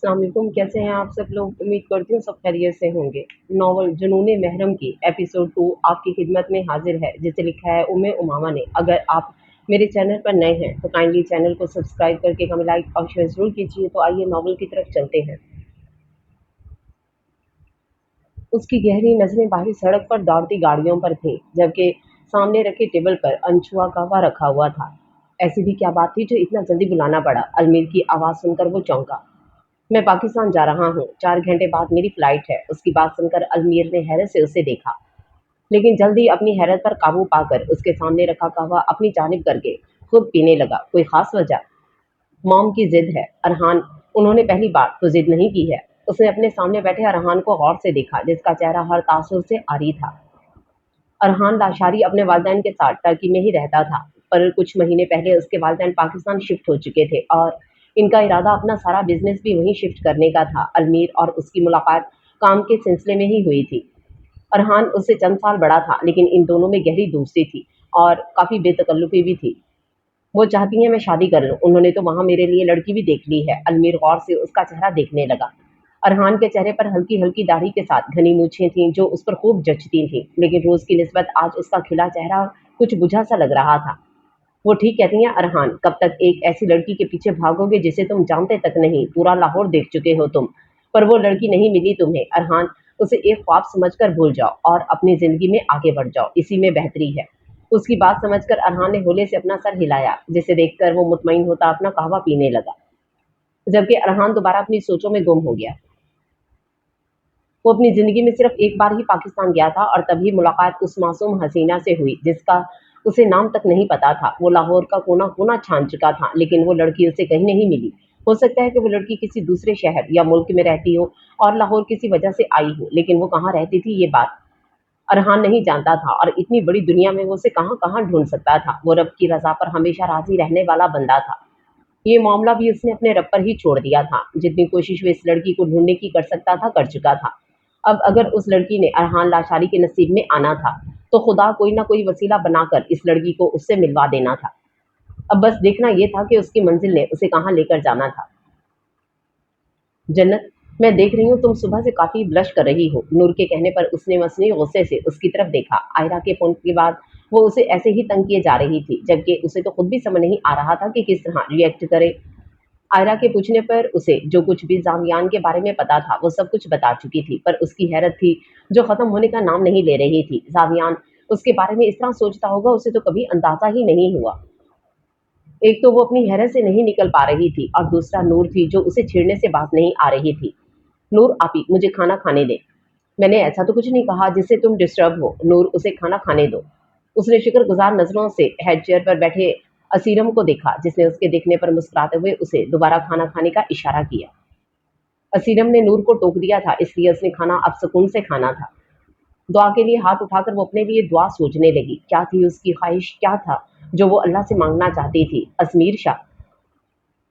अस्सलाम वालेकुम, कैसे हैं आप सब लोग? उम्मीद करती हूँ सब खैरियत से होंगे। नॉवल जुनून महरम की एपिसोड 2 आपकी खिदमत में हाजिर है, जिसे लिखा है उम्मे उमामा ने। अगर आप मेरे चैनल पर नए हैं तो काइंडली चैनल को सब्सक्राइब करके हमें लाइक और शेयर ज़रूर कीजिए। तो आइए नॉवल की तरफ चलते हैं। उसकी गहरी नज़रें बाहरी सड़क पर दौड़ती गाड़ियों पर थीं, जबकि सामने रखे टेबल पर अनछुआ कहवा रखा हुआ था। ऐसी भी क्या बात थी जो इतना जल्दी बुलाना पड़ा? अलमीर की आवाज़ सुनकर वो चौंका। मैं पाकिस्तान जा रहा हूँ, 4 घंटे बाद मेरी फ्लाइट है। उसकी बात सुनकर अलमीर ने हैरत से उसे देखा, लेकिन जल्दी अपनी हैरत पर काबू पाकर उसके सामने रखा कहवा अपनी जानिब करके खुद पीने लगा। कोई खास वजह? मॉम की जिद है अरहान। उन्होंने पहली बार तो जिद नहीं की है। उसने अपने सामने बैठे अरहान को गौर से देखा, जिसका चेहरा हर तासुर से आरी था। अरहान लाशारी अपने वालिदैन के साथ टर्की में ही रहता था, पर कुछ महीने पहले उसके वालिदैन पाकिस्तान शिफ्ट हो चुके थे और इनका इरादा अपना सारा बिजनेस भी वहीं शिफ्ट करने का था। अलमीर और उसकी मुलाकात काम के सिलसिले में ही हुई थी। अरहान उससे चंद साल बड़ा था, लेकिन इन दोनों में गहरी दोस्ती थी और काफ़ी बेतकल्लुफ़ी भी थी। वो चाहती हैं मैं शादी कर लूँ, उन्होंने तो वहाँ मेरे लिए लड़की भी देख ली है। अलमीर गौर से उसका चेहरा देखने लगा। अरहान के चेहरे पर हल्की-हल्की दाढ़ी के साथ घनी मूँछें थीं, जो उस पर खूब जचती थीं, लेकिन रोज़ की निस्बत आज उसका खिला चेहरा कुछ बुझा-सा लग रहा था। वो ठीक कहती हैं अरहान, कब तक एक ऐसी लड़की के पीछे भागोगे जिसे तुम जानते तक नहीं, पूरा लाहौर देख चुके हो तुम, पर वो लड़की नहीं मिली तुम्हें। अरहान, उसे एक ख्वाब समझकर भूल जाओ और अपनी ज़िंदगी में आगे बढ़ जाओ, इसी में बेहतरी है। उसकी बात समझकर अरहान ने होले से अपना सर हिलाया, जिसे देखकर वो मुतमईन होता अपना कहवा पीने लगा, जबकि अरहान दोबारा अपनी सोचों में गुम हो गया। वो अपनी ज़िंदगी में सिर्फ़ एक बार ही पाकिस्तान गया था और तभी मुलाकात उस मासूम हसीना से हुई, जिसका उसे नाम तक नहीं पता था। वो लाहौर का कोना-कोना छान चुका था, लेकिन वो लड़की उसे कहीं नहीं मिली। हो सकता है कि वो लड़की किसी दूसरे शहर या मुल्क में रहती हो और लाहौर किसी वजह से आई हो, लेकिन वो कहाँ रहती थी, ये बात अरहान नहीं जानता था और इतनी बड़ी दुनिया में वो उसे कहाँ-कहाँ ढूँढ सकता था। वो रब की रज़ा पर हमेशा राज़ी रहने वाला बंदा था। ये मामला भी उसने अपने रब पर ही छोड़ दिया था। जितनी कोशिश वो इस लड़की को ढूँढने की कर सकता था, कर चुका था। अब अगर उस लड़की ने अरहान लाशारी के नसीब में आना था, तो खुदा कोई ना कोई वसीला बनाकर इस लड़की को उससे मिलवा देना था। अब बस देखना ये था कि उसकी मंजिल ने उसे कहाँ लेकर जाना था। जन्नत, मैं देख रही हूँ तुम सुबह से काफ़ी ब्लश कर रही हो। नूर के कहने पर उसने मसनूई गुस्से से उसकी तरफ देखा। आयरा के फ़ोन के बाद वो उसे ऐसे ही तंग किए जा रही थी, जबकि उसे तो खुद भी समझ नहीं आ रहा था कि किस तरह रिएक्ट करे। आयरा के पूछने पर उसे जो कुछ भी ज़ावियान के बारे में पता था, वो सब कुछ बता चुकी थी, पर उसकी हैरत थी, जो ख़त्म होने का नाम नहीं ले रही थी। ज़ावियान उसके बारे में इस तरह सोचता होगा, उसे तो कभी अंदाज़ा ही नहीं हुआ। एक तो वो अपनी हैरत से नहीं निकल पा रही थी और दूसरा नूर थी, जो उसे छेड़ने से बाज नहीं आ रही थी। नूर आपी, मुझे खाना खाने दे। मैंने ऐसा तो कुछ नहीं कहा जिससे तुम डिस्टर्ब हो। नूर, उसे खाना खाने दो। उसने शुक्रगुजार नज़रों से हेड चेयर पर बैठे असीरम को देखा, जिसने उसके देखने पर मुस्कुराते हुए उसे दोबारा खाना खाने का इशारा किया। असीरम ने नूर को टोक दिया था, इसलिए उसने खाना अब सुकून से खाना था। दुआ के लिए हाथ उठाकर वो अपने लिए दुआ सोचने लगी। क्या थी उसकी ख्वाहिश, क्या था जो वो अल्लाह से मांगना चाहती थी? अजमीर शाह।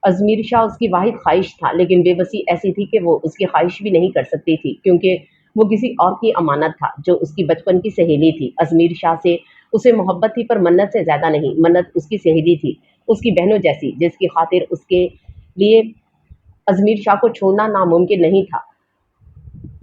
अजमीर शाह उसकी वाहिद ख्वाहिश था, लेकिन बेबसी ऐसी थी कि वो उसकी ख्वाहिश भी नहीं कर सकती थी, क्योंकि वो किसी और की अमानत था, जो उसकी बचपन की सहेली थी। अजमीर शाह से उसे मोहब्बत थी, पर मन्नत से ज़्यादा नहीं। मन्नत उसकी सहेली थी, उसकी बहनों जैसी, जिसकी खातिर उसके लिए अजमीर शाह को छोड़ना नामुमकिन नहीं था।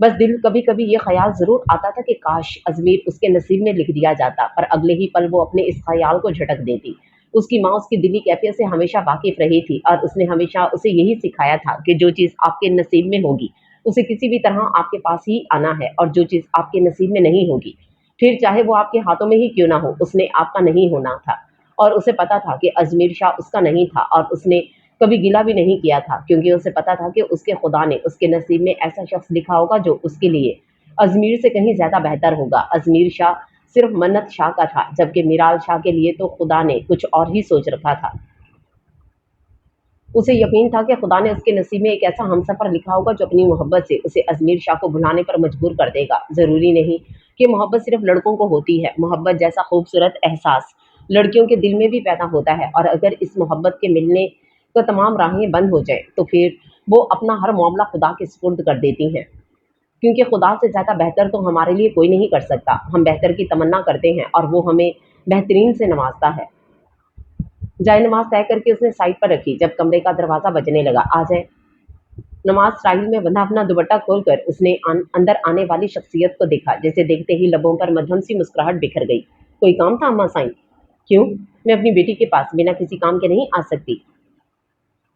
बस दिल कभी-कभी ये ख़्याल ज़रूर आता था कि काश अज़मीर उसके नसीब में लिख दिया जाता, पर अगले ही पल वो अपने इस ख़्याल को झटक देती। उसकी माँ उसकी दिली कैफ़ियत से हमेशा वाकिफ़ रही थी और उसने हमेशा उसे यही सिखाया था कि जो चीज़ आपके नसीब में होगी, उसे किसी भी तरह आपके पास ही आना है, और जो चीज़ आपके नसीब में नहीं होगी, फिर चाहे वो आपके हाथों में ही क्यों ना हो, उसने आपका नहीं होना था। और उसे पता था कि अज़मीर शाह उसका नहीं था, और उसने कभी गिला भी नहीं किया था, क्योंकि उसे पता था कि उसके खुदा ने उसके नसीब में ऐसा शख्स लिखा होगा जो उसके लिए अजमीर से कहीं ज़्यादा बेहतर होगा। अजमीर शाह सिर्फ मन्नत शाह का था, जबकि मिराल शाह के लिए तो खुदा ने कुछ और ही सोच रखा था। उसे यकीन था कि खुदा ने उसके नसीब में एक ऐसा हमसफ़र लिखा होगा जो अपनी मोहब्बत से उसे अजमीर शाह को भुलाने पर मजबूर कर देगा। ज़रूरी नहीं कि मोहब्बत सिर्फ लड़कों को होती है। मोहब्बत जैसा खूबसूरत एहसास लड़कियों के दिल में भी पैदा होता है, और अगर इस मोहब्बत के मिलने तो तमाम राहें बंद हो जाएँ, तो फिर वो अपना हर मामला खुदा के सुपुर्द कर देती हैं, क्योंकि खुदा से ज़्यादा बेहतर तो हमारे लिए कोई नहीं कर सकता। हम बेहतर की तमन्ना करते हैं और वो हमें बेहतरीन से नवाज़ता है। जाए नमाज़ तय करके उसने साइड पर रखी, जब कमरे का दरवाज़ा बजने लगा। आ जाए। नमाज स्टाइल में बंधा अपना दुपट्टा खोलकर उसने अंदर आने वाली शख्सियत को देखा। जैसे देखते ही लबों पर मध्यम सी मुस्कुराहट बिखर गई। कोई काम था अम्मा साईं? क्यों? मैं अपनी बेटी के पास बिना किसी काम के नहीं आ सकती।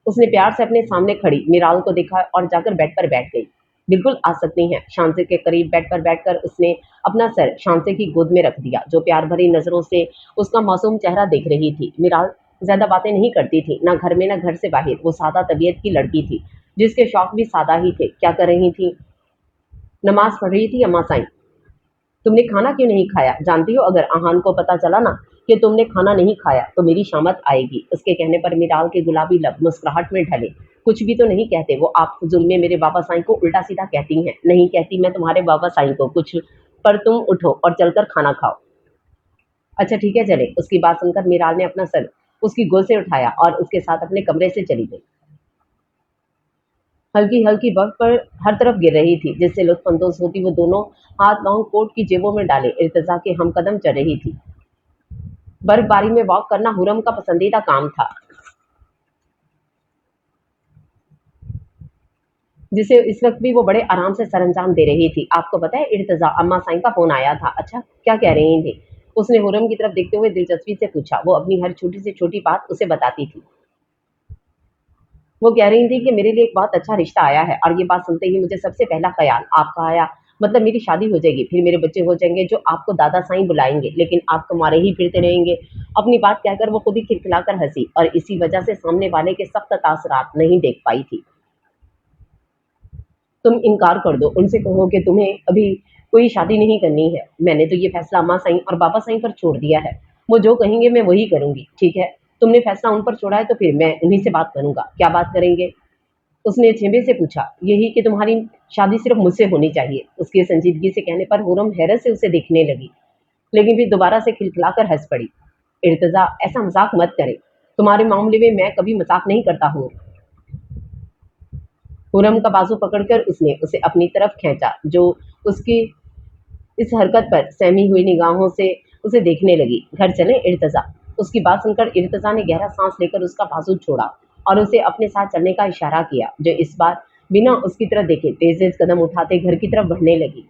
उसने प्यार से अपने सामने खड़ी मीराल को देखा और जाकर बेड पर बैठ गई। बिल्कुल आ सकती हैं। शांति के करीब बेड पर बैठकर उसने अपना सर शांति की गोद में रख दिया, जो प्यार भरी नजरों से उसका मासूम चेहरा देख रही थी। मीराल ज्यादा बातें नहीं करती थी, ना घर में ना घर से बाहर। वो सादा तबीयत की लड़की थी, जिसके शौक भी सादा ही थे। क्या कर रही थी? नमाज पढ़ रही थी अम्मा साईं। तुमने खाना क्यों नहीं खाया? जानती हो, अगर आहान को पता चला ना कि तुमने खाना नहीं खाया तो मेरी शामत आएगी। उसके कहने पर मीराल के गुलाबी लब मुस्कुराहट में ढले। कुछ भी तो नहीं कहते वो आप फजूल में मेरे बाबा साईं को उल्टा सीधा कहती हैं। नहीं कहती मैं तुम्हारे बाबा साईं को कुछ, पर तुम उठो और चलकर खाना खाओ। अच्छा ठीक है चले। उसकी बात सुनकर मीराल ने अपना सर उसकी गोद से उठाया और उसके साथ अपने कमरे से चली गई। हल्की हल्की बर्फ पर हर तरफ गिर रही थी, जिससे लुत्फानंदोज होती वो दोनों हाथ लॉन्ग कोट की जेबों में डाले इर्तिजा के हमकदम चल रही थी। बर्फबारी में वॉक करना हुरम का पसंदीदा काम था, जिसे इस वक्त भी वो बड़े आराम से सरअंजाम दे रही थी। आपको पता है इर्तिजा, अम्मा साईं का फोन आया था। अच्छा, क्या कह रही थी? उसने हुरम की तरफ देखते हुए दिलचस्पी से पूछा। वो अपनी हर छोटी से छोटी बात उसे बताती थी। वो कह रही थी कि मेरे लिए एक बहुत अच्छा रिश्ता आया है, और ये बात सुनते ही मुझे सबसे पहला ख्याल आपका आया। मतलब मेरी शादी हो जाएगी, फिर मेरे बच्चे हो जाएंगे जो आपको दादा साईं बुलाएंगे, लेकिन आप तुम्हारे ही फिरते रहेंगे। अपनी बात कहकर वो खुद ही खिलखिलाकर हंसी, और इसी वजह से सामने वाले के सख्त तासरात नहीं देख पाई थी। तुम इनकार कर दो, उनसे कहो कि तुम्हें अभी कोई शादी नहीं करनी है। मैंने तो ये फैसला अम्मा साईं और बाबा साईं पर छोड़ दिया है। वो जो कहेंगे मैं वही करूंगी। ठीक है, तुमने फैसला उन पर छोड़ा है तो फिर मैं उन्हीं से बात करूंगा। क्या बात करेंगे? उसने छेबे से पूछा। यही कि तुम्हारी शादी सिर्फ मुझसे होनी चाहिए। उसकी संजीदगी से कहने पर हुरम हैरत से उसे देखने लगी, लेकिन फिर दोबारा से खिलखिलाकर हंस पड़ी। इर्तिजा, ऐसा मजाक मत करे। तुम्हारे मामले में मैं कभी मजाक नहीं करता हूँ। हुरम का बाजू पकड़कर उसने उसे अपनी तरफ खींचा, जो उसकी इस हरकत पर सहमी हुई निगाहों से उसे देखने लगी। घर चले इर्तिजा? उसकी बात सुनकर इर्तिजा ने गहरा सांस लेकर उसका बाजू छोड़ा और उसे अपने साथ चलने का इशारा किया, जो इस बार बिना उसकी तरफ देखे तेज तेज कदम उठाते घर की तरफ बढ़ने लगी।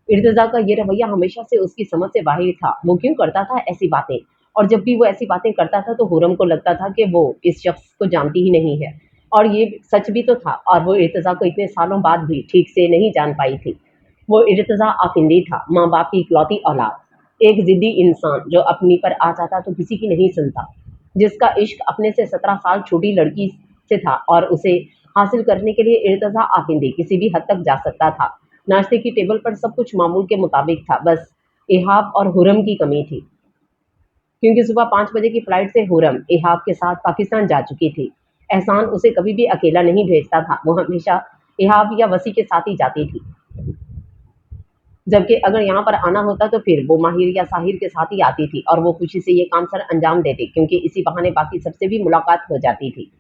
इर्तिजा का ये रवैया हमेशा से उसकी समझ से बाहर था। वो क्यों करता था ऐसी बातें? और जब भी वो ऐसी बातें करता था तो हुरम को लगता था कि वो इस शख्स को जानती ही नहीं है, और ये सच भी तो था। और वो इर्तिजा को इतने सालों बाद भी ठीक से नहीं जान पाई थी। वो इर्तिजा आफिंदी था, माँ बाप की इकलौती औलाद, एक जिद्दी इंसान जो अपनी पर आ जाता तो किसी की नहीं सुनता, जिसका इश्क अपने से 17 साल छोटी लड़की से था, और उसे हासिल करने के लिए इर्तिजा आफिंदी किसी भी हद तक जा सकता था। नाश्ते की टेबल पर सब कुछ मामूल के मुताबिक था, बस इहाब और हुरम की कमी थी, क्योंकि सुबह 5 बजे की फ्लाइट से हुरम इहाब के साथ पाकिस्तान जा चुकी थी। एहसान उसे कभी भी अकेला नहीं भेजता था, वो हमेशा इहाब या वसी के साथ ही जाती थी। जबकि अगर यहाँ पर आना होता तो फिर वो माहिर या साहिर के साथ ही आती थी, और वो खुशी से ये काम सर अंजाम देती, क्योंकि इसी बहाने बाकी सबसे भी मुलाकात हो जाती थी।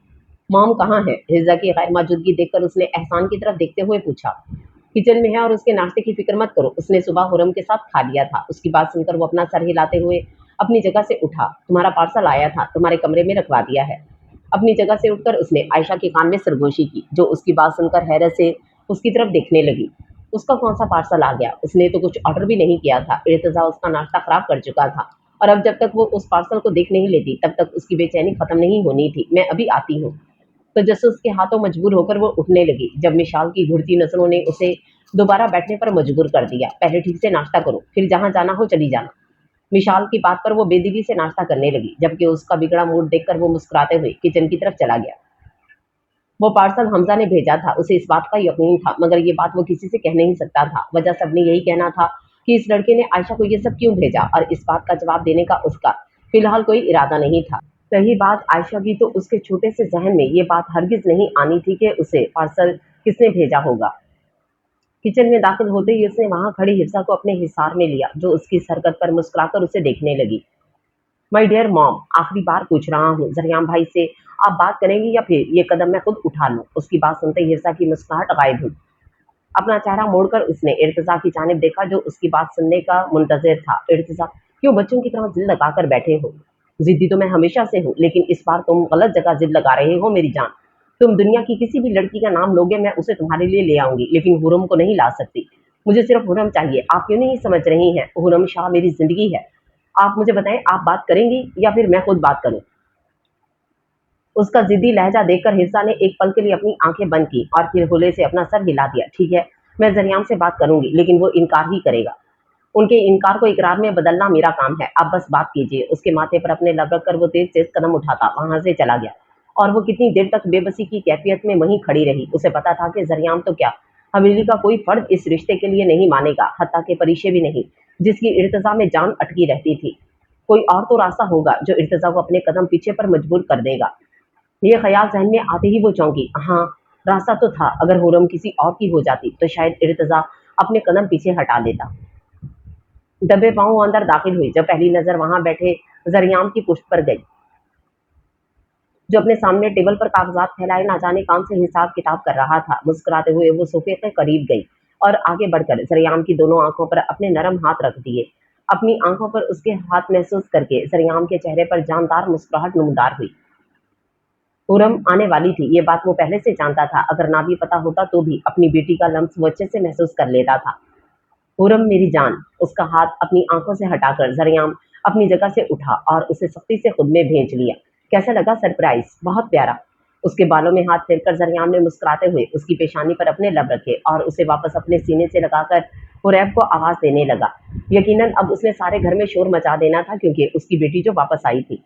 मॉम कहाँ है? हिज्जा की गैर मौजूदगी देखकर उसने एहसान की तरफ देखते हुए पूछा। किचन में है, और उसके नाश्ते की फिक्र मत करो, उसने सुबह हुरम के साथ खा लिया था। उसकी बात सुनकर वो अपना सर हिलाते हुए अपनी जगह से उठा। तुम्हारा पार्सल आया था, तुम्हारे कमरे में रखवा दिया है। अपनी जगह से उठकर उसने आयशा के कान में सरगोशी की, जो उसकी बात सुनकर हैरत से उसकी तरफ देखने लगी। उसका कौन सा पार्सल आ गया? उसने तो कुछ ऑर्डर भी नहीं किया था। इर्तिजा उसका नाश्ता खराब कर चुका था, और अब जब तक वो उस पार्सल को देख नहीं लेती तब तक उसकी बेचैनी खत्म नहीं होनी थी। मैं अभी आती हूँ। तो जसूस के हाथों मजबूर होकर वो उठने लगी, जब मिशाल की घुड़ती नजरों ने उसे दोबारा बैठने पर मजबूर कर दिया। पहले ठीक से नाश्ता करो, फिर जहां जाना हो चली जाना। मिशाल की बात पर वो बेदिली से नाश्ता करने लगी, जबकि उसका बिगड़ा मूड देखकर वो मुस्कुराते हुए किचन की तरफ चला गया। वो पार्सल हमजा ने भेजा था, उसे इस बात का यकीन था, मगर ये बात वो किसी से कह नहीं सकता था। वजह सबने यही कहना था कि इस लड़के ने आयशा को ये सब क्यों भेजा, और इस बात का जवाब देने का उसका फिलहाल कोई इरादा नहीं था। रही बात आयशा की, तो उसके छोटे से जहन में ये बात हरगिज नहीं आनी थी कि उसे पार्सल किसने भेजा होगा। किचन में दाखिल होते ही उसने वहां खड़ी हिफ्सा को अपने हिसार में लिया, जो उसकी हरकत पर मुस्कुराकर उसे देखने लगी। माय डियर मॉम, आखिरी बार पूछ रहा हूँ, जरियाम भाई से आप बात करेंगी या फिर ये कदम मैं खुद उठा लूँ? उसकी बात सुनते ही हिफ्सा की मुस्कुराहट गायब हुई। अपना चेहरा मोड़कर उसने इर्तिजा की जानिब देखा, जो उसकी बात सुनने का मुंतजिर था। इर्तिजा, क्यों बच्चों की तरह जिद लगाकर बैठे हो? जिद्दी तो मैं हमेशा से हूँ, लेकिन इस बार तुम गलत जगह जिद लगा रहे हो मेरी जान। तुम दुनिया की किसी भी लड़की का नाम लोगे, मैं उसे तुम्हारे लिए ले आऊंगी, लेकिन हुरम को नहीं ला सकती। मुझे सिर्फ हुरम चाहिए। आप क्यों नहीं समझ रही हैं? हुरम शाह मेरी जिंदगी है। आप मुझे बताएं, आप बात करेंगी या फिर मैं खुद बात करूं? उसका जिद्दी लहजा देखकर हिफ्सा ने एक पल के लिए अपनी आंखें बंद की और फिर हुले से अपना सर हिला दिया। ठीक है, मैं जरियाम से बात करूंगी, लेकिन वो इनकार ही करेगा। उनके इनकार को इकरार में बदलना मेरा काम है। आप बस बात कीजिए। उसके माथे पर अपने लब रख कर वो तेज तेज कदम उठाता वहां से चला गया। और वो कितनी देर तक बेबसी की कैफियत में वहीं खड़ी रही। उसे पता था कि जरियाम तो क्या, हवेली का कोई फर्द इस रिश्ते के लिए नहीं मानेगा, हत्ता के परिशे भी नहीं, जिसकी इर्तिजा में जान अटकी रहती थी। कोई और तो रास्ता होगा जो इर्तिजा को अपने कदम पीछे पर मजबूर कर देगा। ये ख्याल जहन में आते ही वो चौंकी। हाँ, रास्ता तो था। अगर हुरम किसी और की हो जाती तो शायद इर्तिजा अपने कदम पीछे हटा लेता। दबे पांव वो अंदर दाखिल हुई जब पहली नजर वहां बैठे जरियाम की पुष्ट पर गई, जो अपने सामने टेबल पर कागजात फैलाए ना जाने कौन से हिसाब किताब कर रहा था। मुस्कुराते हुए वो सोफे के करीब गई और आगे बढ़कर जरियाम की दोनों आंखों पर अपने नरम हाथ रख दिए। अपनी आंखों पर उसके हाथ महसूस करके जरियाम के चेहरे पर जानदार मुस्कुराहट नमदार हुई। पूरम आने वाली थी, ये बात वो पहले से जानता था। अगर ना भी पता होता तो भी अपनी बेटी का लम्स वो अच्छे से महसूस कर लेता था। पूरम मेरी जान। उसका हाथ अपनी आंखों से हटाकर जरियाम अपनी जगह से उठा और उसे सख्ती से खुद में भेज लिया। कैसा लगा सरप्राइज? बहुत प्यारा। उसके बालों में हाथ फेरकर जरियाम ने मुस्कुराते हुए उसकी पेशानी पर अपने लब रखे और उसे वापस अपने सीने से लगाकर हुरैब को आवाज देने लगा। यकीनन अब उसने सारे घर में शोर मचा देना था, क्योंकि उसकी बेटी जो वापस आई थी।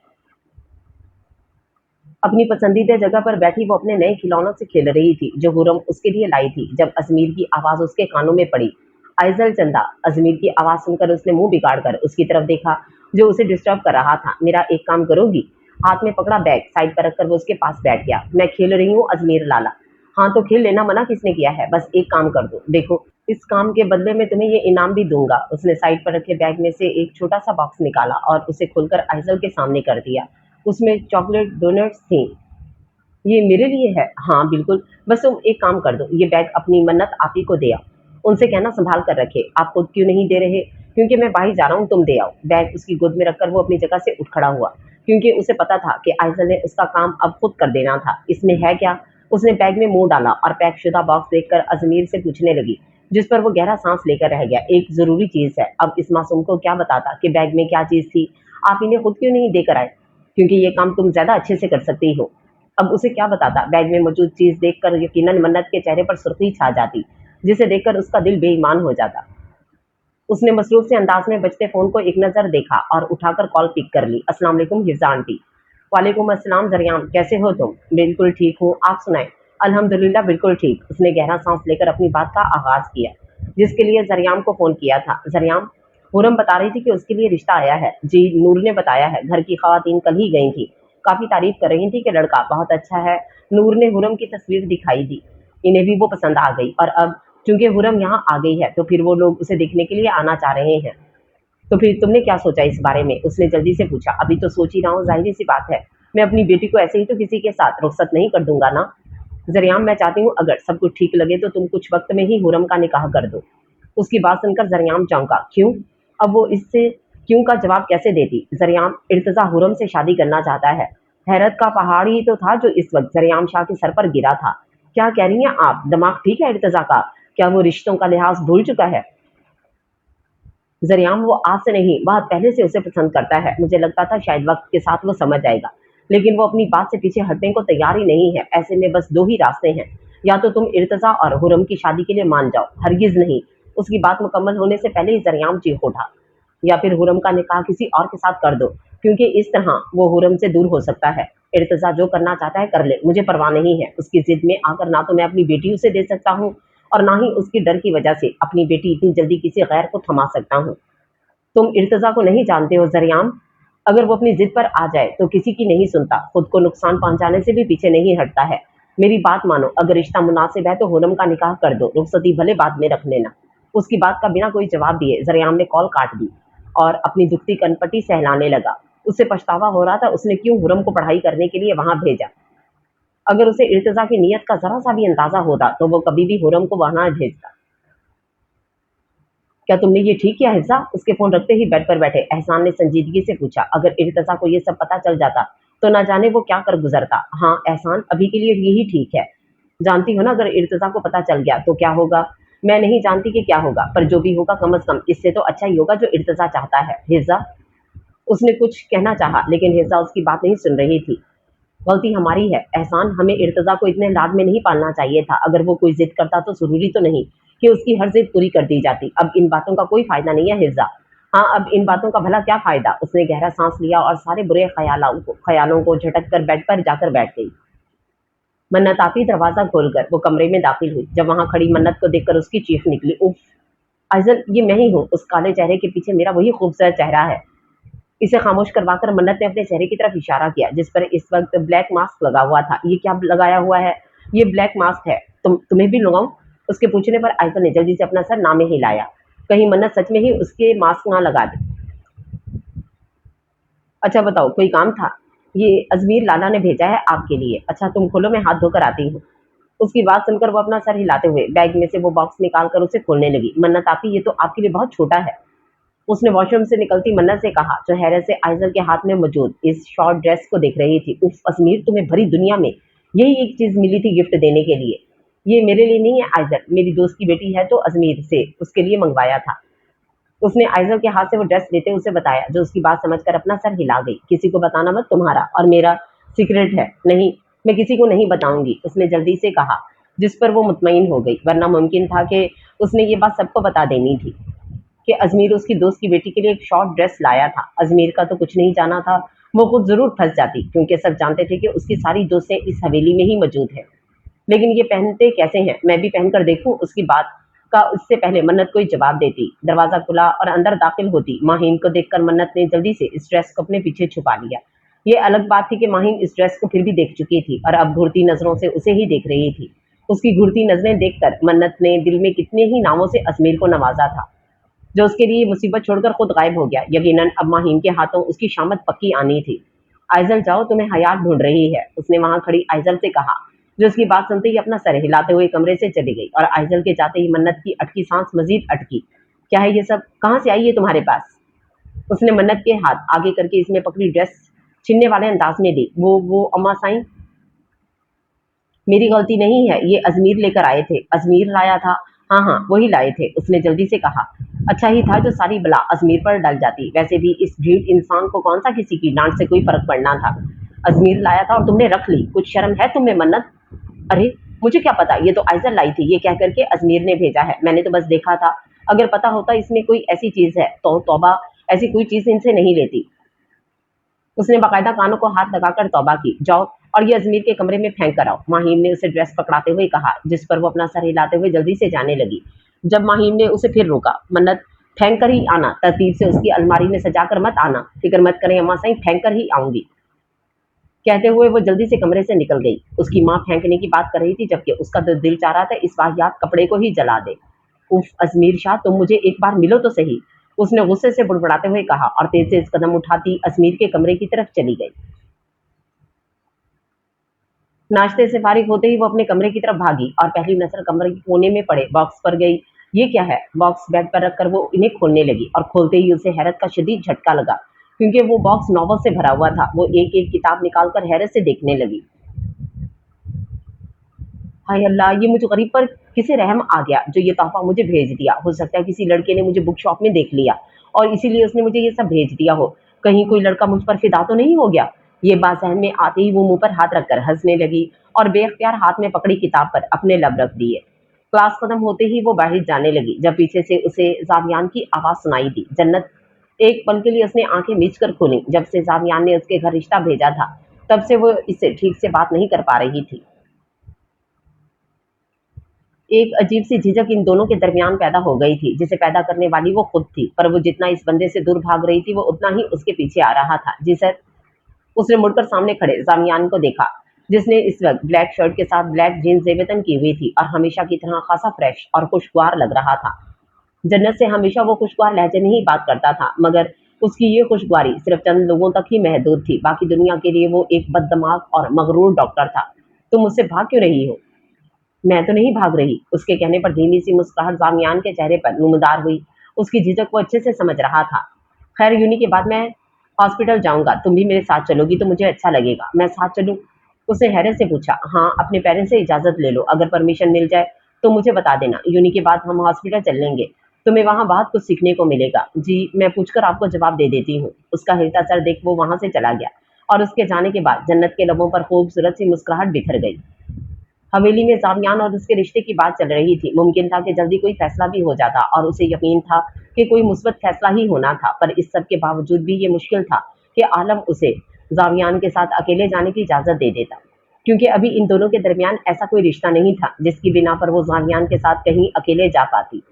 अपनी पसंदीदा जगह पर बैठी वो अपने नए खिलौनों से खेल रही थी, जो हुरम उसके लिए लाई थी। जब अजमीर की आवाज उसके कानों में पड़ी, आइजल चंदा। अजमीर की आवाज सुनकर उसने मुंह बिगाड़ कर उसकी तरफ देखा, जो उसे डिस्टर्ब कर रहा था। मेरा एक काम करोगी? हाथ में पकड़ा बैग साइड पर रखकर वो उसके पास बैठ गया। मैं खेल रही हूँ अजमीर लाला। हाँ तो खेल लेना, मना किसने किया है? बस एक काम कर दो। देखो, इस काम के बदले में तुम्हें ये इनाम भी दूंगा। उसने साइड पर रखे बैग में से एक छोटा सा बॉक्स निकाला और उसे खोलकर आइजल के सामने कर दिया। उसमें चॉकलेट डोनट्स थी। ये मेरे लिए है? हाँ बिल्कुल। बस तुम एक काम कर दो, ये बैग अपनी मन्नत आप ही को दे आओ। उनसे कहना संभाल कर रखे। आप खुद क्यों नहीं दे रहे? क्योंकि मैं बाहर जा रहा हूँ, तुम दे आओ। बैग उसकी गोद में रखकर वो अपनी जगह से उठ खड़ा हुआ, क्योंकि उसे पता था कि आइजल ने उसका काम अब खुद कर देना था। इसमें है क्या? उसने बैग में मुंह डाला और पैक शुदा बॉक्स देखकर अजमीर से पूछने लगी, जिस पर वो गहरा सांस लेकर रह गया। एक जरूरी चीज है। अब इस मासूम को क्या बताता कि बैग में क्या चीज थी? आप इन्हें खुद क्यों नहीं देकर आए? क्योंकि ये काम तुम ज्यादा अच्छे से कर सकती हो। अब उसे क्या बताता? बैग में मौजूद चीज देखकर यकीनन मन्नत के चेहरे पर सुर्खी छा जाती, जिसे देखकर उसका दिल बेईमान हो जाता। उसने मसरूफ से अंदाज में बजते फोन को एक नजर देखा और उठाकर कॉल पिक कर ली। अस्सलाम वालेकुम हिफ्जा आंटी। वालेकुम अस्सलाम जरियाम, कैसे हो तुम? बिल्कुल ठीक हूँ, आप सुनाएं? अल्हम्दुलिल्लाह बिल्कुल ठीक। उसने गहरा सांस लेकर अपनी बात का आगाज किया, जिसके लिए जरियाम को फोन किया था। जरियाम, हुरम बता रही थी कि उसके लिए रिश्ता आया है। जी, नूर ने बताया है। घर की खवातीन कल ही गई थी, काफी तारीफ कर रही थी कि लड़का बहुत अच्छा है। नूर ने हुरम की तस्वीर दिखाई दी, इन्हें भी वो पसंद आ गई। और अब चूंकि हुरम यहाँ आ गई है तो फिर वो लोग उसे देखने के लिए आना चाह रहे हैं। तो फिर तुमने क्या सोचा इस बारे में? उसने जल्दी से पूछा। अभी तो सोच ही रहा हूँ, जाहिर सी बात है। मैं अपनी बेटी को ऐसे ही तो किसी के साथ रुखसत नहीं कर दूंगा ना। जरियाम, मैं चाहती हूँ अगर सब कुछ ठीक लगे तो तुम कुछ वक्त में ही हुरम का निकाह कर दो। उसकी बात सुनकर जरियाम चौंका। क्यों? अब वो इससे क्यों का जवाब कैसे देती? जरियाम, इर्तिजा हुरम से शादी करना चाहता है। हैरत का पहाड़ ही तो था जो इस वक्त जरियाम शाह के सर पर गिरा था। क्या कह रही हैं आप? दिमाग ठीक है इर्तिजा का? क्या वो रिश्तों का लिहाज भूल चुका है? जरियाम, वो आज से नहीं, बहुत पहले से उसे पसंद करता है। मुझे लगता था शायद वक्त के साथ वो समझ जाएगा, लेकिन वो अपनी बात से पीछे हटने को तैयार ही नहीं है। ऐसे में बस दो ही रास्ते हैं, या तो तुम इर्तिजा और हुरम की शादी के लिए मान जाओ। हरगिज नहीं। उसकी बात मुकम्मल होने से पहले ही जरियाम चीख उठा। या फिर हुरम का निकाह किसी और के साथ कर दो, क्योंकि इस तरह वो हुरम से दूर हो सकता है। इर्तिजा जो करना चाहता है कर ले, मुझे परवाह नहीं है। उसकी जिद में आकर ना तो मैं अपनी बेटी उसे दे सकता हूँ और ना ही उसकी डर की वजह से अपनी बेटी इतनी जल्दी किसी गैर को थमा सकता हूँ। तुम इर्तिजा को नहीं जानते हो जरियाम। अगर वो अपनी जिद पर आ जाए तो किसी की नहीं सुनता, खुद को नुकसान पहुंचाने से भी पीछे नहीं हटता है। मेरी बात मानो, अगर रिश्ता मुनासिब है तो हुरम का निकाह कर दो, रुखसती भले बाद में रख लेना। उसकी बात का बिना कोई जवाब दिए जरियाम ने कॉल काट दी और अपनी दुखती कनपटी सहलाने लगा। उसे पछतावा हो रहा था उसने क्यों हुरम को पढ़ाई करने के लिए वहां भेजा। अगर उसे इर्तिजा की नीयत का जरा सा भी अंदाजा होता तो वो कभी भी हुरम को वहां भेजता। क्या तुमने ये ठीक किया हिफ्जा? उसके फोन रखते ही बेड पर बैठे एहसान ने संजीदगी से पूछा। अगर इर्तिजा को ये सब पता चल जाता तो ना जाने वो क्या कर गुजरता। हाँ एहसान, अभी के लिए यही ठीक है। जानती हो ना, अगर इर्तिजा को पता चल गया तो क्या होगा। मैं नहीं जानती कि क्या होगा, पर जो भी होगा कम अज कम इससे तो अच्छा ही होगा जो इर्तिजा चाहता है। हिज्जा, उसने कुछ कहना चाहा लेकिन हिज्जा उसकी बात नहीं सुन रही थी। गलती हमारी है एहसान, हमें इर्तिजा को इतने लाड में नहीं पालना चाहिए था। अगर वो कोई जिद करता तो जरूरी तो नहीं कि उसकी हर जिद पूरी कर दी जाती। अब इन बातों का कोई फायदा नहीं है हिज्जा। हाँ अब इन बातों का भला क्या फायदा। उसने गहरा सांस लिया और सारे बुरे ख्यालों को झटक कर बेड पर जाकर बैठ गई। मन्नत आपी दरवाजा खोलकर वो कमरे में दाखिल हुई। जब वहां खड़ी मन्नत को देखकर उसकी चीख निकली, उफ आइजल, ये मैं ही हूँ। उस काले चेहरे के पीछे मेरा वही खूबसूरत चेहरा है। इसे खामोश करवाकर मन्नत ने अपने चेहरे की तरफ इशारा किया जिस पर इस वक्त ब्लैक मास्क लगा हुआ था। ये क्या लगाया हुआ है। ये ब्लैक मास्क है। तुम्हें भी लगाऊं। उसके पूछने पर आयशा ने जल्दी से अपना सर नामे हिलाया। कहीं मन्नत सच में ही उसके मास्क ना लगा दे। अच्छा बताओ, कोई काम था। ये अजमीर लाला ने भेजा है आपके लिए। अच्छा तुम खोलो, मैं हाथ धोकर आती हूँ। उसकी बात सुनकर वो अपना सर हिलाते हुए बैग में से वो बॉक्स निकाल कर उसे खोलने लगी। मन्नत आपी, ये तो आपके लिए बहुत छोटा है। उसने वॉशरूम से निकलती मन्नत से कहा जो हैरत से आइजल के हाथ में मौजूद इस शॉर्ट ड्रेस को देख रही थी। उफ अजमीर, तुम्हें भरी दुनिया में यही एक चीज मिली थी गिफ्ट देने के लिए। ये मेरे लिए नहीं है आइजल, मेरी दोस्त की बेटी है तो अजमीर से उसके लिए मंगवाया था। उसने आइजल के हाथ से वो ड्रेस लेते उसे बताया जो उसकी बात समझकर अपना सर हिला गई। किसी को बताना मत, तुम्हारा और मेरा सीक्रेट है। नहीं, मैं किसी को नहीं बताऊंगी, उसने जल्दी से कहा जिस पर वो मुतमईन हो गई, वरना मुमकिन था कि उसने ये बात सबको बता देनी थी कि अजमीर उसकी दोस्त की बेटी के लिए एक शॉर्ट ड्रेस लाया था। अजमीर का तो कुछ नहीं जाना था। वो खुद जरूर फंस जाती क्योंकि सब जानते थे कि उसकी सारी दोस्तें इस हवेली में ही मौजूद हैं। लेकिन ये पहनते कैसे हैं, मैं भी पहनकर देखूं। उसकी बात का उससे पहले मन्नत कोई जवाब देती। दरवाजा खुला और अंदर दाखिल होती माहीन को देखकर मन्नत ने जल्दी से इस ड्रेस को अपने पीछे छुपा लिया। ये अलग बात थी कि माहीन इस ड्रेस को फिर भी देख चुकी थी और अब घूरती नजरों से उसे ही देख रही थी। उसकी घूरती नजरें देखकर मन्नत ने दिल में कितने ही नामों से अजमेर को नवाजा था जो उसके लिए मुसीबत छोड़कर खुद गायब हो गया। यकीनन अब माहीन के हाथों उसकी शामत पक्की आनी थी। आइजल जाओ, तुम्हें हयात ढूंढ रही है, उसने वहां खड़ी आइजल से कहा जो उसकी बात सुनते ही अपना सर हिलाते हुए कमरे से चली गई। और आइजल के जाते ही मन्नत की अटकी सांस मजीद अटकी। क्या है ये सब, कहाँ से आई है तुम्हारे पास। उसने मन्नत के हाथ आगे करके इसमें पकड़ी ड्रेस छीनने वाले अंदाज में दी। वो अम्मा साईं, मेरी गलती नहीं है, ये अजमीर लेकर आए थे। अजमीर लाया था। हाँ हाँ वही लाए थे, उसने जल्दी से कहा। अच्छा ही था जो सारी बला अजमीर पर डल जाती। वैसे भी इस ढीठ इंसान को कौन सा किसी की डांट से कोई फर्क पड़ना था। अजमीर लाया था और तुमने रख ली, कुछ शर्म है तुम्हें मन्नत। अरे मुझे क्या पता, ये तो आइजल लाई थी, ये कह करके अजमीर ने भेजा है। मैंने तो बस देखा था। अगर पता होता इसमें कोई ऐसी चीज है तो तौबा, ऐसी कोई चीज इनसे नहीं लेती। उसने बाकायदा कानों को हाथ लगाकर तौबा की। जाओ और ये अजमीर के कमरे में फेंक कर आओ, माहीम ने उसे ड्रेस पकड़ाते हुए कहा जिस पर वो अपना सर हिलाते हुए जल्दी से जाने लगी। जब माहीम ने उसे फिर रोका, मन्नत फेंक कर ही आना, तरतीब से उसकी अलमारी में सजा कर मत आना। फिक्र मत करें अम्मा साईं, फेंक कर ही आऊंगी। कहते हुए वो जल्दी से कमरे से निकल गई। उसकी माँ फेंकने की बात कर रही थी जबकि उसका दिल चाह रहा था इस वाहियात कपड़े को ही जला दे। उफ अजमीर शाह, तुम मुझे एक बार मिलो तो सही, उसने गुस्से से बुड़बुड़ाते हुए कहा और तेज से कदम उठाती अजमीर के कमरे की तरफ चली गई। नाश्ते से फारिग होते ही वो अपने कमरे की तरफ भागी और पहली नजर कमरे के कोने में पड़े बॉक्स पर गई। ये क्या है। बॉक्स बेड पर रखकर वो इन्हें खोलने लगी और खोलते ही उसे हैरत का शदीद झटका लगा क्योंकि वो बॉक्स नॉवल से भरा हुआ था। वो एक एक किताब निकालकर हैरत से देखने लगी। हाय अल्लाह, ये मुझे गरीब पर किसे रहम आ गया जो ये तोहफा मुझे भेज दिया। हो सकता है किसी लड़के ने मुझे बुक शॉप में देख लिया और इसीलिए उसने मुझे ये सब भेज दिया हो। कहीं कोई लड़का मुझ पर फिदा तो नहीं हो गया। ये बात जहन में आते ही वो मुंह पर हाथ रखकर हंसने लगी और बेख्तियार हाथ में पकड़ी किताब पर अपने लब रख दिए। क्लास खत्म होते ही वो बाहर जाने लगी जब पीछे से उसे जावियान की आवाज सुनाई दी। जन्नत, एक पल के लिए उसने आंखें मीच कर खोली। जब से जावियान ने उसके घर रिश्ता भेजा था तब से वो इससे ठीक से बात नहीं कर पा रही थी। एक अजीब सी झिझक इन दोनों के दरमियान पैदा हो गई थी जिसे पैदा करने वाली वो खुद थी। पर वो जितना इस बंदे से दूर भाग रही थी वो उतना ही उसके पीछे आ रहा था। जी सर, उसने मुड़कर सामने खड़े जामियान को देखा जिसने इस वक्त ब्लैक शर्ट के साथ ब्लैक जीन्स जेबतन की हुई थी और हमेशा की तरह खासा फ्रेश और खुशगवार लग रहा था। जन्नत से हमेशा वो खुशगवार लहजे में ही बात करता था मगर उसकी ये खुशगवारी सिर्फ चंद लोगों तक ही महदूद थी। बाकी दुनिया के लिए वो एक बददिमाग और मगरूर डॉक्टर था। तुम मुझसे भाग क्यों रही हो। मैं तो नहीं भाग रही। उसके कहने पर धीमी सी मुस्कुराहट जामियान के चेहरे पर नुमदार हुई। उसकी झिझक वो अच्छे से समझ रहा था। खैर यूनी के बाद मैं हॉस्पिटल जाऊँगा, तुम भी मेरे साथ चलोगी तो मुझे अच्छा लगेगा। मैं साथ चलूँ? उसने हैरत से पूछा। हाँ, अपने पेरेंट्स से इजाज़त ले लो, अगर परमिशन मिल जाए तो मुझे बता देना। यूनी के बाद हम हॉस्पिटल चलेंगे, तुम्हें वहाँ बहुत कुछ सीखने को मिलेगा। जी, मैं पूछकर आपको जवाब दे देती हूँ। उसका हिलता सर देख वो वहाँ से चला गया और उसके जाने के बाद जन्नत के लबों पर खूबसूरत सी मुस्कुराहट बिखर गई। हवेली में ज़ावियान और उसके रिश्ते की बात चल रही थी। मुमकिन था कि जल्दी कोई फैसला भी हो जाता और उसे यकीन था कि कोई मुस्बत फैसला ही होना था, पर इस सब के बावजूद भी ये मुश्किल था कि आलम उसे ज़ावियान के साथ अकेले जाने की इजाज़त दे देता, क्योंकि अभी इन दोनों के दरमियान ऐसा कोई रिश्ता नहीं था जिसकी बिना पर वो ज़ावियान के साथ कहीं अकेले जा पाती।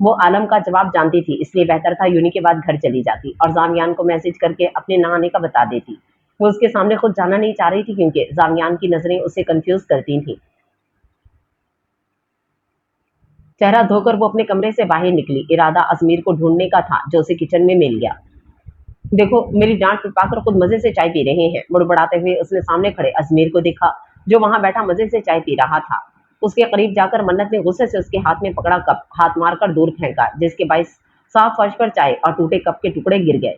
वो आलम का जवाब जानती थी, इसलिए बेहतर था यूनी के बाद घर चली जाती और ज़ावियान को मैसेज करके अपने ना आने का बता देती। वो उसके सामने खुद जाना नहीं चाह रही थी क्योंकि ज़ावियान की नज़रें उसे कन्फ्यूज़ करती थीं। चेहरा धोकर वो अपने कमरे से बाहर निकली। इरादा अजमीर को ढूंढने का था जो उसे किचन में मिल गया। देखो, मेरी डांट पाकर खुद मजे से चाय पी रहे हैं। मुड़बड़ाते हुए उसने सामने खड़े अजमीर को देखा जो वहां बैठा मजे से चाय पी रहा था। उसके करीब जाकर मन्नत ने गुस्से से उसके हाथ में पकड़ा कप हाथ मारकर दूर फेंका, जिसके बाईस साफ फर्श पर चाय और टूटे कप के टुकड़े गिर गए।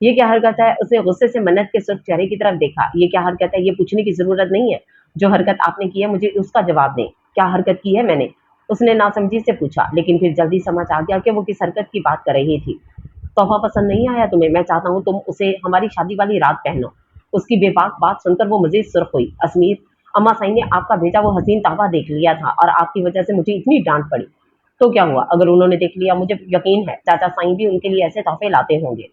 ये क्या हरकत है? उसने गुस्से से मन्नत के सुर्ख चेहरे की तरफ देखा। ये क्या हरकत है? ये पूछने की जरूरत नहीं है। जो हरकत आपने की है मुझे उसका जवाब दें। क्या हरकत की है मैंने? उसने नासमझी से पूछा, लेकिन फिर जल्दी समझ आ गया कि वो किस हरकत की बात कर रही थी। तोहफा पसंद नहीं आया तुम्हें? मैं चाहता हूँ तुम उसे हमारी शादी वाली रात पहनो। उसकी बेबाक बात सुनकर वो मजीद सुर्ख हुई। अजमीर, अम्मा साई ने आपका भेजा वो हसीन तोहफा देख लिया था और आपकी वजह से मुझे इतनी डांट पड़ी। तो क्या हुआ? अगर उन्होंने देख लिया, मुझे यकीन है चाचा साई भी उनके लिए ऐसे तोहफे लाते होंगे।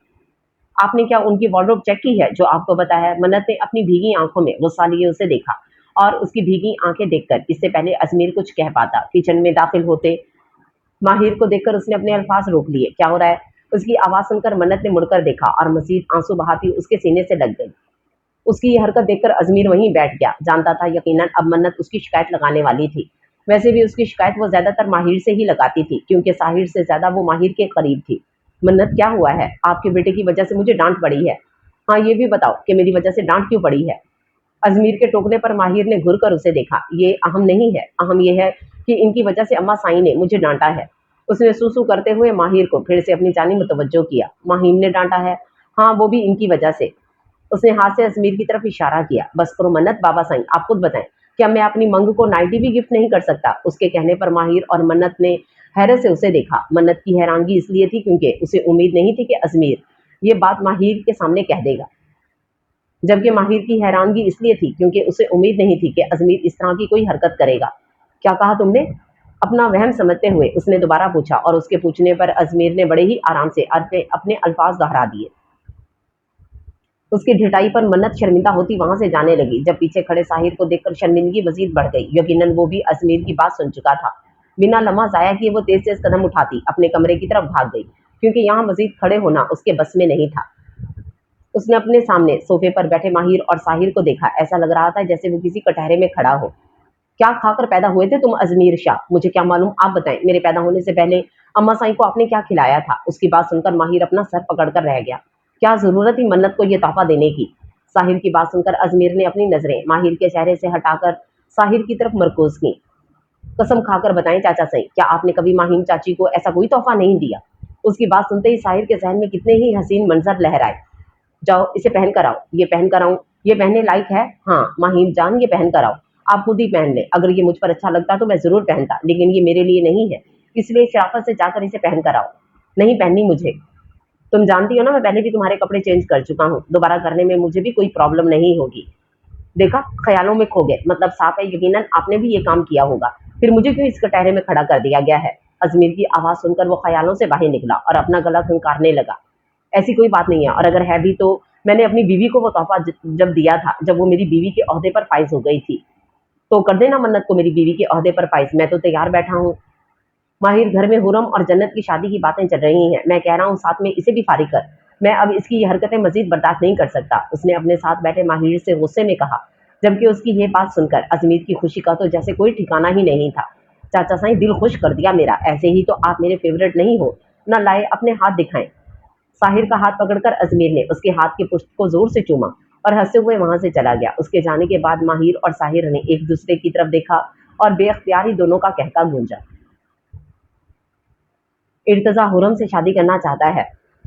आपने क्या उनकी वार्डरोब चेक की है जो आपको पता है? मन्नत ने अपनी भीगी आंखों में गुस्सा लिए उसे देखा और उसकी भीगी आंखें देखकर इससे पहले अजमीर कुछ कह पाता किचन में दाखिल होते माहिर को देखकर उसने अपने अल्फाज रोक लिए। क्या हो रहा है? उसकी आवाज सुनकर मन्नत ने मुड़कर देखा और मजीद आंसू बहाती उसके सीने से लग गई। उसकी ये हरकत देखकर अजमीर वहीं बैठ गया। जानता था यकीनन अब मन्नत उसकी शिकायत लगाने वाली थी। वैसे भी उसकी शिकायत वो ज्यादातर माहिर से ही लगाती थी क्योंकि साहिर से ज्यादा वो माहिर के करीब थी। मन्नत, क्या हुआ है? आपके बेटे की वजह से मुझे डांट पड़ी है। हाँ, ये भी बताओ कि मेरी वजह से डांट क्यों पड़ी है? अजमीर के टोकने पर माहिर ने घुर कर उसे देखा। ये अहम नहीं है, अहम यह है कि इनकी वजह से अम्मा साई ने मुझे डांटा है। उसने सूसू करते हुए माहिर को फिर से अपनी जानिब मुतवज्जो किया। माहिर ने डांटा है? हाँ, वो भी इनकी वजह से। उसने हाथ से अजमीर की तरफ इशारा किया। बस करो मन्नत, बाबा साईं आप खुद बताएं, क्या मैं अपनी मंग को नाइटी भी गिफ्ट नहीं कर सकता? उसके कहने पर माहिर और मन्नत ने हैरत से उसे देखा। मन्नत की हैरानगी इसलिए थी क्योंकि उसे उम्मीद नहीं थी कि अजमीर ये बात माहिर के सामने कह देगा, जबकि माहिर की हैरानगी इसलिए थी क्योंकि उसे उम्मीद नहीं थी कि अजमीर इस तरह की कोई हरकत करेगा। क्या कहा तुमने? अपना वहम समझते हुए उसने दोबारा पूछा और उसके पूछने पर अजमीर ने बड़े ही आराम से अपने अल्फाज दोहरा दिए। उसकी ढिठाई पर मन्नत शर्मिंदा होती वहां से जाने लगी। जब पीछे खड़े साहिर को देखकर शर्मिंदगी मजीद बढ़ गई। यकीनन वो भी अजमीर की बात सुन चुका था। बिना लम्हा जाया किए वो तेज तेज कदम उठाती अपने कमरे की तरफ भाग गई क्योंकि यहाँ मजीद खड़े होना उसके बस में नहीं था। उसने अपने सामने सोफे पर बैठे माहिर और साहिर को देखा। ऐसा लग रहा था जैसे वो किसी कटहरे में खड़ा हो। क्या खाकर पैदा हुए थे तुम अजमीर शाह? मुझे क्या मालूम, आप बताएं। मेरे पैदा होने से पहले अम्मा साई को आपने क्या खिलाया था? उसकी बात सुनकर माहिर अपना सर पकड़कर रह गया। क्या जरूरत थी मन्नत को यह तोहफा देने की? साहिर की बात सुनकर अजमीर ने अपनी नजरें माहिर के चेहरे से हटाकर साहिर की तरफ मरकूज की। कसम खाकर बताएं चाचा साई, क्या आपने कभी माहिम चाची को ऐसा कोई तोहफा नहीं दिया? उसकी बात सुनते ही साहिर के जहन में कितने ही हसीन मंजर लहराए। जाओ इसे पहन कर आओ। ये पहन कर आऊं? ये पहनने लायक है? हाँ माहिम जान, ये पहन कर आओ। आप खुद ही पहन ले। अगर ये मुझ पर अच्छा लगता तो मैं जरूर पहनता, लेकिन ये मेरे लिए नहीं है, इसलिए शराफत से जाकर इसे पहन कर आओ। नहीं पहननी मुझे। तुम जानती हो ना मैं पहले भी तुम्हारे कपड़े चेंज कर चुका हूँ, दोबारा करने में मुझे भी कोई प्रॉब्लम नहीं होगी। देखा, ख्यालों में खो गए, मतलब साफ है यकीनन आपने भी ये काम किया होगा। फिर मुझे क्यों इस कटहरे में खड़ा कर दिया गया है? अजमीर की आवाज सुनकर वो ख्यालों से बाहर निकला और अपना गला खंकारने लगा। ऐसी कोई बात नहीं है, और अगर है भी तो मैंने अपनी बीवी को वो तोहफा जब दिया था जब वो मेरी बीवी के ओहदे पर फाइज हो गई थी। तो कर देना मन्नत को मेरी बीवी के ओहदे पर फाइज, मैं तो तैयार बैठा हूँ। माहिर, घर में हुरम और जन्नत की शादी की बातें चल रही हैं, मैं कह रहा हूँ साथ में इसे भी फारिग कर। मैं अब इसकी ये हरकतें मजीद बर्दाश्त नहीं कर सकता, उसने अपने साथ बैठे माहिर से गुस्से में कहा। जबकि उसकी ये बात सुनकर अजमीर की खुशी का तो जैसे कोई ठिकाना ही नहीं था। चाचा साईं, दिल खुश कर दिया मेरा, ऐसे ही तो आप मेरे फेवरेट नहीं हो ना, लाए अपने हाथ दिखाएं। साहिर का हाथ पकड़कर अजमीर ने उसके हाथ की पुश्त को जोर से चूमा और हंसते हुए वहां से चला गया। उसके जाने के बाद माहिर और साहिर ने एक दूसरे की तरफ देखा और बेख्तियार ही दोनों का कहका गूंजा। इर्तजा हुरम से शादी करना चाहता है।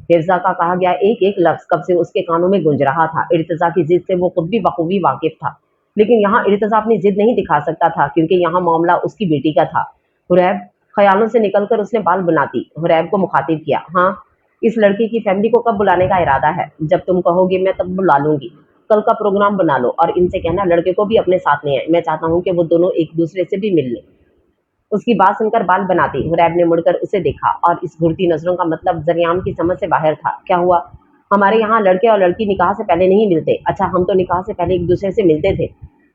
हिफ्जा का कहा गया एक एक लफ्ज कब से उसके कानों में गूंज रहा था। इर्तिजा की जिद से वो खुद भी बखूबी वाकिफ था, लेकिन यहाँ इर्तिजा अपनी जिद नहीं दिखा सकता था क्योंकि यहाँ मामला उसकी बेटी का था। हुरैब, ख्यालों से निकलकर उसने बाल बनाती हुरैब को मुखातिब किया। हाँ, इस लड़के की फैमिली को कब बुलाने का इरादा है? जब तुम कहोगे मैं तब बुला लूंगी। कल का प्रोग्राम बना लो और इनसे कहना लड़के को भी अपने साथ ले आए। मैं चाहता हूँ कि वो दोनों एक दूसरे से भी मिल लें। उसकी बात सुनकर बाल बनाती हुरैब ने मुड़कर उसे देखा और इस घूरती नजरों का मतलब जरियाम की समझ से बाहर था। क्या हुआ? हमारे यहाँ लड़के और लड़की निकाह से पहले नहीं मिलते। अच्छा, हम तो निकाह से पहले एक दूसरे से मिलते थे।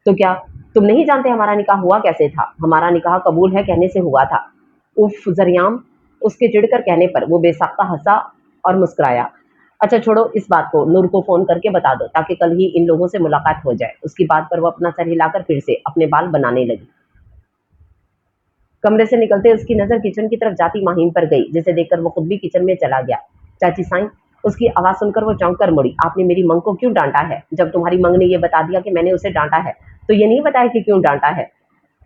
तो क्या तुम नहीं जानते हमारा निकाह हुआ कैसे था? हमारा निकाह कबूल है कहने से हुआ था। उफ जरियाम, उसके चिढ़कर कहने पर वो बेसाख्ता हंसा और मुस्कुराया। अच्छा छोड़ो इस बात को, नूर को फोन करके बता दो ताकि कल ही इन लोगों से मुलाकात हो जाए। उसकी बात पर वो अपना सर हिलाकर फिर से अपने बाल बनाने लगी। कमरे से निकलते उसकी नजर किचन की तरफ जाती माहीन पर गई, जिसे देखकर वो खुद भी किचन में चला गया। चाची साईं, उसकी आवाज सुनकर वो चौंक कर मुड़ी। आपने मेरी मंग को क्यों डांटा है? जब तुम्हारी मंग ने ये बता दिया कि मैंने उसे डांटा है तो ये नहीं बताया कि क्यों डांटा है?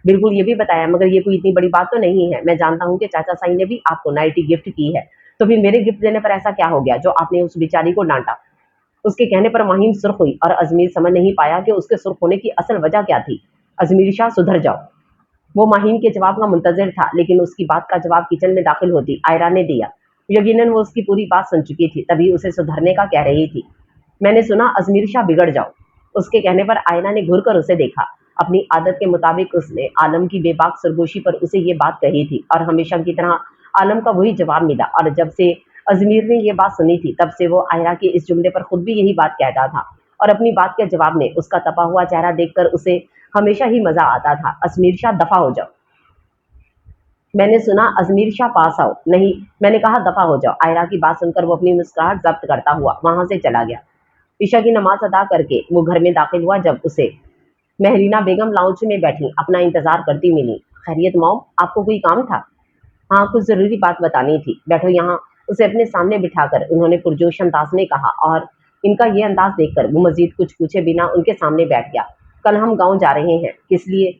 बिल्कुल ये भी बताया, मगर ये कोई इतनी बड़ी बात तो नहीं है। मैं जानता हूँ कि चाचा साईं ने भी आपको नाइटी गिफ्ट की है, तो फिर मेरे गिफ्ट देने पर ऐसा क्या हो गया जो आपने उस बेचारी को डांटा? उसके कहने पर माहीन सुर्ख हुई और अजमीर समझ नहीं पाया कि उसके सुर्ख होने की असल वजह क्या थी। अजमीर शाह सुधर जाओ। वो माहीन के जवाब का मुंतजिर था, लेकिन उसकी बात का जवाब किचन में दाखिल होती आयरा ने दिया। यकीनन वो उसकी पूरी बात सुन चुकी थी, तभी उसे सुधरने का कह रही थी। मैंने सुना अजमीर शाह बिगड़ जाओ। उसके कहने पर आयरा ने घूर कर उसे देखा। अपनी आदत के मुताबिक उसने आलम की बेबाक सरगोशी पर उसे ये बात कही थी और हमेशा की तरह आलम का वही जवाब मिला। और जब से अजमीर ने ये बात सुनी थी तब से वो आयरा के इस जुमले पर खुद भी यही बात कहता था और अपनी बात के जवाब में उसका तपा हुआ चेहरा देखकर उसे हमेशा ही मजा आता था। अजमीर शाह दफा हो जाओ। मैंने सुना अजमीर शाह पास आओ। नहीं, मैंने कहा दफा हो जाओ। आयरा की बात सुनकर वो अपनी मुस्कुराहट जब्त करता हुआ वहां से चला गया। ईशा की नमाज अदा करके वो घर में दाखिल हुआ जब उसे महरीना बेगम लाउंज में बैठी अपना इंतजार करती मिली। खैरियत मॉम, आपको कोई काम था? हाँ, कुछ जरूरी बात बतानी थी। बैठो यहाँ। उसे अपने सामने बिठाकर उन्होंने पुरजोश अंदाज में कहा और इनका ये अंदाज देखकर वो मजीद कुछ पूछे बिना उनके सामने बैठ गया। कल हम गांव जा रहे हैं। किस लिए?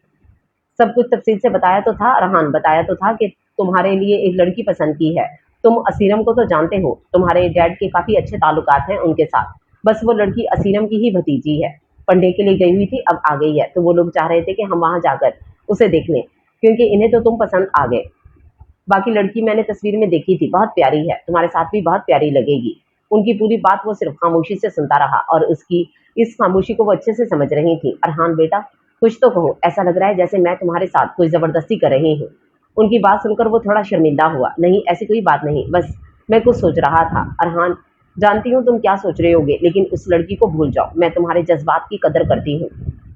सब कुछ तफसील से बताया तो था रहान, बताया तो था कि तुम्हारे लिए एक लड़की पसंद की है। तुम असीरम को तो जानते हो, तुम्हारे डैड के काफी अच्छे ताल्लुकात हैं उनके साथ। बस वो लड़की असीरम की ही भतीजी है। पढ़ने के लिए गई हुई थी, अब आ गई है, तो वो लोग चाह रहे थे कि हम वहां जाकर उसे देख लें, क्योंकि इन्हें तो तुम पसंद आ गए। बाकी लड़की मैंने तस्वीर में देखी थी, बहुत प्यारी है, तुम्हारे साथ भी बहुत प्यारी लगेगी। उनकी पूरी बात वो सिर्फ खामोशी से सुनता रहा और उसकी इस खामोशी को वो अच्छे से समझ रही थी। अरहान बेटा, कुछ तो कहो, ऐसा लग रहा है जैसे मैं तुम्हारे साथ कोई जबरदस्ती कर रही हूँ। उनकी बात सुनकर वो थोड़ा शर्मिंदा हुआ। नहीं, ऐसी कोई बात नहीं, बस मैं कुछ सोच रहा था। अरहान, जानती हूँ तुम क्या सोच रहे होगे, लेकिन उस लड़की को भूल जाओ। मैं तुम्हारे जज्बात की कदर करती हूँ,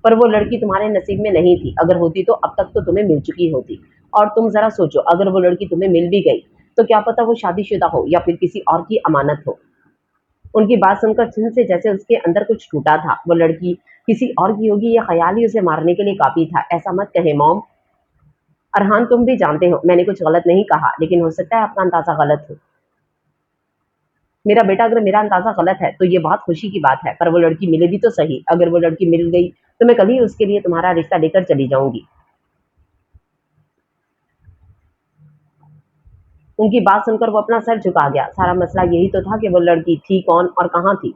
पर वो लड़की तुम्हारे नसीब में नहीं थी। अगर होती तो अब तक तो तुम्हें मिल चुकी होती। और तुम जरा सोचो, अगर वो लड़की तुम्हें मिल भी गई तो क्या पता वो शादीशुदा हो या फिर किसी और की अमानत हो। उनकी बात सुनकर छिन से जैसे उसके अंदर कुछ टूटा था। वो लड़की किसी और की होगी, यह ख्याल ही उसे मारने के लिए काफी था। ऐसा मत कहे मॉम। अरहान, तुम भी जानते हो मैंने कुछ गलत नहीं कहा, लेकिन हो सकता है आपका अंदाजा गलत हो। मेरा बेटा, अगर मेरा अंदाजा गलत है तो ये बहुत खुशी की बात है, पर वो लड़की मिले भी तो सही। अगर वो लड़की मिल गई तो मैं कल ही उसके लिए तुम्हारा रिश्ता लेकर चली जाऊंगी। उनकी बात सुनकर वो अपना सर झुका गया। सारा मसला यही तो था कि वो लड़की थी कौन और कहाँ थी।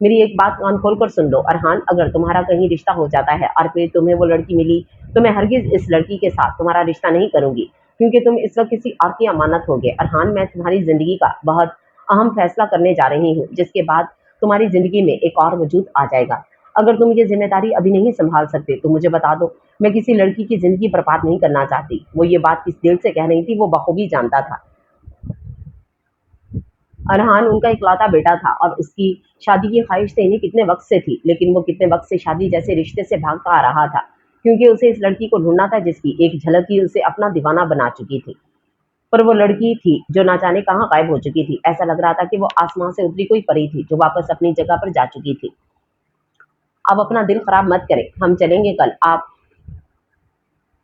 मेरी एक बात कान खोलकर सुन लो अरहान, अगर तुम्हारा कहीं रिश्ता हो जाता है और फिर तुम्हें वो लड़की मिली तो मैं हरगिज इस लड़की के साथ तुम्हारा रिश्ता नहीं करूंगी, क्योंकि तुम इस वक्त किसी और की अमानत होगे। अरहान, मैं तुम्हारी जिंदगी का बहुत अहम फैसला करने जा रही हूँ, जिसके बाद तुम्हारी जिंदगी में एक और वजूद आ जाएगा। अगर तुम ये जिम्मेदारी अभी नहीं संभाल सकते तो मुझे बता दो। मैं किसी लड़की की जिंदगी बर्बाद नहीं करना चाहती। वो ये बात किस दिल से कह रही थी वो बखूबी जानता था। अरहान उनका इकलौता बेटा था और उसकी शादी की ख्वाहिश तो इन्हें कितने वक्त से थी, लेकिन वो कितने वक्त से शादी जैसे रिश्ते से भागता आ रहा था, क्योंकि उसे इस लड़की को ढूंढना था जिसकी एक झलक ही उसे अपना दीवाना बना चुकी थी। पर वो लड़की थी जो ना जाने कहाँ गायब हो चुकी थी। ऐसा लग रहा था कि वो आसमान से उतरी कोई परी थी जो वापस अपनी जगह पर जा चुकी थी। अब अपना दिल खराब मत करें, हम चलेंगे कल। आप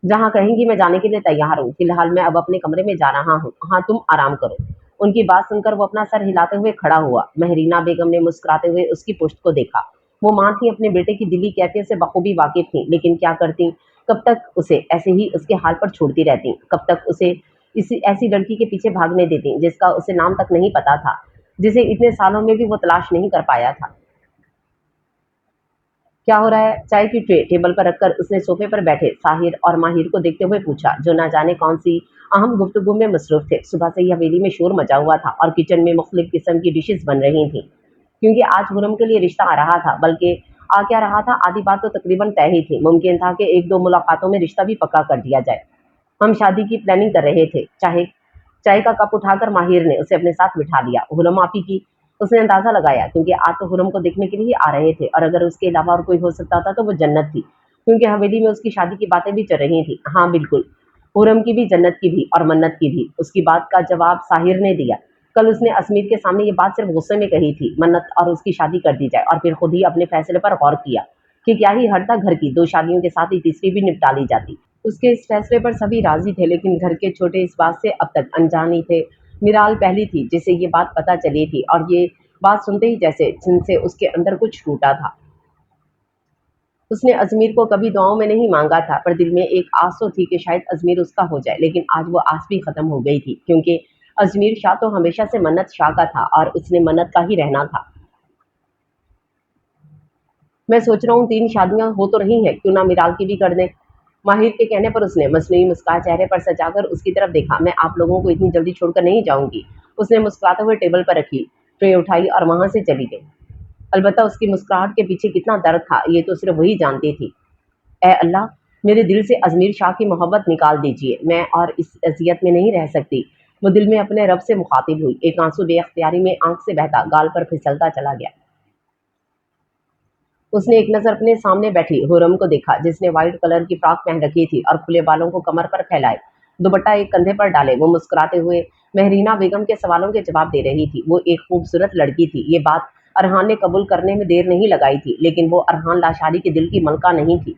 जहाँ कहेंगी मैं जाने के लिए तैयार हूँ। फिलहाल मैं अब अपने कमरे में जा रहा हूँ। हाँ, तुम आराम करो। उनकी बात सुनकर वो अपना सर हिलाते हुए खड़ा हुआ। महरीना बेगम ने मुस्कुराते हुए उसकी पुश्त को देखा। वो माँ थी, अपने बेटे की दिली कैफियत से बखूबी वाकिफ थी, लेकिन क्या करती, कब तक उसे ऐसे ही उसके हाल पर छोड़ती रहती, कब तक उसे इसी ऐसी लड़की के पीछे भागने देती जिसका उसे नाम तक नहीं पता था। जिसे इतने सालों में भी वो तलाश नहीं कर पाया था। क्या हो रहा है? चाय की ट्रे टेबल पर रखकर उसने सोफे पर बैठे साहिर और माहिर को देखते हुए पूछा, जो ना जाने कौन सी अहम गुफ्तगू में मसरूफ थे। सुबह से ही हवेली में शोर मचा हुआ था और किचन में मुख्तलिफ किस्म की डिशेस बन रही थी, क्योंकि आज हुरम के लिए रिश्ता आ रहा था। बल्कि आ क्या रहा था, आधी बात तो तकरीबन तय ही थी। मुमकिन था कि एक दो मुलाकातों में रिश्ता भी पक्का कर दिया जाए। हम शादी की प्लानिंग कर रहे थे। चाहे चाय का कप उठाकर माहिर ने उसे अपने साथ बिठा लिया। हुरम आपी की, उसने अंदाजा लगाया, क्योंकि आज तो हुरम को देखने के लिए ही आ रहे थे, और अगर उसके अलावा और कोई हो सकता था तो वो जन्नत थी, क्योंकि हवेली में उसकी शादी की बातें भी चल रही थी। हाँ बिल्कुल, हुरम की भी, जन्नत की भी और मन्नत की भी। उसकी बात का जवाब साहिर ने दिया। कल उसने अस्मीर के सामने ये बात सिर्फ गुस्से में कही थी, मन्नत और उसकी शादी कर दी जाए, और फिर खुद ही अपने फैसले पर गौर किया कि क्या ही हटता, घर की दो शादियों के साथ ही तीसरी भी निपटा ली जाती। उसके इस फैसले पर सभी राजी थे, लेकिन घर के छोटे इस बात से अब तक अनजान ही थे। मिराल पहली थी जिसे ये बात पता चली थी, और ये बात सुनते ही जैसे जिनसे उसके अंदर कुछ टूटा था। उसने अजमीर को कभी दुआओं में नहीं मांगा था, पर दिल में एक आस तो थी कि शायद अजमीर उसका हो जाए। लेकिन आज वो आस भी खत्म हो गई थी, क्योंकि अजमीर शाह तो हमेशा से मन्नत शाह का था और उसने मन्नत का ही रहना था। मैं सोच रहा हूँ 3 शादियाँ हो तो रही हैं, क्यों ना मिराल की भी कर दें। माहिर के कहने पर उसने मसनूई मुस्कान चेहरे पर सजाकर उसकी तरफ देखा। मैं आप लोगों को इतनी जल्दी छोड़कर नहीं जाऊँगी। उसने मुस्कुराते हुए टेबल पर रखी ट्रे उठाई और वहाँ से चली गई। अलबत्ता उसकी मुस्कुराहट के पीछे कितना दर्द था, ये तो सिर्फ वही जानती थी। ए अल्लाह! मेरे दिल से अजमीर शाह की मोहब्बत निकाल दीजिए। मैं और इस अज़ियत में नहीं रह सकती। वो दिल में अपने रब से मुखातिब हुई। एक आंसू बेअख्तियारी में आँख से बहता गाल पर फिसलता चला गया। उसने एक नज़र अपने सामने बैठी हुरम को देखा, जिसने व्हाइट कलर की फ्रॉक पहन रखी थी और खुले बालों को कमर पर फैलाए दुपट्टा एक कंधे पर डाले वो मुस्कुराते हुए महरीना बेगम के सवालों के जवाब दे रही थी। वो एक खूबसूरत लड़की थी, ये बात अरहान ने कबूल करने में देर नहीं लगाई थी, लेकिन वो अरहान लाशारी के दिल की मलका नहीं थी।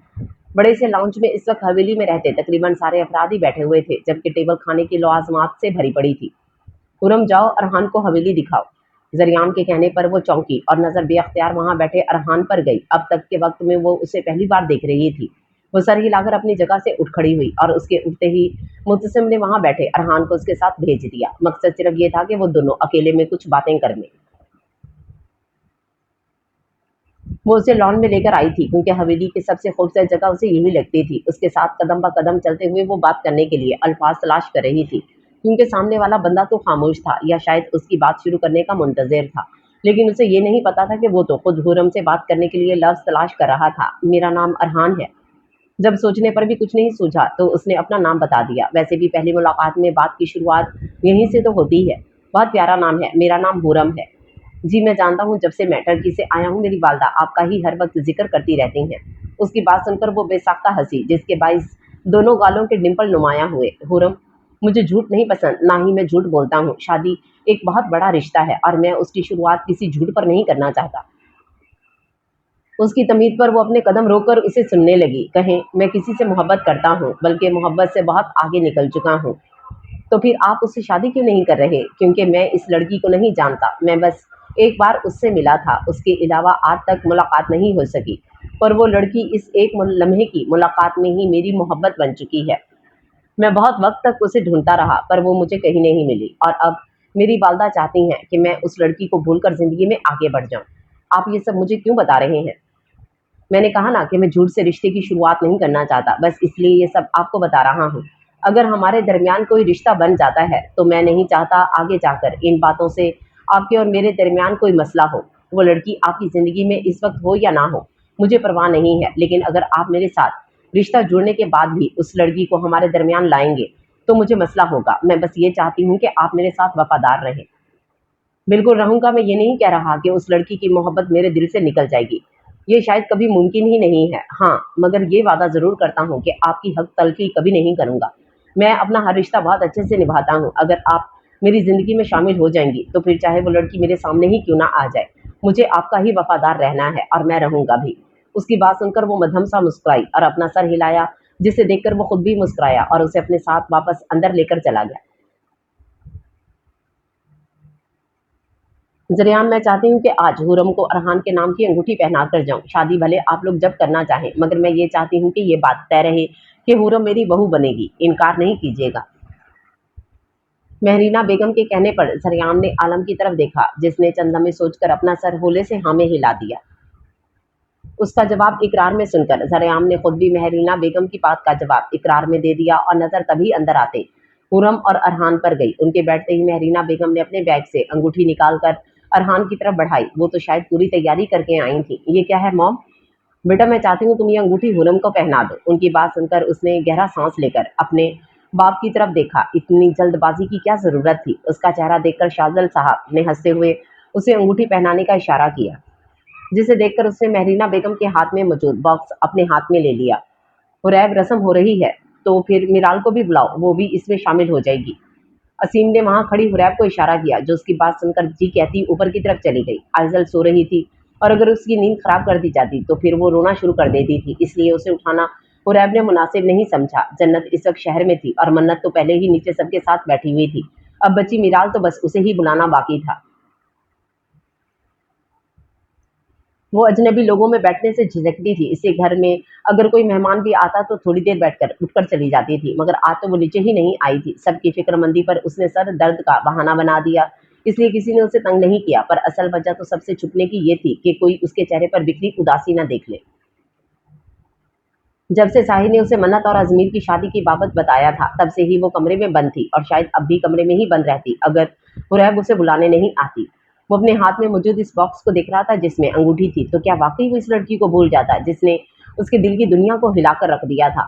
बड़े से लाउंज में इस वक्त हवेली में रहते तकरीबन सारे अफराद ही बैठे हुए थे, जबकि टेबल खाने की लवाजमात से भरी पड़ी थी। खुरम, जाओ अरहान को हवेली दिखाओ। जरियाम के कहने पर वो चौंकी और नजर बेअख्तियार वहां बैठे अरहान पर गई। अब तक के वक्त में वो उसे पहली बार देख रही थी। वो सर हिलाकर अपनी जगह से उठ खड़ी हुई और उसके उठते ही मुतसिम ने वहां बैठे अरहान को उसके साथ भेज दिया। मकसद सिर्फ ये था कि वो दोनों अकेले में कुछ बातें कर लें। वो उसे लॉन में लेकर आई थी, क्योंकि हवेली की सबसे खूबसूरत जगह उसे यही लगती थी। उसके साथ कदम ब कदम चलते हुए वो बात करने के लिए अल्फाज तलाश कर रही थी, क्योंकि सामने वाला बंदा तो खामोश था, या शायद उसकी बात शुरू करने का मुंतजिर था। लेकिन उसे ये नहीं पता था कि वो तो खुद हुरम से बात करने के लिए लफ्ज़ तलाश कर रहा था। मेरा नाम अरहान है। जब सोचने पर भी कुछ नहीं सूझा तो उसने अपना नाम बता दिया। वैसे भी पहली मुलाकात में बात की शुरुआत यहीं से तो होती है। बहुत प्यारा नाम है, मेरा नाम हुरम है। जी मैं जानता हूँ, जब से मैं टर्की से आया हूँ मेरी वालदा आपका ही हर वक्त जिक्र करती रहती हैं। उसकी बात सुनकर वो बेसाख्ता हंसी, जिसके बाइस दोनों गालों के डिंपल नुमाया हुए। हुरम, मुझे झूठ नहीं पसंद, ना ही मैं झूठ बोलता हूँ। शादी एक बहुत बड़ा रिश्ता है और मैं उसकी शुरुआत किसी झूठ पर नहीं करना चाहता। उसकी तमीद पर वो अपने कदम रोककर उसे सुनने लगी। कहें मैं किसी से मोहब्बत करता हूँ, बल्कि मोहब्बत से बहुत आगे निकल चुका हूँ। तो फिर आप उससे शादी क्यों नहीं कर रहे? क्योंकि मैं इस लड़की को नहीं जानता। मैं बस एक बार उससे मिला था, उसके अलावा आज तक मुलाकात नहीं हो सकी। पर वो लड़की इस एक लम्हे की मुलाकात में ही मेरी मोहब्बत बन चुकी है। मैं बहुत वक्त तक उसे ढूंढता रहा, पर वो मुझे कहीं नहीं मिली, और अब मेरी वालदा चाहती हैं कि मैं उस लड़की को भूलकर ज़िंदगी में आगे बढ़ जाऊँ। आप ये सब मुझे क्यों बता रहे हैं? मैंने कहा ना कि मैं झूठ से रिश्ते की शुरुआत नहीं करना चाहता, बस इसलिए ये सब आपको बता रहा हूँ। अगर हमारे दरमियान कोई रिश्ता बन जाता है तो मैं नहीं चाहता आगे जाकर इन बातों से आपके और मेरे दरमियान कोई मसला हो। वो लड़की आपकी ज़िंदगी में इस वक्त हो या ना हो, मुझे परवाह नहीं है, लेकिन अगर आप मेरे साथ रिश्ता जुड़ने के बाद भी उस लड़की को हमारे दरमियान लाएंगे तो मुझे मसला होगा। मैं बस ये चाहती हूँ कि आप मेरे साथ वफादार रहें। बिल्कुल रहूँगा, मैं ये नहीं कह रहा कि उस लड़की की मोहब्बत मेरे दिल से निकल जाएगी। ये शायद कभी मुमकिन ही नहीं है। हाँ, मगर ये वादा ज़रूर करता हूँ कि आपकी हक तलफ़ी कभी नहीं करूँगा। मैं अपना हर रिश्ता बहुत अच्छे से निभाता हूँ। अगर आप मेरी ज़िंदगी में शामिल हो जाएँगी, तो फिर चाहे वो लड़की मेरे सामने ही क्यों ना आ जाए, मुझे आपका ही वफ़ादार रहना है और मैं रहूँगा भी। उसकी बात सुनकर वो मध्यम सा मुस्कुराई और अपना सर हिलाया, जिसे देखकर वो खुद भी मुस्कुराया और उसे अपने साथ वापस अंदर लेकर चला गया। ज़रियान, मैं चाहती हूँ कि आज हुरम को अरहान के नाम की अंगूठी पहना कर जाऊँ। शादी भले आप लोग जब करना चाहें, मगर मैं ये चाहती हूँ कि ये बात तय रहे कि हुरम मेरी बहू बनेगी। इनकार नहीं कीजिएगा। महरीना बेगम के कहने पर सरेआम ने आलम की तरफ देखा, जिसने चंद लम्हे सोचकर अपना सर होले से हाँ में हिला दिया। उसका जवाब इकरार में सुनकर सरेआम ने खुद भी महरीना बेगम की बात का जवाब इकरार में दे दिया और नजर तभी अंदर आते हुरम और अरहान पर गई। उनके बैठते ही महरीना बेगम ने अपने बैग से अंगूठी निकालकर अरहान की तरफ बढ़ाई। वो तो शायद पूरी तैयारी करके आई थी। ये क्या है मॉम? बेटा, मैं चाहती हूँ तुम ये अंगूठी हुरम को पहना दो। उनकी बात सुनकर उसने गहरा सांस लेकर अपने बाप की तरफ देखा। इतनी जल्दबाजी की क्या जरूरत थी? उसका चेहरा देखकर शाजल साहब ने हंसते हुए उसे अंगूठी पहनाने का इशारा किया, जिसे देखकर उसने महरीना बेगम के हाथ में मौजूद बॉक्स अपने हाथ में ले लिया। हुरैब, रस्म हो रही है तो फिर मिराल को भी बुलाओ, वो भी इसमें शामिल हो जाएगी। असीम ने वहां खड़ी हुरैब को इशारा किया, जो उसकी बात सुनकर जी कहती ऊपर की तरफ चली गई। आइजल सो रही थी और अगर उसकी नींद खराब कर दी जाती तो फिर वो रोना शुरू कर देती थी, इसलिए उसे उठाना हुरैब ने मुनासिब नहीं समझा। जन्नत इस वक्त शहर में थी और मन्नत तो पहले ही नीचे सबके साथ बैठी हुई थी। अब बच्ची मिराल तो बस उसे ही बुलाना बाकी था। वो अजनबी लोगों में बैठने से झिझकती थी, इससे घर में अगर कोई मेहमान भी आता तो थोड़ी देर बैठकर उठकर चली जाती थी, मगर आज तो वो नीचे ही नहीं आई थी। सबकी फिक्रमंदी पर उसने सर दर्द का बहाना बना दिया, इसलिए किसी ने उसे तंग नहीं किया। पर असल वजह तो सबसे छुपने की ये थी कि कोई उसके चेहरे पर बिखरी उदासी न देख ले। जब से साहिर ने उसे मन्नत और अजमीर की शादी की बाबत बताया था, तब से ही वो कमरे में बंद थी और शायद अब भी कमरे में ही बंद रहती अगर हुरैब उसे बुलाने नहीं आती। वो अपने हाथ में मौजूद इस बॉक्स को देख रहा था जिसमें अंगूठी थी। तो क्या वाकई वो इस लड़की को भूल जाता जिसने उसके दिल की दुनिया को हिलाकर रख दिया था?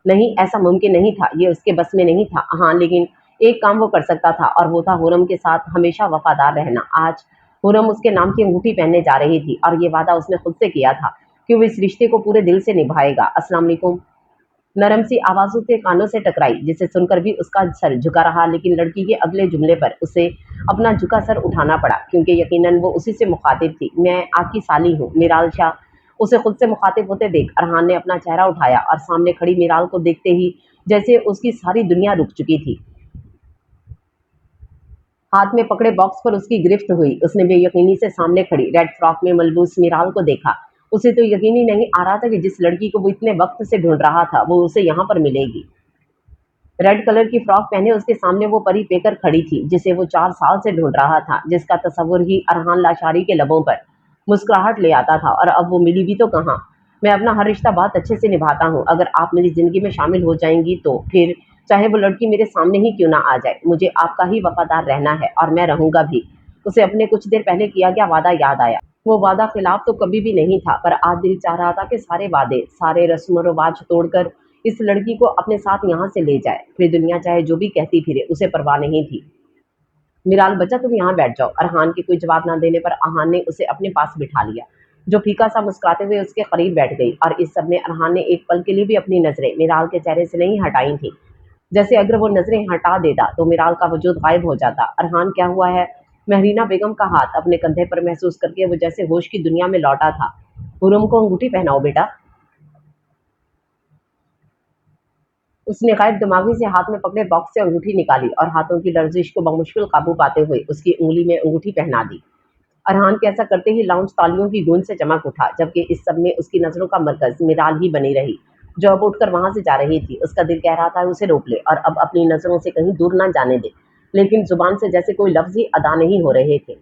नहीं, ऐसा मुमकिन नहीं था, ये उसके बस में नहीं था। हाँ, लेकिन एक काम वो कर सकता था और वो था हुरम के साथ हमेशा वफादार रहना। आज हुरम उसके नाम की अंगूठी पहनने जा रही थी और ये वादा उसने खुद से किया था कि वो इस रिश्ते को पूरे दिल से निभाएगा। अस्सलाम वालेकुम। नरम सी आवाज उसके कानों से टकराई, जिसे सुनकर भी उसका सर झुका रहा, लेकिन लड़की के अगले जुमले पर उसे अपना झुका सर उठाना पड़ा, क्योंकि यकीनन वो उसी से मुखातिब थी। मैं आपकी साली हूँ, मिराल शाह। उसे खुद से मुखातिब होते देख अरहान ने अपना चेहरा उठाया और सामने खड़ी मिराल को देखते ही जैसे उसकी सारी दुनिया रुक चुकी थी। हाथ में पकड़े बॉक्स पर उसकी गिरफ्त हुई। उसने बेयकीनी से सामने खड़ी रेड फ्रॉक में मलबूस मिराल को देखा। उसे तो यकीन ही नहीं आ रहा था कि जिस लड़की को वो इतने वक्त से ढूंढ रहा था वो उसे यहाँ पर मिलेगी। रेड कलर की फ्रॉक पहने उसके सामने वो परी पेकर खड़ी थी, जिसे वो 4 साल से ढूंढ रहा था, जिसका तस्वुर ही अरहान लाशारी के लबों पर मुस्कुराहट ले आता था। और अब वो मिली भी तो कहाँ। मैं अपना हर रिश्ता बहुत अच्छे से निभाता हूँ, अगर आप मेरी जिंदगी में शामिल हो जाएंगी तो फिर चाहे वो लड़की मेरे सामने ही क्यों ना आ जाए, मुझे आपका ही वफादार रहना है और मैं रहूंगा भी। उसे अपने कुछ देर पहले किया गया वादा याद आया। वो वादा खिलाफ तो कभी भी नहीं था, पर आज दिल चाह रहा था कि सारे वादे, सारे रस्म रिवाज तोड़कर इस लड़की को अपने साथ यहाँ से ले जाए। फिर दुनिया चाहे जो भी कहती फिरे, उसे परवाह नहीं थी। मिराल बच्चा, तुम यहाँ बैठ जाओ। अरहान के कोई जवाब न देने पर अरहान ने उसे अपने पास बिठा लिया, जो फीका सा मुस्कुराते हुए उसके करीब बैठ गई। और इस सब में अरहान ने एक पल के लिए भी अपनी नजरें मिराल के चेहरे से नहीं हटाई थी, जैसे अगर वो नजरें हटा देता तो मिराल का वजूद गायब हो जाता। अरहान, क्या हुआ है? महरीना बेगम का हाथ अपने कंधे पर महसूस करके वो जैसे होश की दुनिया में लौटा था। हुरम को अंगूठी पहनाओ बेटा। उसने गायब दिमागी से हाथ में पकड़े बॉक्स से अंगूठी निकाली और हाथों की लर्जिश को बमुश्किल काबू पाते हुए उसकी उंगली में अंगूठी पहना दी। अरहान के ऐसा करते ही लाउंज तालियों की गूंज से चमक उठा, जबकि इस सब में उसकी नजरों का मरकज मिराल ही बनी रही, जो अब उठकर वहां से जा रही थी। उसका दिल कह रहा था उसे रोक ले और अब अपनी नजरों से कहीं दूर ना जाने दे, लेकिन जुबान से जैसे कोई लफ्ज ही अदा नहीं हो रहे थे।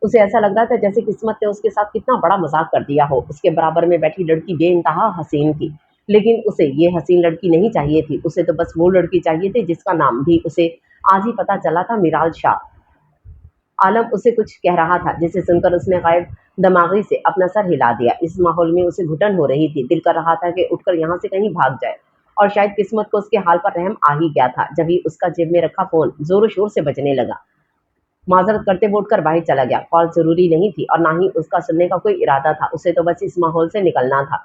उसे ऐसा लग रहा था जैसे किस्मत ने उसके साथ कितना बड़ा मजाक कर दिया हो। उसके बराबर में बैठी लड़की बेइंतहा हसीन थी, लेकिन उसे ये हसीन लड़की नहीं चाहिए थी। उसे तो बस वो लड़की चाहिए थी जिसका नाम भी उसे आज ही पता चला था, मिराल शाह। आलम उसे कुछ कह रहा था, जिसे सुनकर उसने गायब दमागी से अपना सर हिला दिया। इस माहौल में उसे घुटन हो रही थी। दिल कर रहा था कि उठकर यहाँ से कहीं भाग जाए, और शायद किस्मत को उसके हाल पर रहम आ ही गया था जब ही उसका जेब में रखा फोन जोरों शोर से बजने लगा। माजरत करते वो उठकर बाहर चला गया। कॉल जरूरी नहीं थी और ना ही उसका सुनने का कोई इरादा था। उसे तो बस इस माहौल से निकलना था।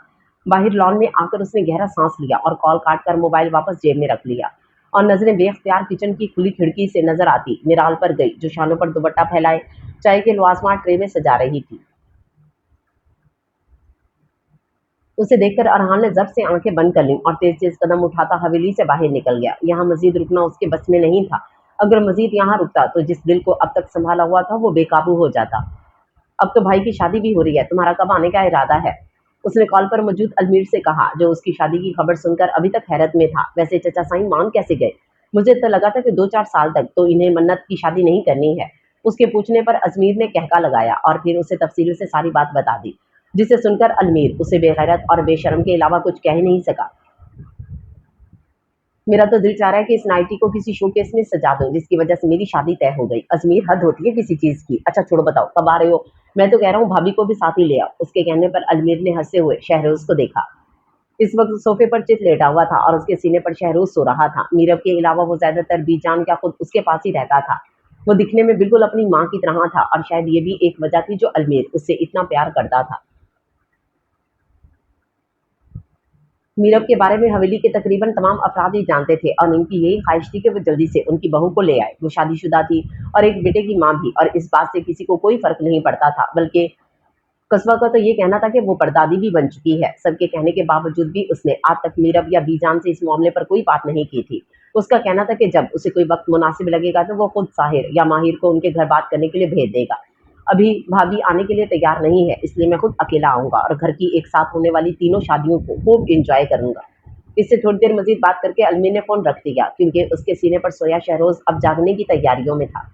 बाहर लॉन में आकर उसने गहरा सांस लिया और कॉल काट कर मोबाइल वापस जेब में रख लिया, और नजरें बेख्तियार किचन की खुली खिड़की से नजर आती मिराल पर गई, जो शानों पर दुपट्टा फैलाए चाय के लवाजमा ट्रे में सजा रही थी। उसे देखकर अरहान ने जब से आंखें बंद कर लीं और तेज तेज कदम उठाता हवेली से बाहर निकल गया। यहाँ मजीद रुकना उसके बस में नहीं था। अगर मजीद यहाँ रुकता तो जिस दिल को अब तक संभाला हुआ था वो बेकाबू हो जाता। अब तो भाई की शादी भी हो रही है, तुम्हारा कब आने का इरादा है? उसने कॉल पर मौजूद अलमीर से कहा, जो उसकी शादी की खबर सुनकर अभी तक हैरत में था। वैसे चचा साईं मान कैसे गए? मुझे तो लगा था कि 2-4 साल तक तो इन्हें मन्नत की शादी नहीं करनी है। उसके पूछने पर अजमीर ने कहका लगाया और फिर उसे तफसील से सारी बात बता दी, जिसे सुनकर अलमीर उसे बेगैरत और बेशर्म के अलावा कुछ कह नहीं सका। मेरा तो दिल चाह रहा है कि इस नाइटी को किसी शोकेस में सजा दूं, जिसकी वजह से मेरी शादी तय हो गई। अजमीर, हद होती है किसी चीज की। अच्छा छोड़ो, बताओ कब आ रहे हो? मैं तो कह रहा हूँ भाभी को भी साथ ही ले आओ। उसके कहने पर अलमीर ने हंसते हुए शहरोज को देखा। इस वक्त सोफे पर चित लेटा हुआ था और उसके सीने पर शहरोज सो रहा था। मीरब के अलावा वो ज्यादातर बीजान क्या खुद उसके पास ही रहता था। वो दिखने में बिल्कुल अपनी माँ की तरह था और शायद ये भी एक वजह थी जो अलमीर उससे इतना प्यार करता था। मीरब के बारे में हवेली के तकरीबन तमाम अफराद ही जानते थे और उनकी यही ख्वाहिश थी कि वो जल्दी से उनकी बहू को ले आए। वो शादीशुदा थी और एक बेटे की माँ भी, और इस बात से किसी को कोई फर्क नहीं पड़ता था। बल्कि कस्बा का तो ये कहना था कि वो परदादी भी बन चुकी है। सबके कहने के बावजूद भी उसने आज तक मीरब या बीजान से इस मामले पर कोई बात नहीं की थी। उसका कहना था कि जब उसे कोई वक्त मुनासिब लगेगा तो वो खुद साहिर या माहिर को उनके घर बात करने के लिए भेज देगा। अभी भाभी आने के लिए तैयार नहीं है, इसलिए मैं खुद अकेला आऊंगा और घर की एक साथ होने वाली तीनों शादियों को खूब इंजॉय करूंगा। इससे थोड़ी देर मजीद बात करके अलमी ने फोन रख दिया, क्योंकि उसके सीने पर सोया शहरोज अब जागने की तैयारियों में था।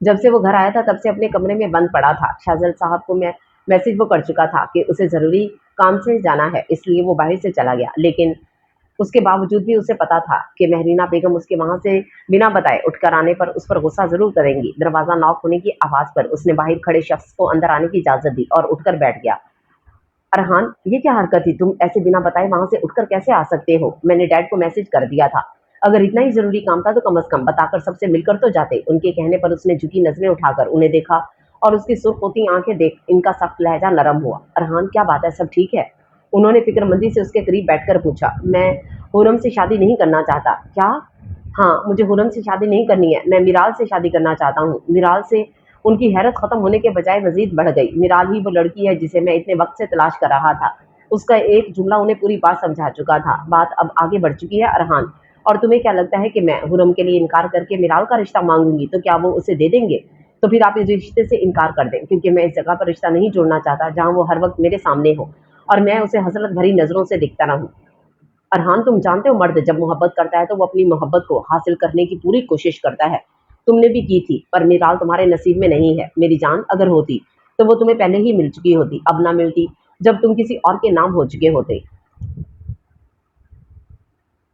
जब से वो घर आया था तब से अपने कमरे में बंद पड़ा था। शाहजल साहब को मैं मैसेज वो कर चुका था कि उसे ज़रूरी काम से जाना है, इसलिए वो बाहर से चला गया। लेकिन उसके बावजूद भी उसे पता था कि महरीना बेगम उसके वहाँ से बिना बताए उठकर आने पर उस पर गुस्सा ज़रूर करेंगी। दरवाज़ा नॉक होने की आवाज़ पर उसने बाहर खड़े शख्स को अंदर आने की इजाज़त दी और उठकर बैठ गया। अरहान, ये क्या हरकत थी? तुम ऐसे बिना बताए वहाँ से उठकर कैसे आ सकते हो? मैंने डैड को मैसेज कर दिया था। अगर इतना ही ज़रूरी काम था तो कम से कम बताकर सबसे मिलकर तो जाते। उनके कहने पर उसने झुकी नज़रें उठाकर उन्हें देखा और उसकी सुर्ख होती आंखें देख इनका सख्त लहजा नरम हुआ। अरहान, क्या बात है? सब ठीक है? उन्होंने फिक्रमंदी से उसके करीब बैठकर पूछा। मैं हुरम से शादी नहीं करना चाहता। क्या? हाँ, मुझे हुरम से शादी नहीं करनी है, मैं मिराल से शादी करना चाहता हूँ। मिराल से? उनकी हैरत खत्म होने के बजाय मजीद बढ़ गई। मिराल ही वो लड़की है जिसे मैं इतने वक्त से तलाश कर रहा था। उसका एक जुमला उन्हें पूरी बात समझा चुका था। बात अब आगे बढ़ चुकी है अरहान। और तुम्हें क्या लगता है कि मैं हुरम के लिए इनकार करके मिराल का रिश्ता मांगूंगी तो क्या वो उसे दे देंगे? तो फिर आप इस रिश्ते से इनकार कर दें, क्योंकि मैं इस जगह पर रिश्ता नहीं जोड़ना चाहता जहाँ वो हर वक्त मेरे सामने हो और मैं उसे हसरत भरी नजरों से दिखता रहूं। अरहान, तुम जानते हो मर्द जब मोहब्बत करता है तो वो अपनी मोहब्बत को हासिल करने की पूरी कोशिश करता है। तुमने भी की थी, पर मिराल तुम्हारे नसीब में नहीं है। मेरी जान, अगर होती तो वो तुम्हें पहले ही मिल चुकी होती। अब ना मिलती जब तुम किसी और के नाम हो चुके होते।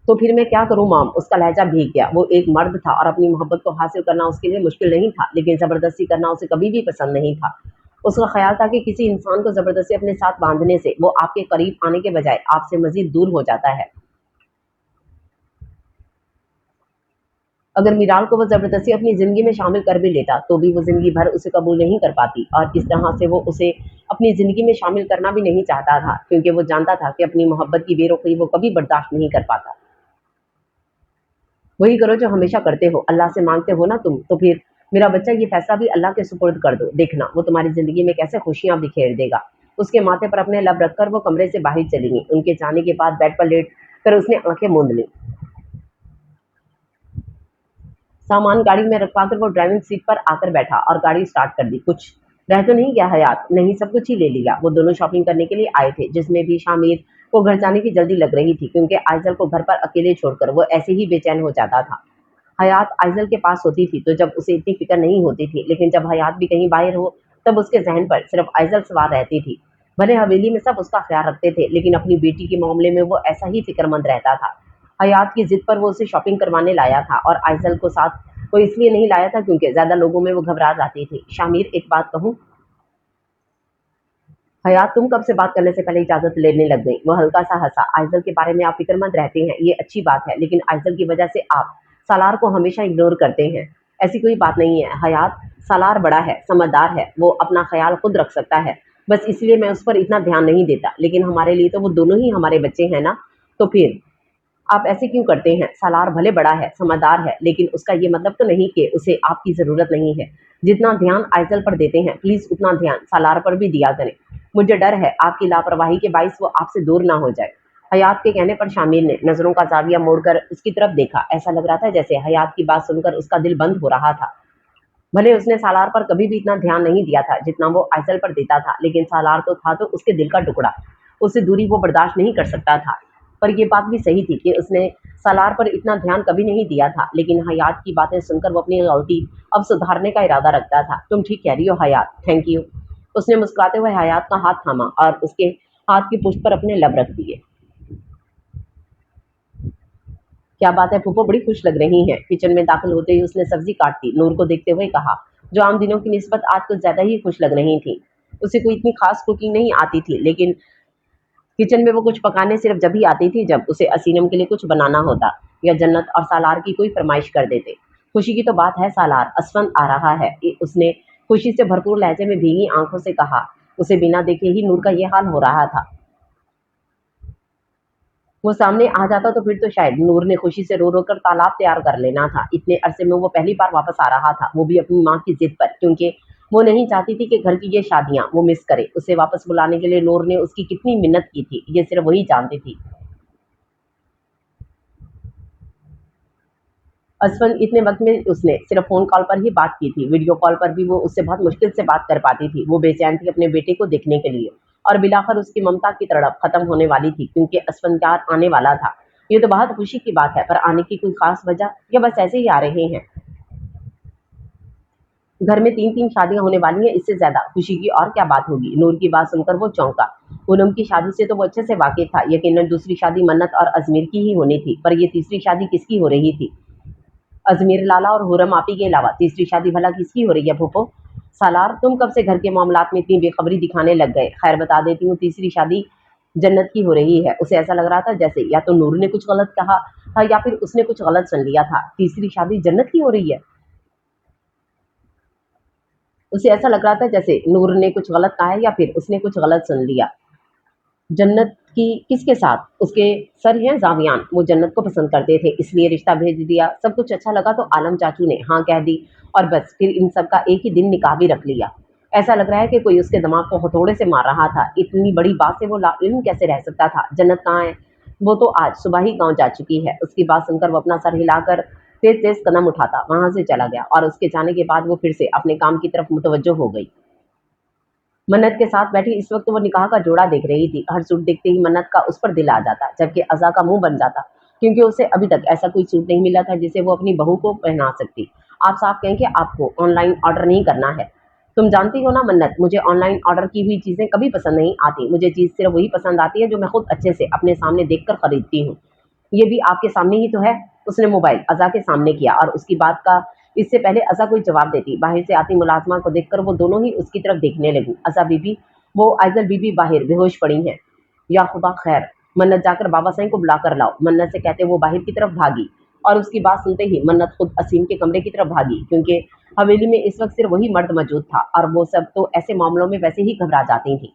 तो फिर मैं क्या करूं माम? उसका लहजा भीग गया। वो एक मर्द था और अपनी मोहब्बत को हासिल करना उसके लिए मुश्किल नहीं था, लेकिन जबरदस्ती करना उसे कभी भी पसंद नहीं था। उसका ख्याल था कि किसी इंसान को जबरदस्ती अपने साथ बांधने से वो आपके करीब आने के बजाय आपसे मजीद दूर हो जाता है। अगर मीराल को वो ज़बरदस्ती अपनी ज़िंदगी में शामिल कर भी लेता, तो भी वो ज़िंदगी भर उसे कबूल नहीं कर पाती और इस तरह से वो उसे अपनी ज़िंदगी में शामिल करना भी नहीं चाहता था, क्योंकि वो जानता था कि अपनी मोहब्बत की बेरुखी वो कभी बर्दाश्त नहीं कर पाता। वही करो जो हमेशा करते हो, अल्लाह से मांगते हो ना तुम, तो फिर मेरा बच्चा ये फैसला भी अल्लाह के सुपुर्द कर दो। देखना वो तुम्हारी ज़िंदगी में कैसे खुशियाँ बिखेर देगा। उसके माथे पर अपने लब रखकर वो कमरे से बाहर चली गई। उनके जाने के बाद बेड पर लेट कर उसने आंखें मूंद ली। सामान गाड़ी में रखवाकर वो ड्राइविंग सीट पर आकर बैठा और गाड़ी स्टार्ट कर दी। कुछ रह तो नहीं गया हयात? नहीं, सब कुछ ही ले लिया। वो दोनों शॉपिंग करने के लिए आए थे, जिसमें भी शामिर को घर जाने की जल्दी लग रही थी, क्योंकि आइजल को घर पर अकेले छोड़कर वो ऐसे ही बेचैन हो जाता था। हयात आइजल के पास होती थी तो जब उसे इतनी फिक्र नहीं होती थी, लेकिन जब हयात भी कहीं बाहर हो तब उसके जहन पर सिर्फ आइजल सवार रहती थी। भले हवेली में सब उसका ख्याल रखते थे, लेकिन अपनी बेटी के मामले में वो ऐसा ही फिक्रमंद रहता था। हयात की जिद पर वो उसे शॉपिंग करवाने लाया था और आइजल को साथ वो इसलिए नहीं लाया था क्योंकि ज्यादा लोगों में वो घबरा जाती थी। शामिर, एक बात कहूँ? हयात, तुम कब से बात करने से पहले इजाजत लेने लग गई? वो हल्का सा हंसा। आइजल के बारे में आप फिक्रमंद रहते हैं, ये अच्छी बात है, लेकिन आइजल की वजह से आप सालार को हमेशा इग्नोर करते हैं। ऐसी कोई बात नहीं है हयात। सालार बड़ा है, समझदार है, वो अपना ख्याल खुद रख सकता है। बस इसलिए मैं उस पर इतना ध्यान नहीं देता, लेकिन हमारे लिए तो वो दोनों ही हमारे बच्चे हैं ना। तो फिर आप ऐसे क्यों करते हैं? सालार भले बड़ा है, समझदार है, लेकिन उसका ये मतलब तो नहीं कि उसे आपकी ज़रूरत नहीं है। जितना ध्यान आइजल पर देते हैं, प्लीज़ उतना ध्यान सालार पर भी दिया करें। मुझे डर है आपकी लापरवाही के बाइस वो आपसे दूर ना हो जाए। हयात के कहने पर शामिर ने नज़रों का जाविया मोड़कर उसकी तरफ देखा। ऐसा लग रहा था जैसे हयात की बात सुनकर उसका दिल बंद हो रहा था। भले उसने सालार पर कभी भी इतना ध्यान नहीं दिया था जितना वो आइसल पर देता था, लेकिन सालार तो था तो उसके दिल का टुकड़ा, उससे दूरी वो बर्दाश्त नहीं कर सकता था। पर ये बात भी सही थी कि उसने सालार पर इतना ध्यान कभी नहीं दिया था, लेकिन हयात की बातें सुनकर वो अपनी गलती अब सुधारने का इरादा रखता था। तुम ठीक कह रही हो हयात, थैंक यू। उसने मुस्कुराते हुए हयात का हाथ थामा और उसके हाथ की पुष्ट पर अपने लब रख दिए। क्या बात है फूफो, बड़ी खुश लग रही हैं। किचन में दाखिल होते ही उसने सब्जी काट दी, नूर को देखते हुए कहा, जो आम दिनों की निस्बत आज कुछ ज्यादा ही खुश लग रही थी। उसे कोई इतनी खास कुकिंग नहीं आती थी, लेकिन किचन में वो कुछ पकाने सिर्फ जब ही आती थी जब उसे असीनम के लिए कुछ बनाना होता या जन्नत और सालार की कोई फरमाइश कर देते। खुशी की तो बात है सालार, असफंद आ रहा है, उसने खुशी से भरपूर लहजे में भीगी आंखों से कहा। उसे बिना देखे ही नूर का ये हाल हो रहा था। वो सामने आ जाता तो फिर तो शायद नूर ने खुशी से रो रो कर तालाब तैयार कर लेना था। इतने अरसे में वो पहली बार वापस आ रहा था, वो भी अपनी माँ की जिद पर, क्योंकि वो नहीं चाहती थी कि घर की ये शादियां वो मिस करे। उसे वापस बुलाने के लिए नूर ने उसकी कितनी मिन्नत की थी, ये सिर्फ वही जानती थी। असफल इतने वक्त में उसने सिर्फ फोन कॉल पर ही बात की थी, वीडियो कॉल पर भी वो उससे बहुत मुश्किल से बात कर पाती थी। वो बेचैन थी अपने बेटे को देखने के लिए, और बिलाखर उसकी ममता की तड़प खत्म होने वाली थी, क्योंकि असफंकार आने वाला था। ये तो बहुत खुशी की बात है, पर आने की कोई खास वजह या बस ऐसे ही आ रहे हैं। घर में तीन तीन शादियां होने वाली हैं, इससे ज्यादा खुशी की और क्या बात होगी। नूर की बात सुनकर वो चौंका। पूनम की शादी से तो वो अच्छे से वाकिफ था, यकीनन दूसरी शादी मन्नत और अजमेर की ही होनी थी, पर ये तीसरी शादी किसकी हो रही थी? अजमेर लाला और हुरम आपी के अलावा तीसरी शादी भला किसकी हो रही है फूफो? सालार, तुम कब से घर के मामलात में इतनी बेखबरी दिखाने लग गए? खैर बता देती हूँ, तीसरी शादी जन्नत की हो रही है। उसे ऐसा लग रहा था जैसे या तो नूर ने कुछ गलत कहा था या फिर उसने कुछ गलत सुन लिया था। तीसरी शादी जन्नत की हो रही है। उसे ऐसा लग रहा था जैसे नूर ने कुछ गलत कहा है या फिर उसने कुछ गलत सुन लिया। जन्नत की किसके साथ? उसके सर हैं जावियान, वो जन्नत को पसंद करते थे, इसलिए रिश्ता भेज दिया। सब कुछ अच्छा लगा तो आलम चाचू ने हाँ कह दी, और बस फिर इन सब का एक ही दिन निकाह भी रख लिया। ऐसा लग रहा है कि कोई उसके दिमाग को हथौड़े से मार रहा था। इतनी बड़ी बात से वो लाइल्म कैसे रह सकता था? जन्नत कहाँ है? वो तो आज सुबह ही गांव जा चुकी है। उसकी बात सुनकर वो अपना सर हिलाकर तेज तेज कदम उठाता वहां से चला गया, और उसके जाने के बाद वो फिर से अपने काम की तरफ मुतवज्जो हो गई। मन्नत के साथ बैठी इस वक्त वो निकाह का जोड़ा देख रही थी। हर सूट देखते ही मन्नत का उस पर दिल आ जाता, जबकि अज़ा का मुंह बन जाता, क्योंकि उसे अभी तक ऐसा कोई सूट नहीं मिला था जिसे वो अपनी बहू को पहना सकती। आप साफ कहें कि आपको ऑनलाइन ऑर्डर नहीं करना है। तुम जानती हो ना मन्नत, मुझे ऑनलाइन ऑर्डर की हुई चीज़ें कभी पसंद नहीं आती। मुझे चीज़ सिर्फ वही पसंद आती है जो मैं खुद अच्छे से अपने सामने देख कर खरीदती हूँ। ये भी आपके सामने ही तो है। उसने मोबाइल अज़ा के सामने किया, और उसकी बात का इससे पहले अज़ा कोई जवाब देती, बाहर से आती मुलाजमा को देखकर वो दोनों ही उसकी तरफ देखने लगी। अज़ा बीबी, वो आइजल बीबी बाहर बेहोश पड़ी हैं। या खुदा खैर, मन्नत जाकर बाबा साईं को बुला कर लाओ, मन्नत से कहते वो बाहर की तरफ भागी। और उसकी बात सुनते ही मन्नत खुद असीम के कमरे की तरफ भागी, क्योंकि हवेली में इस वक्त सिर्फ वही मर्द मौजूद था, और वो सब तो ऐसे मामलों में वैसे ही घबरा जाती थी।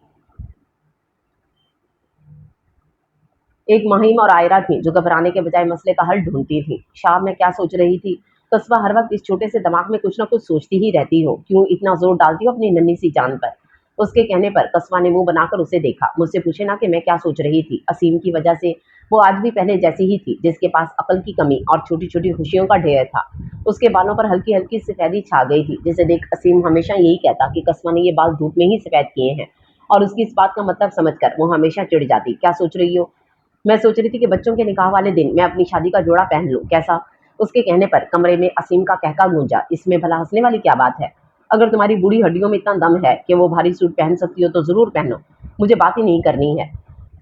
एक महिम और आयरा थी जो घबराने के बजाय मसले का हल ढूंढती थी। शाम में क्या सोच रही थी? कस्बा हर वक्त इस छोटे से दिमाग में कुछ ना कुछ सोचती ही रहती हो, क्यों इतना जोर डालती हो अपनी नन्ही सी जान पर? उसके कहने पर कस्बा ने मुंह बनाकर उसे देखा। मुझसे पूछे ना कि मैं क्या सोच रही थी। असीम की वजह से वो आज भी पहले जैसी ही थी, जिसके पास अकल की कमी और छोटी छोटी खुशियों का ढेर था। उसके बालों पर हल्की हल्की सफेदी छा गई थी, जिसे देख असीम हमेशा यही कहता कि कस्बा ने ये बाल धूप में ही सफेद किए हैं, और उसकी इस बात का मतलब समझकर वो हमेशा चिढ़ जाती। क्या सोच रही हो? मैं सोच रही थी कि बच्चों के निकाह वाले दिन मैं अपनी शादी का जोड़ा पहन लूं, कैसा? उसके कहने पर कमरे में असीम का कहका गूंजा। इसमें भला हंसने वाली क्या बात है? अगर तुम्हारी बूढ़ी हड्डियों में इतना दम है कि वो भारी सूट पहन सकती हो तो जरूर पहनो, मुझे बात ही नहीं करनी है।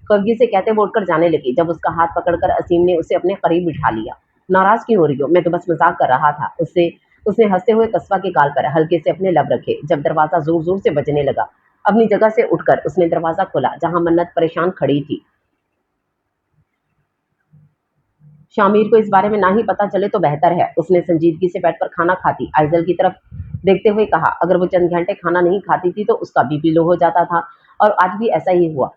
कवगी से कहते वो उठकर जाने लगी, जब उसका हाथ पकड़कर असीम ने उसे अपने करीब बिठा लिया। नाराज क्यों हो रही हो? मैं तो बस मजाक कर रहा था। उससे उसने हंसते हुए कस्बा के गाल पर हल्के से अपने लब रखे। जब दरवाजा जोर जोर से बजने लगा, अपनी जगह से उठकर उसने दरवाजा खोला, जहां मन्नत परेशान खड़ी थी। शामिर को इस बारे में ना ही पता चले तो बेहतर है, उसने संजीदगी से बैठकर खाना खाती आइजल की तरफ देखते हुए कहा। अगर वो चंद घंटे खाना नहीं खाती थी तो उसका बीपी लो हो जाता था, और आज भी ऐसा ही हुआ।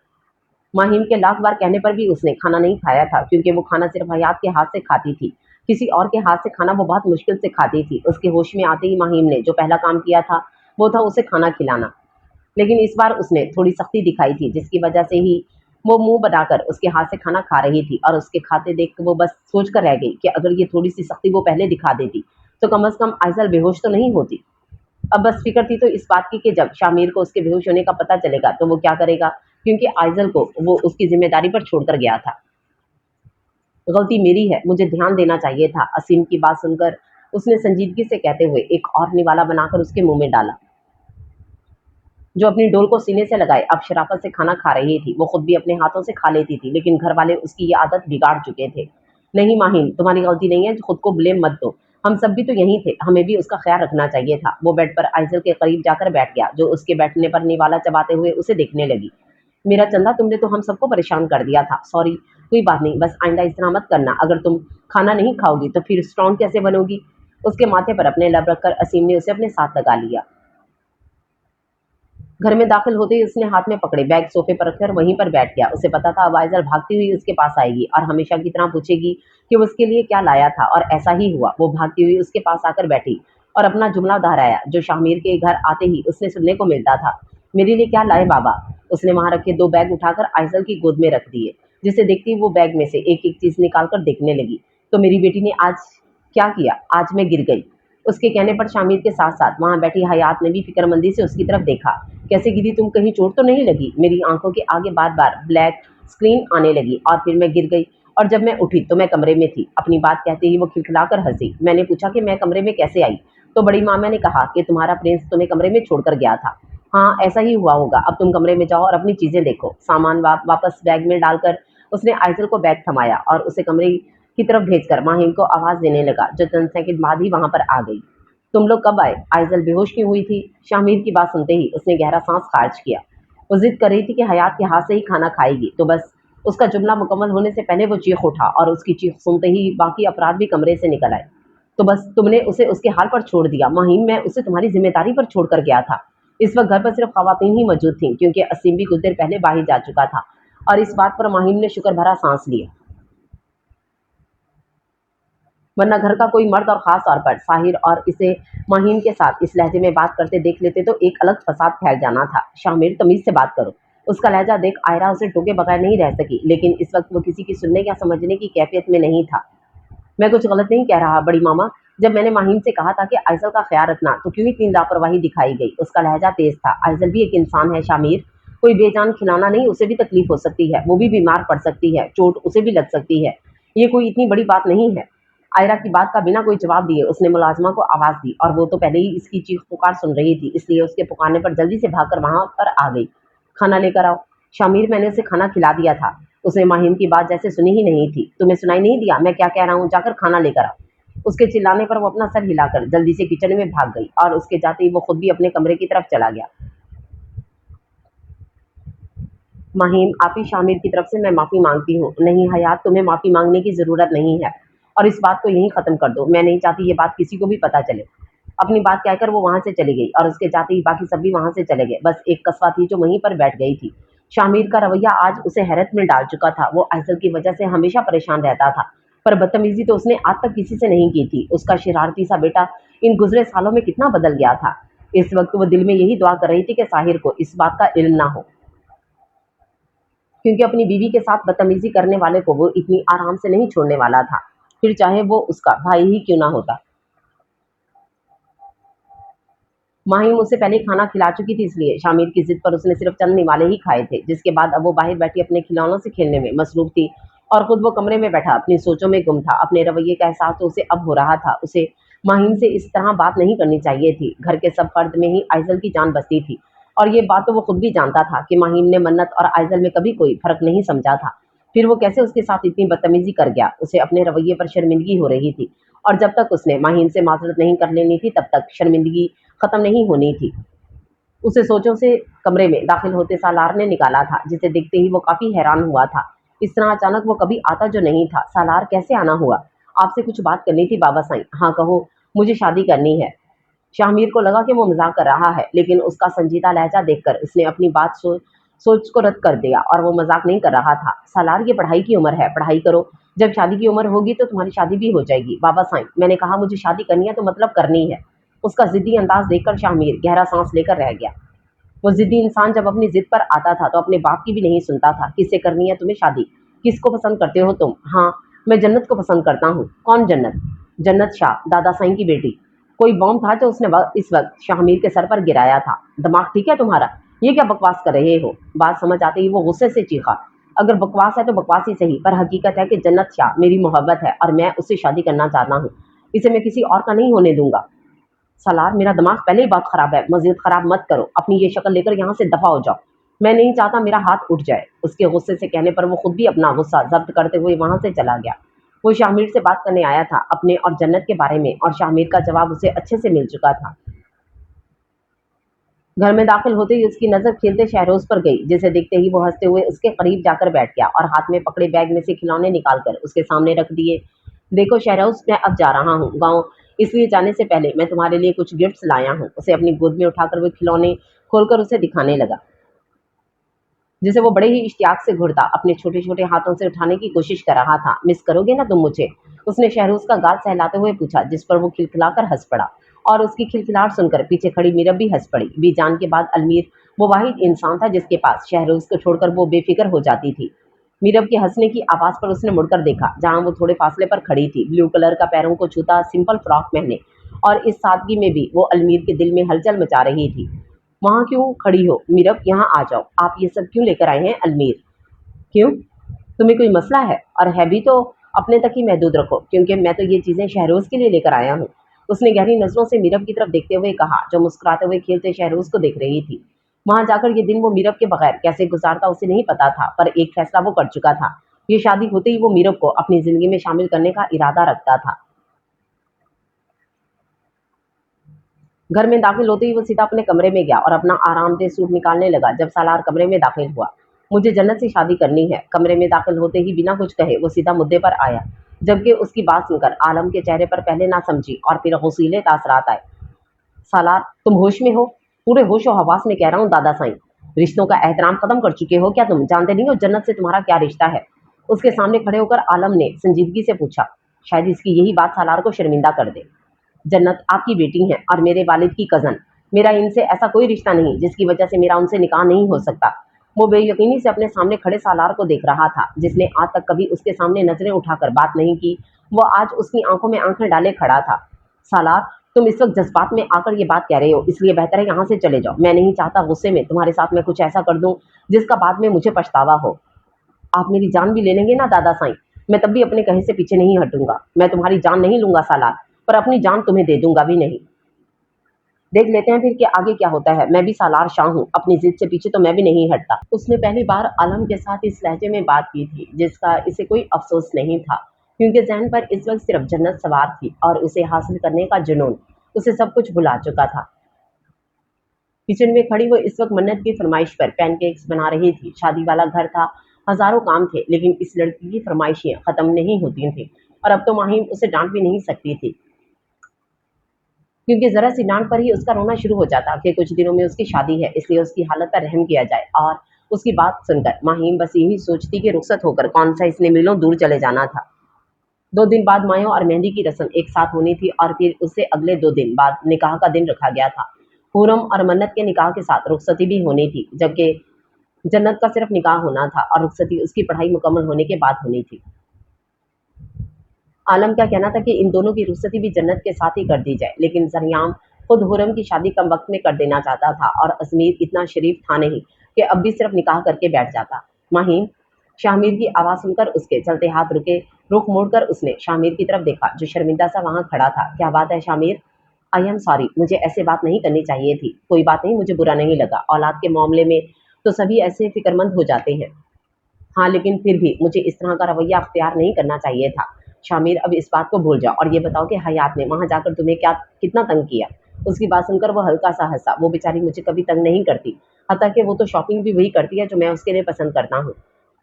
माहिम के लाख बार कहने पर भी उसने खाना नहीं खाया था, क्योंकि वो खाना सिर्फ हयात के हाथ से खाती थी। किसी और के हाथ से खाना वो बहुत मुश्किल से खाती थी। उसके होश में आते ही माहिम ने जो पहला काम किया था वो था उसे खाना खिलाना, लेकिन इस बार उसने थोड़ी सख्ती दिखाई थी, जिसकी वजह से ही वो मुंह बनाकर उसके हाथ से खाना खा रही थी, और उसके खाते देख कर वो बस सोच कर रह गई कि अगर ये थोड़ी सी सख्ती वो पहले दिखा देती तो कम अज कम आइजल बेहोश तो नहीं होती। अब बस फिक्र थी तो इस बात की कि जब शामिर को उसके बेहोश होने का पता चलेगा तो वो क्या करेगा, क्योंकि आइजल को वो उसकी जिम्मेदारी पर छोड़कर गया था। गलती मेरी है, मुझे ध्यान देना चाहिए था। असीम की बात सुनकर उसने संजीदगी से कहते हुए एक और निवाला बनाकर उसके मुंह में डाला, जो अपनी डोल को सीने से लगाए अब शराफत से खाना खा रही थी। वो खुद भी अपने हाथों से खा लेती थी, लेकिन घर वाले उसकी ये आदत बिगाड़ चुके थे। नहीं माहिम, तुम्हारी गलती नहीं है, खुद को ब्लेम मत दो। हम सब भी तो यहीं थे, हमें भी उसका ख्याल रखना चाहिए था। वो बेड पर आइजल के करीब जाकर बैठ गया, जो उसके बैठने पर निवाला चबाते हुए उसे देखने लगी। मेरा चंदा, तुमने तो हम सबको परेशान कर दिया था। सॉरी, कोई बात नहीं, बस आइंदा इस तरह मत करना। अगर तुम खाना नहीं खाओगी तो फिर स्ट्रॉन्ग कैसे बनोगी? उसके माथे पर अपने लब रखकर असीम ने उसे अपने साथ लगा लिया। घर में दाखिल होते ही उसने हाथ में पकड़े बैग सोफे पर रखकर वहीं पर बैठ गया। उसे पता था अब आइजल भागती हुई उसके पास आएगी और हमेशा की तरह पूछेगी कि वो उसके लिए क्या लाया था, और ऐसा ही हुआ। वो भागती हुई उसके पास आकर बैठी और अपना जुमला दोहराया, जो शामिर के घर आते ही उसने सुनने को मिलता था। मेरे लिए क्या लाए बाबा? उसने वहां रखे 2 बैग उठाकर आइजल की गोद में रख दिए, जिसे देखती वो बैग में से एक एक चीज निकाल कर देखने लगी। तो मेरी बेटी ने आज क्या किया? आज मैं गिर गई। उसके कहने पर शामिर के साथ साथ वहां बैठी हयात ने भी फिक्रमंदी से उसकी तरफ देखा। कैसे गिरी तुम? कहीं चोट तो नहीं लगी? मेरी आंखों के आगे बार बार ब्लैक स्क्रीन आने लगी और फिर मैं गिर गई, और जब मैं उठी तो मैं कमरे में थी। अपनी बात कहते ही वो खिलखिलाकर हंसी। मैंने पूछा कि मैं कमरे में कैसे आई, तो बड़ी मामा ने कहा कि तुम्हारा प्रिंस तुम्हें कमरे में छोड़कर गया था। हाँ, ऐसा ही हुआ होगा। अब तुम कमरे में जाओ और अपनी चीजें देखो। सामान वापस बैग में डालकर उसने आइजल को बैग थमाया और उसे कमरे की तरफ भेजकर माहिम को आवाज देने लगा, जो चंद सेकंड बाद ही वहां पर आ गई। तुम लोग कब आए? आइजल बेहोश क्यों हुई थी? शामिर की बात सुनते ही उसने गहरा सांस खारिज किया। वो जिद कर रही थी कि हयात के हाथ से ही खाना खाएगी, तो बस उसका जुमला मुकम्मल होने से पहले वो चीख उठा, और उसकी चीख सुनते ही बाकी अफराद भी कमरे से निकल आए। तो बस तुमने उसे उसके हाल पर छोड़ दिया? माहिम, मैं उसे तुम्हारी जिम्मेदारी पर छोड़ कर गया था। इस वक्त घर पर सिर्फ खवातीन ही मौजूद थीं, क्योंकि असीम भी कुछ देर पहले बाहर जा चुका था। और इस बात पर माहिम ने शुक्र भरा सांस लिया, वरना घर का कोई मर्द और ख़ास तौर पर साहिर और इसे माहीम के साथ इस लहजे में बात करते देख लेते तो एक अलग फसाद फैल जाना था। शामिर, तमीज़ से बात करो। उसका लहजा देख आयरा उसे टोके बगैर नहीं रह सकी, लेकिन इस वक्त वो किसी की सुनने या समझने की कैफियत में नहीं था। मैं कुछ गलत नहीं कह रहा बड़ी मामा। जब मैंने माहीम से कहा था कि आइजल का ख्याल रखना, तो क्यों इतनी लापरवाही दिखाई गई? उसका लहजा तेज था। आइजल भी एक इंसान है शामिर, कोई बेजान खिलौना नहीं। उसे भी तकलीफ हो सकती है, वो भी बीमार पड़ सकती है, चोट उसे भी लग सकती है। ये कोई इतनी बड़ी बात नहीं है। आयरा की बात का बिना कोई जवाब दिए उसने मुलाजमा को आवाज दी, और वो तो पहले ही इसकी चीख पुकार सुन रही थी, इसलिए उसके पुकारने पर जल्दी से भागकर वहां पर आ गई। खाना लेकर आओ। शामिर, मैंने उसे खाना खिला दिया था। उसने माहिम की बात जैसे सुनी ही नहीं थी। तुम्हें सुनाई नहीं दिया मैं क्या कह रहा हूँ? जाकर खाना लेकर आओ। उसके चिल्लाने पर वो अपना सर हिलाकर जल्दी से किचन में भाग गई, और उसके जाते ही वो खुद भी अपने कमरे की तरफ चला गया। माहीम, आप ही शामिर की तरफ से मैं माफ़ी मांगती हूँ। नहीं हयात, तुम्हें माफ़ी मांगने की ज़रूरत नहीं है, और इस बात को यहीं ख़त्म कर दो। मैं नहीं चाहती ये बात किसी को भी पता चले। अपनी बात कहकर वो वहाँ से चली गई, और उसके जाते ही बाकी सब भी वहाँ से चले गए। बस एक कस्बा थी जो वहीं पर बैठ गई थी। शामिर का रवैया आज उसे हैरत में डाल चुका था। वो आइजल की वजह से हमेशा परेशान रहता था, पर बदतमीज़ी तो उसने आज तक किसी से नहीं की थी। उसका शरारती सा बेटा इन गुजरे सालों में कितना बदल गया था। इस वक्त वो दिल में यही दुआ कर रही थी कि साहिर को इस बात का इल्म ना हो, क्योंकि अपनी बीवी के साथ बदतमीजी करने वाले को वो इतनी आराम से नहीं छोड़ने वाला था, फिर चाहे वो उसका भाई ही क्यों ना होता। माहिम उसे पहले खाना खिला चुकी थी, इसलिए शामिर की जिद पर उसने सिर्फ चंद निवाले ही खाए थे, जिसके बाद अब वो बाहर बैठी अपने खिलौनों से खेलने में मसरूफ थी, और खुद वो कमरे में बैठा अपनी सोचों में गुम था। अपने रवैये का एहसास तो उसे अब हो रहा था। उसे माहिम से इस तरह बात नहीं करनी चाहिए थी। घर के सब फर्द में ही आइजल की जान बसती थी, और ये बात तो वो खुद भी जानता था कि माहिम ने मन्नत और आइजल में कभी कोई फर्क नहीं समझा था। फिर वो कैसे उसके साथ इतनी बदतमीजी कर गया? उसे अपने रवैये पर शर्मिंदगी हो रही थी, और जब तक उसने माहिम से माजरत नहीं कर लेनी थी तब तक शर्मिंदगी खत्म नहीं होनी थी। उसे सोचों से कमरे में दाखिल होते सालार ने निकाला था, जिसे देखते ही वो काफी हैरान हुआ था। इस तरह अचानक वो कभी आता जो नहीं था। सालार, कैसे आना हुआ? आपसे कुछ बात करनी थी बाबा साईं। हाँ कहो। मुझे शादी करनी है। शामिर को लगा कि वो मजाक कर रहा है, लेकिन उसका संजीदा लहजा देखकर उसने अपनी बात सोच को रद्द कर दिया, और वो मजाक नहीं कर रहा था। सालार, ये पढ़ाई की उम्र है, पढ़ाई करो। जब शादी की उम्र होगी तो तुम्हारी शादी भी हो जाएगी। बाबा साईं, मैंने कहा मुझे शादी करनी है तो मतलब करनी है। उसका जिद्दी अंदाज देखकर शामिर गहरा सांस लेकर रह गया। वो जिद्दी इंसान जब अपनी जिद पर आता था तो अपने बाप की भी नहीं सुनता था। किससे करनी है तुम्हें शादी? किसको पसंद करते हो तुम? हाँ, मैं जन्नत को पसंद करता हूँ। कौन जन्नत? जन्नत शाह, दादा साईं की बेटी। कोई बॉम्ब था जो उसने इस वक्त शाहमीर के सर पर गिराया था। दिमाग ठीक है तुम्हारा? ये क्या बकवास कर रहे हो? बात समझ आते ही वो गुस्से से चीखा। अगर बकवास है तो बकवास ही सही, पर हकीकत है कि जन्नत शाह मेरी मोहब्बत है और मैं उससे शादी करना चाहता हूँ। इसे मैं किसी और का नहीं होने दूंगा। सलार, मेरा दिमाग पहले ही बहुत खराब है, मजीद खराब मत करो। अपनी ये शक्ल लेकर यहाँ से दफा हो जाओ। मैं नहीं चाहता मेरा हाथ उठ जाए। उसके गुस्से से कहने पर वो खुद भी अपना गुस्सा जब्त करते हुए वहां से चला गया। वो शामिर से बात करने आया था अपने और जन्नत के बारे में, और शामिर का जवाब उसे अच्छे से मिल चुका था। घर में दाखिल होते ही उसकी नजर खेलते शहरोज पर गई, जिसे देखते ही वो हंसते हुए उसके करीब जाकर बैठ गया और हाथ में पकड़े बैग में से खिलौने निकालकर उसके सामने रख दिए। देखो शहरोज, मैं अब जा रहा हूँ गाँव, इसलिए जाने से पहले मैं तुम्हारे लिए कुछ गिफ्ट्स लाया हूँ। उसे अपनी गोद में उठाकर वो खिलौने खोलकर उसे दिखाने लगा, जिसे वो बड़े ही इश्तियाक से घुरता अपने छोटे छोटे हाथों से उठाने की कोशिश कर रहा था। मिस करोगे ना तुम मुझे? उसने शहरोज का गाल सहलाते हुए पूछा, जिस पर वो खिलखिलाकर हंस पड़ा, और उसकी खिलखिलाहट सुनकर पीछे खड़ी मीरब भी हंस पड़ी। बीजान के बाद अलमीर वो वाहिद इंसान था जिसके पास शहरोज को छोड़कर वो बेफिक्र हो जाती थी। मीरब के हंसने की आवाज पर उसने मुड़कर देखा, जहां वो थोड़े फासले पर खड़ी थी, ब्लू कलर का पैरों को छूता सिंपल फ्रॉक पहने, और इस सादगी में भी वो अलमीर के दिल में हलचल मचा रही थी। वहां क्यों खड़ी हो मीरब? यहाँ आ जाओ। आप ये सब क्यों लेकर आए हैं अलमीर? क्यों? तुम्हें कोई मसला है? और है भी तो अपने तक ही महदूद रखो, क्योंकि मैं तो ये चीजें शहरोज के लिए लेकर आया हूँ। उसने गहरी नजरों से मीरब की तरफ देखते हुए कहा, जो मुस्कुराते हुए खेलते शहरोज को देख रही थी। वहां जाकर ये दिन वो मीरब के बगैर कैसे गुजारता उसे नहीं पता था, पर एक फैसला वो कर चुका था। ये शादी होते ही वो मीरब को अपनी जिंदगी में शामिल करने का इरादा रखता था। घर में दाखिल होते ही वो सीधा अपने कमरे में गया और अपना आरामदेह सूट निकालने लगा। जब सालार कमरे में दाखिल हुआ, मुझे जन्नत से शादी करनी है। कमरे में दाखिल होते ही बिना कुछ कहे वो सीधा मुद्दे पर आया, जबकि उसकी बात सुनकर आलम के चेहरे पर पहले ना समझी और फिर गसीले तासरात आए। सालार, तुम होश में हो? पूरे होश और हवास में कह रहा हूँ दादा साईं। रिश्तों का एहतराम खत्म कर चुके हो क्या तुम? जानते नहीं हो जन्नत से तुम्हारा क्या रिश्ता है? उसके सामने खड़े होकर आलम ने संजीदगी से पूछा। शायद इसकी यही बात सालार को शर्मिंदा कर दे। जन्नत आपकी बेटी है और मेरे वालिद की कज़न। मेरा इनसे ऐसा कोई रिश्ता नहीं जिसकी वजह से मेरा उनसे निकाह नहीं हो सकता। वो बेयकीनी से अपने सामने खड़े सालार को देख रहा था, जिसने आज तक कभी उसके सामने नजरें उठाकर बात नहीं की। वो आज उसकी आंखों में आंखें डाले खड़ा था। सालार, तुम इस वक्त जज्बात में आकर ये बात कह रहे हो, इसलिए बेहतर है यहाँ से चले जाओ। मैं नहीं चाहता गुस्से में तुम्हारे साथ मैं कुछ ऐसा कर दूं जिसका बाद में मुझे पछतावा हो। आप मेरी जान भी ले लेंगे ना दादा साईं, मैं तब भी अपने कहे से पीछे नहीं हटूंगा। मैं तुम्हारी जान नहीं लूंगा सालार, पर अपनी जान तुम्हें दे दूंगा भी नहीं। देख लेते हैं फिर कि आगे क्या होता है। मैं भी सालार शाह हूँ, अपनी जिद से पीछे तो मैं भी नहीं हटता। उसने पहली बार आलम के साथ इस लहजे में बात की थी, जिसका इसे कोई अफसोस नहीं था, क्योंकि जहन पर इस वक्त सिर्फ जन्नत सवार थी और उसे हासिल करने का जुनून उसे सब कुछ भुला चुका था। किचन में खड़ी वो इस वक्त मन्नत की फरमाइश पर पैनकेक्स बना रही थी। शादी वाला घर था, हजारों काम थे, लेकिन इस लड़की की फरमाइशें खत्म नहीं होती थी, और अब तो माहिम उसे डांट भी नहीं सकती थी, क्योंकि जरा सी डांट पर ही उसका रोना शुरू हो जाता कि कुछ दिनों में उसकी शादी है, इसलिए उसकी हालत पर रहम किया जाए। और उसकी बात सुनकर माहिम बस यही सोचती कि रुखसत होकर कौन सा इसने मीलों दूर चले जाना था। 2 दिन बाद मायों और मेहंदी की रस्म एक साथ होनी थी, और फिर उससे अगले 2 दिन बाद निकाह का दिन रखा गया था। पूरम और मन्नत के निकाह के साथ रुखसती भी होनी थी, जबकि जन्नत का सिर्फ निकाह होना था और रुखसती उसकी पढ़ाई मुकम्मल होने के बाद होनी थी। आलम का कहना था कि इन दोनों की रुखसती भी जन्नत के साथ ही कर दी जाए, लेकिन जरियाम खुद हुरम की शादी कम वक्त में कर देना चाहता था, और अजमीर इतना शरीफ था नहीं कि अब भी सिर्फ निकाह करके बैठ जाता। माहीम, शामिर की आवाज़ सुनकर उसके चलते हाथ रुके। रुख मोड़कर उसने शामिर की तरफ देखा, जो शर्मिंदा सा वहां खड़ा था। क्या बात है शामिर? आई एम सॉरी, मुझे ऐसे बात नहीं करनी चाहिए थी। कोई बात नहीं, मुझे बुरा नहीं लगा। औलाद के मामले में तो सभी ऐसे फिक्रमंद हो जाते हैं। हाँ, लेकिन फिर भी मुझे इस तरह का रवैया अख्तियार नहीं करना चाहिए था। शामिर, अब इस बात को भूल जाओ और ये बताओ कि हयात ने वहां जाकर तुम्हें क्या कितना तंग किया? उसकी बात सुनकर वो हल्का सा हंसा। वो बेचारी मुझे कभी तंग नहीं करती, हत्ता कि वो तो शॉपिंग भी वही करती है जो मैं उसके लिए पसंद करता हूँ।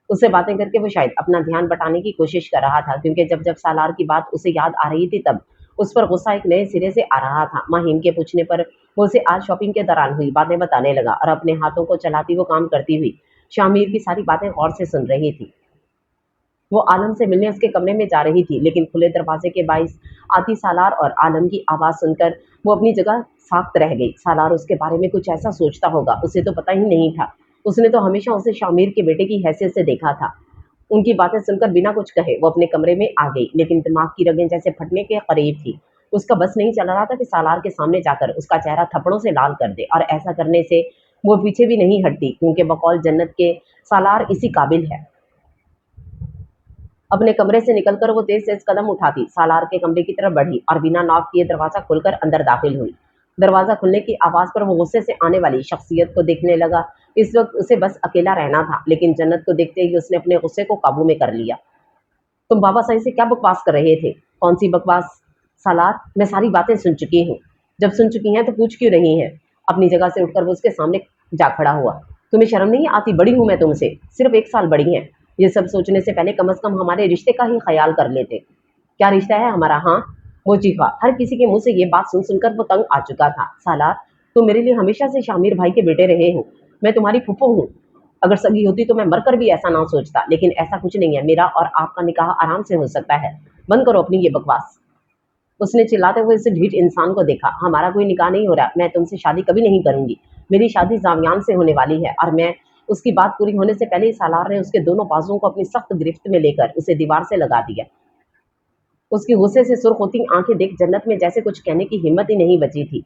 उससे बातें करके वो शायद अपना ध्यान बटाने की कोशिश कर रहा था, क्योंकि जब जब सालार की बात उसे याद आ रही थी तब उस पर गुस्सा एक नए सिरे से आ रहा था। माहिम के पूछने पर वो उसे आज शॉपिंग के दौरान हुई बातें बताने लगा, और अपने हाथों को चलाती वो काम करती हुई शामिर की सारी बातें गौर से सुन रही थी। वो आलम से मिलने उसके कमरे में जा रही थी, लेकिन खुले दरवाजे के बाइस आती सालार और आलम की आवाज़ सुनकर वो अपनी जगह साख्त रह गई। सालार उसके बारे में कुछ ऐसा सोचता होगा, उसे तो पता ही नहीं था। उसने तो हमेशा उसे शामिर के बेटे की हैसियत से देखा था। उनकी बातें सुनकर बिना कुछ कहे वो अपने कमरे में आ गई, लेकिन दिमाग की रगें जैसे फटने के करीब थी। उसका बस नहीं चल रहा था कि सालार के सामने जाकर उसका चेहरा थप्पड़ों से लाल कर दे, और ऐसा करने से वो पीछे भी नहीं हटती, क्योंकि बकौल जन्नत के सालार इसी काबिल है। अपने कमरे से निकलकर वो तेज-तेज कदम उठाती, सालार के कमरे की तरफ बढ़ी और बिना नॉक किए दरवाज़ा खोलकर अंदर दाखिल हुई। दरवाज़ा खुलने की आवाज़ पर वो गुस्से से आने वाली शख्सियत को देखने लगा। इस वक़्त उसे बस अकेला रहना था, लेकिन जन्नत को देखते ही उसने अपने गुस्से को काबू में कर लिया। तुम बाबा साईं से क्या बकवास कर रहे थे? कौन सी बकवास? सालार, मैं सारी बातें सुन चुकी हूँ। जब सुन चुकी हैं तो पूछ क्यों रही हैं? अपनी जगह से उठकर वो उसके सामने जा खड़ा हुआ। तुम्हें शर्म नहीं आती? बड़ी हूँ मैं तुमसे, सिर्फ 1 साल बड़ी हैं। ये सब सोचने से पहले कम से कम हमारे रिश्ते का ही ख्याल कर लेते। क्या रिश्ता है हमारा? हाँ, वो चीखा। हर किसी के मुंह से ये बात सुन सुनकर वो तंग आ चुका था। सालार, तुम मेरे लिए हमेशा से शामिर भाई के बेटे रहे हो। मैं तुम्हारी फूफो हूँ। अगर सगी होती तो मैं मरकर भी ऐसा ना सोचता, लेकिन ऐसा कुछ नहीं है। मेरा और आपका निकाह आराम से हो सकता है। बंद करो अपनी ये बकवास। उसने चिल्लाते हुए उस ढीठ इंसान को देखा। हमारा कोई निकाह नहीं हो रहा। मैं तुमसे शादी कभी नहीं करूंगी। मेरी शादी जावियान से होने वाली है। और मैं उसकी बात पूरी होने से पहले ही सालार ने उसके दोनों बाजुओं को अपनी सख्त गिरफ्त में लेकर उसे दीवार से लगा दिया। उसकी गुस्से से सुर्ख होती आंखें देख जन्नत में जैसे कुछ कहने की हिम्मत ही नहीं बची थी।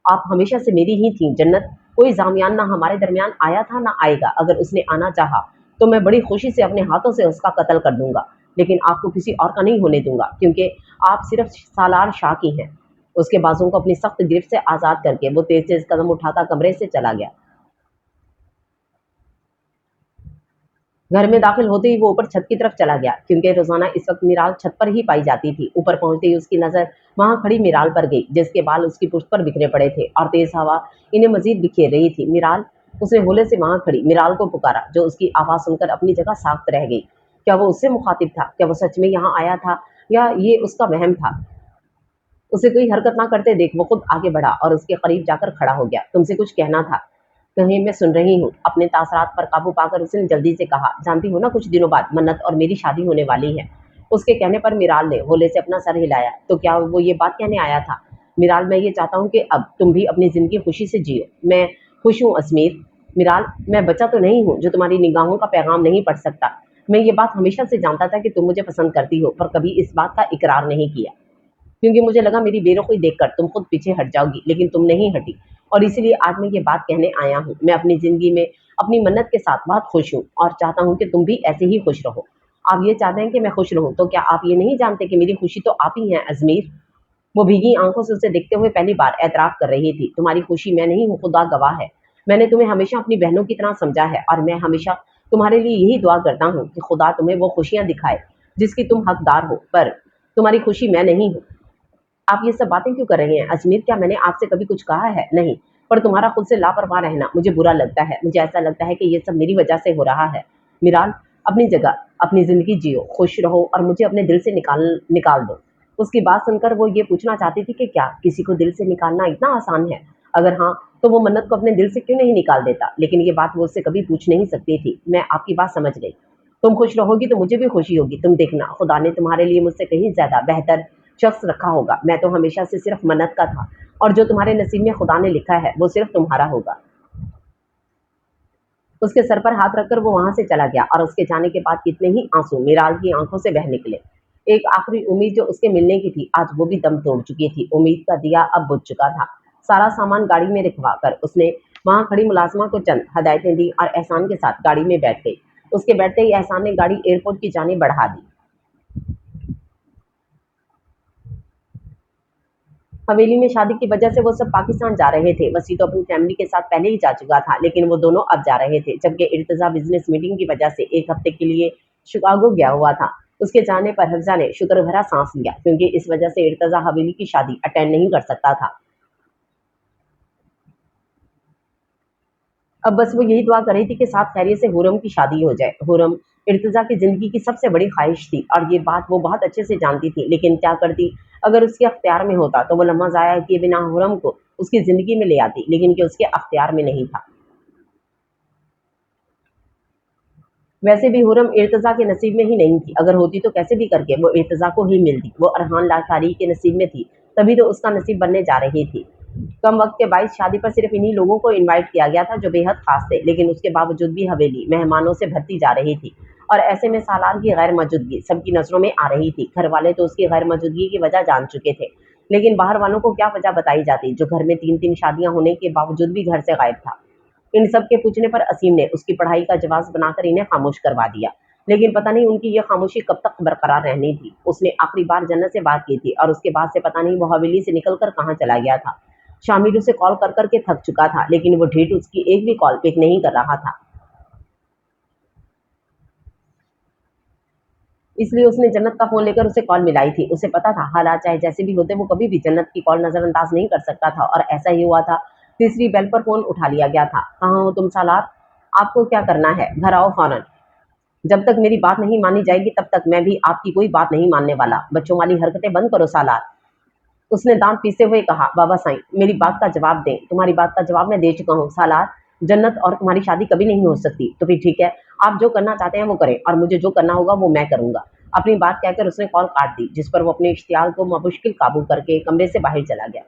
आप हमेशा से मेरी ही थी जन्नत। कोई जामियान ना हमारे दरमियान आया था ना आएगा। अगर उसने आना चाहा तो मैं बड़ी खुशी से अपने हाथों से उसका कत्ल कर दूंगा, लेकिन आपको किसी और का नहीं होने दूंगा, क्योंकि आप सिर्फ सालार शाह की हैं। उसके बाजुओं को अपनी सख्त गिरफ्त से आज़ाद करके वो तेज तेज कदम उठाता कमरे से चला गया। घर में दाखिल होते ही वो ऊपर छत की तरफ चला गया, क्योंकि रोजाना इस वक्त मिराल छत पर ही पाई जाती थी। ऊपर पहुंचते ही उसकी नजर वहां खड़ी मिराल पर गई, जिसके बाल उसकी पुष्ट पर बिखरे पड़े थे और तेज हवा इन्हें मजीद बिखेर रही थी। मिराल, उसने होले से वहां खड़ी मिराल को पुकारा, जो उसकी आवाज सुनकर अपनी जगह साख्त रह गई। क्या वो उससे मुखातिब था? क्या वो सच में यहाँ आया था, या ये उसका वहम था? उसे कोई हरकत ना करते देख वो खुद आगे बढ़ा और उसके करीब जाकर खड़ा हो गया। तुमसे कुछ कहना था। कहीं मैं सुन रही हूँ। अपने तासरात पर काबू पाकर उसने जल्दी से कहा, जानती हो ना, कुछ दिनों बाद मन्नत और मेरी शादी होने वाली है। उसके कहने पर मिराल ने होले से अपना सर हिलाया। तो क्या वो ये बात कहने आया था? मिराल, मैं ये चाहता हूँ कि अब तुम भी अपनी जिंदगी खुशी से जियो। मैं खुश हूँ अजमीर। मिराल, मैं बच्चा तो नहीं हूँ जो तुम्हारी निगाहों का पैगाम नहीं पढ़ सकता। मैं ये बात हमेशा से जानता था कि तुम मुझे पसंद करती हो, पर कभी इस बात का इकरार नहीं किया, क्योंकि मुझे लगा मेरी बेरुखी देखकर तुम खुद पीछे हट जाओगी, लेकिन तुम नहीं हटी, और इसीलिए आज मैं ये बात कहने आया हूँ। मैं अपनी ज़िंदगी में अपनी मन्नत के साथ बहुत खुश हूँ और चाहता हूँ कि तुम भी ऐसे ही खुश रहो। आप ये चाहते हैं कि मैं खुश रहूँ, तो क्या आप ये नहीं जानते कि मेरी खुशी तो आप ही हैं अजमीर? वो भीगी आंखों से उसे देखते हुए पहली बार एतराफ़ कर रही थी। तुम्हारी खुशी मैं नहीं हूँ, खुदा गवाह है। मैंने तुम्हें हमेशा अपनी बहनों की तरह समझा है, और मैं हमेशा तुम्हारे लिए यही दुआ करता हूँ कि खुदा तुम्हें वो खुशियाँ दिखाए जिसकी तुम हकदार हो, पर तुम्हारी खुशी मैं नहीं हूँ। आप ये सब बातें क्यों कर रहे हैं अजमीर? क्या मैंने आपसे कभी कुछ कहा है? नहीं, पर तुम्हारा खुद से लापरवाह रहना मुझे बुरा लगता है। मुझे ऐसा लगता है कि ये सब मेरी वजह से हो रहा है। मिराल, अपनी जगह अपनी ज़िंदगी जियो, खुश रहो और मुझे अपने दिल से निकाल निकाल दो। उसकी बात सुनकर वो ये पूछना चाहती थी कि क्या किसी को दिल से निकालना इतना आसान है? अगर हाँ, तो वो मन्नत को अपने दिल से क्यों नहीं निकाल देता? लेकिन ये बात वो उससे कभी पूछ नहीं सकती थी। मैं आपकी बात समझ गई। तुम खुश रहोगी तो मुझे भी खुशी होगी। तुम देखना, खुदा ने तुम्हारे लिए मुझसे कहीं ज़्यादा बेहतर शख्स रखा होगा। मैं तो हमेशा से सिर्फ मन्नत का था, और जो तुम्हारे नसीब में खुदा ने लिखा है वो सिर्फ तुम्हारा होगा। उसके सर पर हाथ रखकर वो वहां से चला गया, और उसके जाने के बाद कितने ही आंसू मिराल की आंखों से बह निकले। एक आखिरी उम्मीद जो उसके मिलने की थी, आज वो भी दम तोड़ चुकी थी। उम्मीद का दिया अब बुझ चुका था। सारा सामान गाड़ी में रखवा कर उसने वहां खड़ी मुलाजमा को चंद हदायतें दी और एहसान के साथ गाड़ी में बैठ गई। उसके बैठते ही एहसान ने गाड़ी एयरपोर्ट की जाने बढ़ा दी। हवेली में शादी की वजह से वो सब पाकिस्तान जा रहे थे। वसी तो अपनी फैमिली के साथ पहले ही जा चुका था, लेकिन वो दोनों अब जा रहे थे, जबकि इर्तजा बिजनेस मीटिंग की वजह से 1 हफ्ते के लिए शिकागो गया हुआ था। उसके जाने पर हफ्जा ने शुक्र भरा सांस लिया, क्योंकि इस वजह से इर्तजा हवेली की शादी अटेंड नहीं कर सकता था। अब बस वो यही दुआ कर रही थी कि साथ खैरियत से हुरम की शादी हो जाए। हुरम इर्तिजा की ज़िंदगी की सबसे बड़ी ख्वाहिश थी, और ये बात वो बहुत अच्छे से जानती थी, लेकिन क्या करती? अगर उसके अख्तियार में होता तो वो लम्हा ज़ाया किए बिना हुरम को उसकी ज़िंदगी में ले आती, लेकिन कि उसके अख्तियार में नहीं था। वैसे भी हुरम इर्तिजा के नसीब में ही नहीं थी। अगर होती तो कैसे भी करके वो इर्तिजा को ही मिलती। वो अरहान लाशारी के नसीब में थी, तभी तो उसका नसीब बनने जा रही थी। कम वक्त के बाईस शादी पर सिर्फ इन्हीं लोगों को इनवाइट किया गया था जो बेहद खास थे, लेकिन उसके बावजूद भी हवेली मेहमानों से भरती जा रही थी, और ऐसे में सालार की गैर मौजूदगी सबकी नजरों में आ रही थी। घर वाले तो उसकी गैर मौजूदगी की वजह जान चुके थे, लेकिन बाहर वालों को क्या वजह बताई जाती जो घर में 3-3 शादियां होने के बावजूद भी घर से गायब था। इन सब के पूछने पर असीम ने उसकी पढ़ाई का जवाब बनाकर इन्हें खामोश करवा दिया। लेकिन पता नहीं उनकी ये खामोशी कब तक बरकरार रहनी थी। उसने आखिरी बार जन्नत से बात की थी और उसके बाद से पता नहीं वो हवेली से निकलकर कहाँ चला गया था। शामिल उसे कॉल कर करके थक चुका था, लेकिन वो ढीठ उसकी एक भी कॉल पिक नहीं कर रहा था। इसलिए उसने जन्नत का फोन लेकर उसे कॉल मिलाई थी। उसे पता था हालात चाहे जैसे भी होते वो कभी भी जन्नत की कॉल नजरअंदाज नहीं कर सकता था, और ऐसा ही हुआ था। तीसरी बेल पर फोन उठा लिया गया था। कहाँ हो तुम सालार? आपको क्या करना है? घर आओ फौरन। जब तक मेरी बात नहीं मानी जाएगी तब तक मैं भी आपकी कोई बात नहीं मानने वाला। बच्चों वाली हरकतें बंद करो सालार। उसने दांत पीसते हुए कहा, बाबा साईं मेरी बात का जवाब दें। तुम्हारी बात का जवाब मैं दे चुका हूँ सालार। जन्नत और तुम्हारी शादी कभी नहीं हो सकती। तो फिर ठीक है, आप जो करना चाहते हैं वो करें, और मुझे जो करना होगा वो मैं करूंगा। अपनी बात कहकर उसने कॉल काट दी, जिस पर वो अपने इश्तियाल को मुश्किल काबू करके कमरे से बाहर चला गया।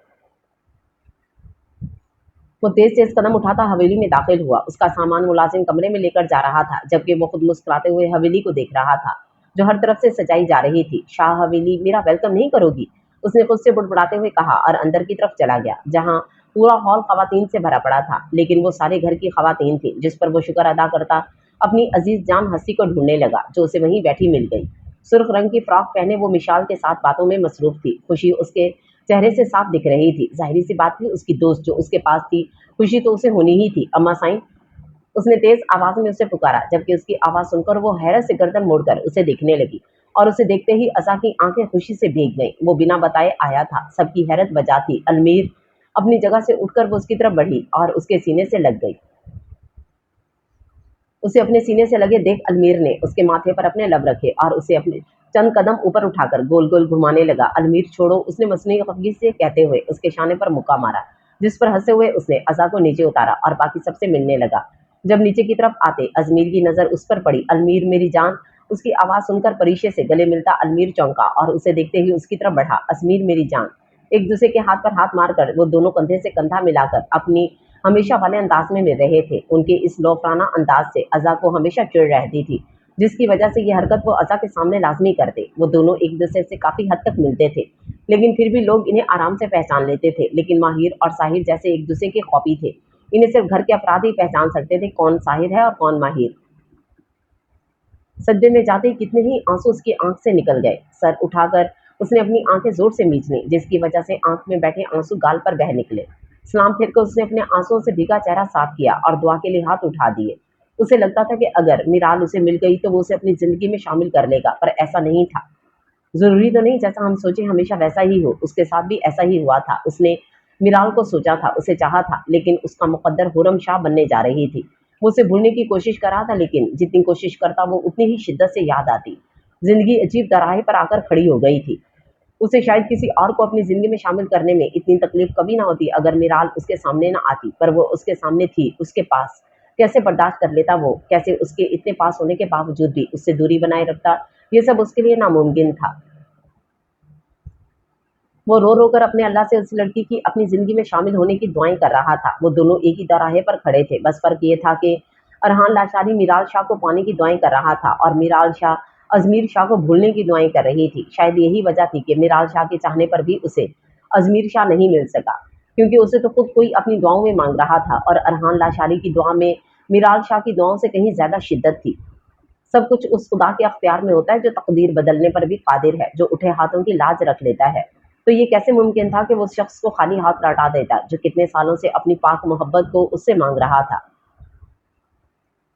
वो तेज तेज कदम उठाता हवेली में दाखिल हुआ। उसका सामान मुलाजिम कमरे में लेकर जा रहा था, जबकि वो खुद मुस्कुराते हुए हवेली को देख रहा था जो हर तरफ से सजाई जा रही थी। शाह हवेली मेरा वेलकम नहीं करोगी? उसने खुद से बुड़बुड़ाते हुए कहा और अंदर की तरफ चला गया, जहां पूरा हॉल खवातीन से भरा पड़ा था। लेकिन वो सारे घर की खवातीन थी, जिस पर वो शुक्र अदा करता अपनी अजीज जान हंसी को ढूंढने लगा, जो उसे वहीं बैठी मिल गई। सुर्ख रंग की फ्रॉक पहने वो मिशाल के साथ बातों में मसरूफ थी। खुशी उसके चेहरे से साफ दिख रही थी। जाहिर सी बात थी, उसकी दोस्त जो उसके पास थी, खुशी तो उसे होनी ही थी। अम्मा साईं, उसने तेज आवाज में उसे पुकारा, जबकि उसकी आवाज सुनकर वो हैरत से गर्दन मोड़कर उसे देखने लगी, और उसे देखते ही असा की आंखें खुशी से भीग गईं। वो बिना बताए आया था। सबकी हैरत बजा थी। अलमीर अपनी जगह से उठकर वो उसकी तरफ बढ़ी और उसके सीने से लग गई। उसे अपने सीने से लगे देख अलमीर ने उसके माथे पर अपने लब रखे और उसे अपने चंद कदम ऊपर उठाकर गोल गोल घुमाने लगा। अलमीर छोड़ो, उसने मसनूई खफगी से कहते हुए उसके शाने पर मुक्का मारा, जिस पर हंसते हुए उसने अज़ा को नीचे उतारा और बाकी सबसे मिलने लगा। जब नीचे की तरफ आते अजमीर की नजर उस पर पड़ी। अलमीर मेरी जान, उसकी आवाज सुनकर परीशे से गले मिलता अलमीर चौंका और उसे देखते ही उसकी तरफ बढ़ा। अजमीर मेरी जान। एक दूसरे के हाथ पर हाथ मारकर वो दोनों कंधे से कंधा मिलाकर अपनी हमेशा वाले अंदाज में मिल रहे थे। उनके इस लोफराना अंदाज से अज़ा को हमेशा चिढ़ रहती थी, जिसकी वजह से ये हरकत वो अज़ा के सामने लाजमी करते। वो दोनों एक दूसरे से काफ़ी हद तक मिलते थे, लेकिन फिर भी लोग इन्हें आराम से पहचान लेते थे। लेकिन माहिर और साहिर जैसे एक दूसरे के कॉपी थे। इन्हें सिर्फ घर के अफराद ही पहचान सकते थे कौन साहिर है और कौन माहिर। सज्जे में जाते ही कितने ही आंसू उसकी आंख से निकल गए। सर उठाकर उसने अपनी आंखें जोर से मींच ली, जिसकी वजह से आंख में बैठे आंसू गाल पर बह निकले। सलाम फिर कर उसने अपने आंसुओं से भीगा चेहरा साफ किया और दुआ के लिए हाथ उठा दिए। उसे लगता था कि अगर मिराल उसे मिल गई तो वो उसे अपनी जिंदगी में शामिल कर लेगा, पर ऐसा नहीं था। जरूरी तो नहीं जैसा हम सोचे हमेशा वैसा ही हो। उसके साथ भी ऐसा ही हुआ था। उसने मिराल को सोचा था, उसे चाहा था, लेकिन उसका मुकद्दर हुरम शाह बनने जा रही थी। वो उसे भूलने की कोशिश कर रहा था, लेकिन जितनी कोशिश करता वो उतनी ही शिद्दत से याद आती। जिंदगी अजीब दराहे पर आकर खड़ी हो गई थी। उसे शायद किसी और को अपनी जिंदगी में शामिल करने में इतनी तकलीफ कभी ना होती अगर मिराल उसके सामने ना आती, पर वो उसके सामने थी, उसके पास। कैसे बर्दाश्त कर लेता वो? कैसे उसके इतने पास होने के बावजूद भी उससे दूरी बनाए रखता? ये सब उसके लिए नामुमकिन था। वो रो रो कर अपने अल्लाह से उस लड़की की अपनी ज़िंदगी में शामिल होने की दुआएँ कर रहा था। वो दोनों एक ही दौराहे पर खड़े थे। बस फ़र्क ये था कि अरहान लाशारी मीराल शाह को पाने की दुआएँ कर रहा था और मीराल शाह अज़मीर शाह को भूलने की दुआएँ कर रही थी। शायद यही वजह थी कि मीराल शाह के चाहने पर भी उसे अज़मीर शाह नहीं मिल सका, क्योंकि उसे तो खुद कोई अपनी दुआओं में माँग रहा था, और अरहान लाशारी की दुआ में मीराल शाह की दुआओं से कहीं ज़्यादा शिद्दत थी। सब कुछ उस खुदा के अख्तियार में होता है जो तकदीर बदलने पर भी कादिर है, जो उठे हाथों की लाज रख लेता है। तो ये कैसे मुमकिन था कि वो उस शख्स को खाली हाथ लौटा देता जो कितने सालों से अपनी पाक मोहब्बत को उससे मांग रहा था।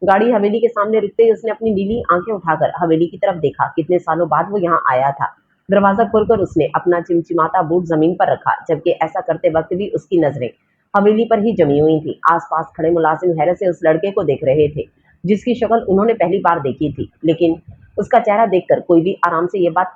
गाड़ी हवेली के सामने रुकते ही उसने अपनी नीली आंखें उठाकर हवेली की तरफ देखा। कितने सालों बाद वो यहाँ आया था। दरवाजा खोलकर उसने अपना चिमचिमाता बूट जमीन पर रखा, जबकि ऐसा करते वक्त भी उसकी नजरें हवेली पर ही जमी हुई थी। आसपास खड़े मुलाजिम हैरत से उस लड़के को देख रहे थे, जिसकी शक्ल उन्होंने पहली बार देखी थी। लेकिन उसका चेहरा देखकर कोई भी आराम से ये बात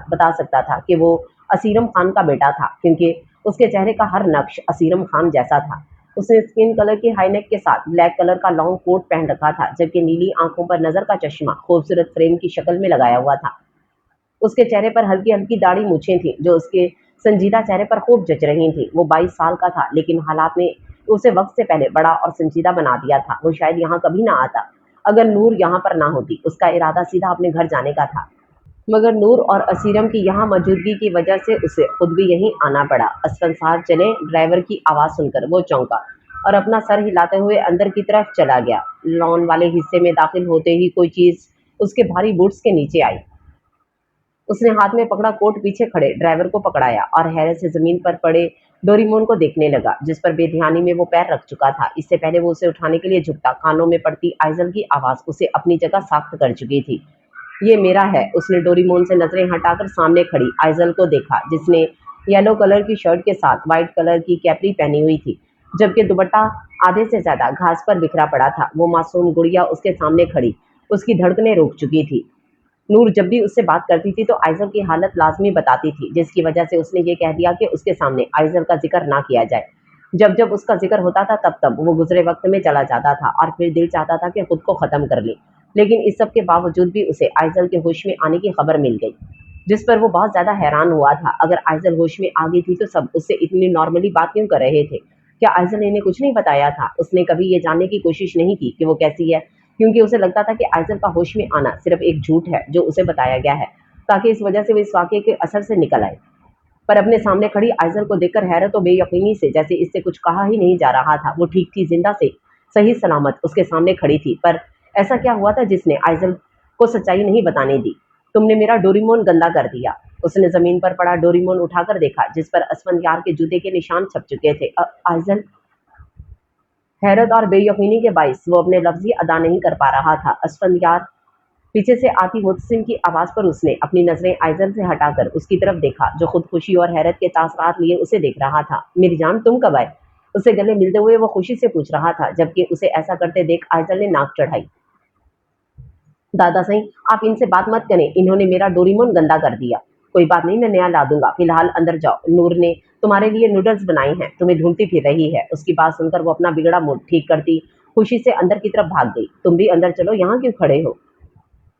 बता सकता था कि वो असीरम खान का बेटा था, क्योंकि उसके चेहरे का हर नक्श असीरम खान जैसा था। उसने स्किन कलर की हाईनेक के साथ ब्लैक कलर का लॉन्ग कोट पहन रखा था, जबकि नीली आंखों पर नजर का चश्मा खूबसूरत फ्रेम की शक्ल में लगाया हुआ था। उसके चेहरे पर हल्की हल्की दाढ़ी मूछें थी, जो उसके संजीदा चेहरे पर खूब जच रही थी। वो 22 साल का था, लेकिन हालात ने उसे वक्त से पहले बड़ा और संजीदा बना दिया था। वो शायद यहाँ कभी ना आता अगर नूर यहाँ पर ना होती। उसका इरादा सीधा अपने घर जाने का था, मगर नूर और असीरम की यहाँ मौजूदगी की वजह से उसे खुद भी यहीं आना पड़ा। असफन साहब चले, ड्राइवर की आवाज़ सुनकर वो चौंका और अपना सर हिलाते हुए अंदर की तरफ चला गया। लॉन वाले हिस्से में दाखिल होते ही कोई चीज़ उसके भारी बूट्स के नीचे आई। उसने हाथ में पकड़ा कोट पीछे खड़े ड्राइवर को पकड़ाया और हैरत से जमीन पर पड़े डोरीमोन को देखने लगा, जिस पर बेध्यानी में वो पैर रख चुका था। इससे पहले वो उसे उठाने के लिए झुकता, कानों में पड़ती आइजल की आवाज़ उसे अपनी जगह साख्त कर चुकी थी। ये मेरा है। उसने डोरीमोन से नजरें हटाकर सामने खड़ी आइजल को देखा, जिसने येलो कलर की शर्ट के साथ व्हाइट कलर की कैपरी पहनी हुई थी, जबकि दुपट्टा आधे से ज्यादा घास पर बिखरा पड़ा था। वो मासूम गुड़िया उसके सामने खड़ी उसकी धड़कनें रुक चुकी थी। नूर जब भी उससे बात करती थी तो आइजल की हालत लाजमी बताती थी, जिसकी वजह से उसने ये कह दिया कि उसके सामने आइजल का जिक्र ना किया जाए। जब जब उसका जिक्र होता था तब तब वो गुजरे वक्त में चला जाता था और फिर दिल चाहता था कि खुद को ख़त्म कर ले। लेकिन इस सब के बावजूद भी उसे आइजल के होश में आने की खबर मिल गई, जिस पर वो बहुत ज़्यादा हैरान हुआ था। अगर आइजल होश में आ गई थी तो सब उससे इतनी नॉर्मली बात क्यों कर रहे थे? क्या आइजल ने इन्हें कुछ नहीं बताया था? उसने कभी ये जानने की कोशिश नहीं की कि वो कैसी है, क्योंकि उसे लगता था कि आइजल का होश में आना सिर्फ एक झूठ है जो उसे बताया गया है, ताकि इस वजह से वो इस वाक़ये के असर से निकल आए। पर अपने सामने खड़ी आइजल को देखकर हैरत और बेयकीनी से, जैसे इससे कुछ कहा ही नहीं जा रहा था। वो ठीक थी, जिंदा से सही सलामत उसके सामने खड़ी थी। पर ऐसा क्या हुआ था जिसने आइजल को सच्चाई नहीं बताने दी? तुमने मेरा डोरीमोन गंदा कर दिया। उसने जमीन पर पड़ा डोरीमोन उठाकर देखा, जिस पर असफंदियार के जूते के निशान छप चुके थे। आइजल, हैरत और बेयकीनी के बाइस वो अपने लफ्ज़ी अदा नहीं कर पा रहा था। असफंदियार पीछे से आती मुतसिम की आवाज़ पर उसने अपनी नज़रें आइजल से हटाकर उसकी तरफ देखा, जो खुद खुशी और हैरत के तासरात लिए उसे देख रहा था। मेरी जान, तुम कब आए? उसे गले मिलते हुए वो खुशी से पूछ रहा था, जबकि उसे ऐसा करते देख आइजल ने नाक चढ़ाई। दादा सही, आप इनसे बात मत करें, इन्होंने मेरा डोरीमोन गंदा कर दिया। कोई बात नहीं, मैं नया ला दूंगा, फिलहाल अंदर जाओ। नूर ने तुम्हारे लिए नूडल्स बनाए हैं, तुम्हें ढूंढती फिर रही है। उसकी बात सुनकर वो अपना बिगड़ा मूड ठीक करती खुशी से अंदर की तरफ भाग गई। तुम भी अंदर चलो, यहाँ क्यों खड़े हो?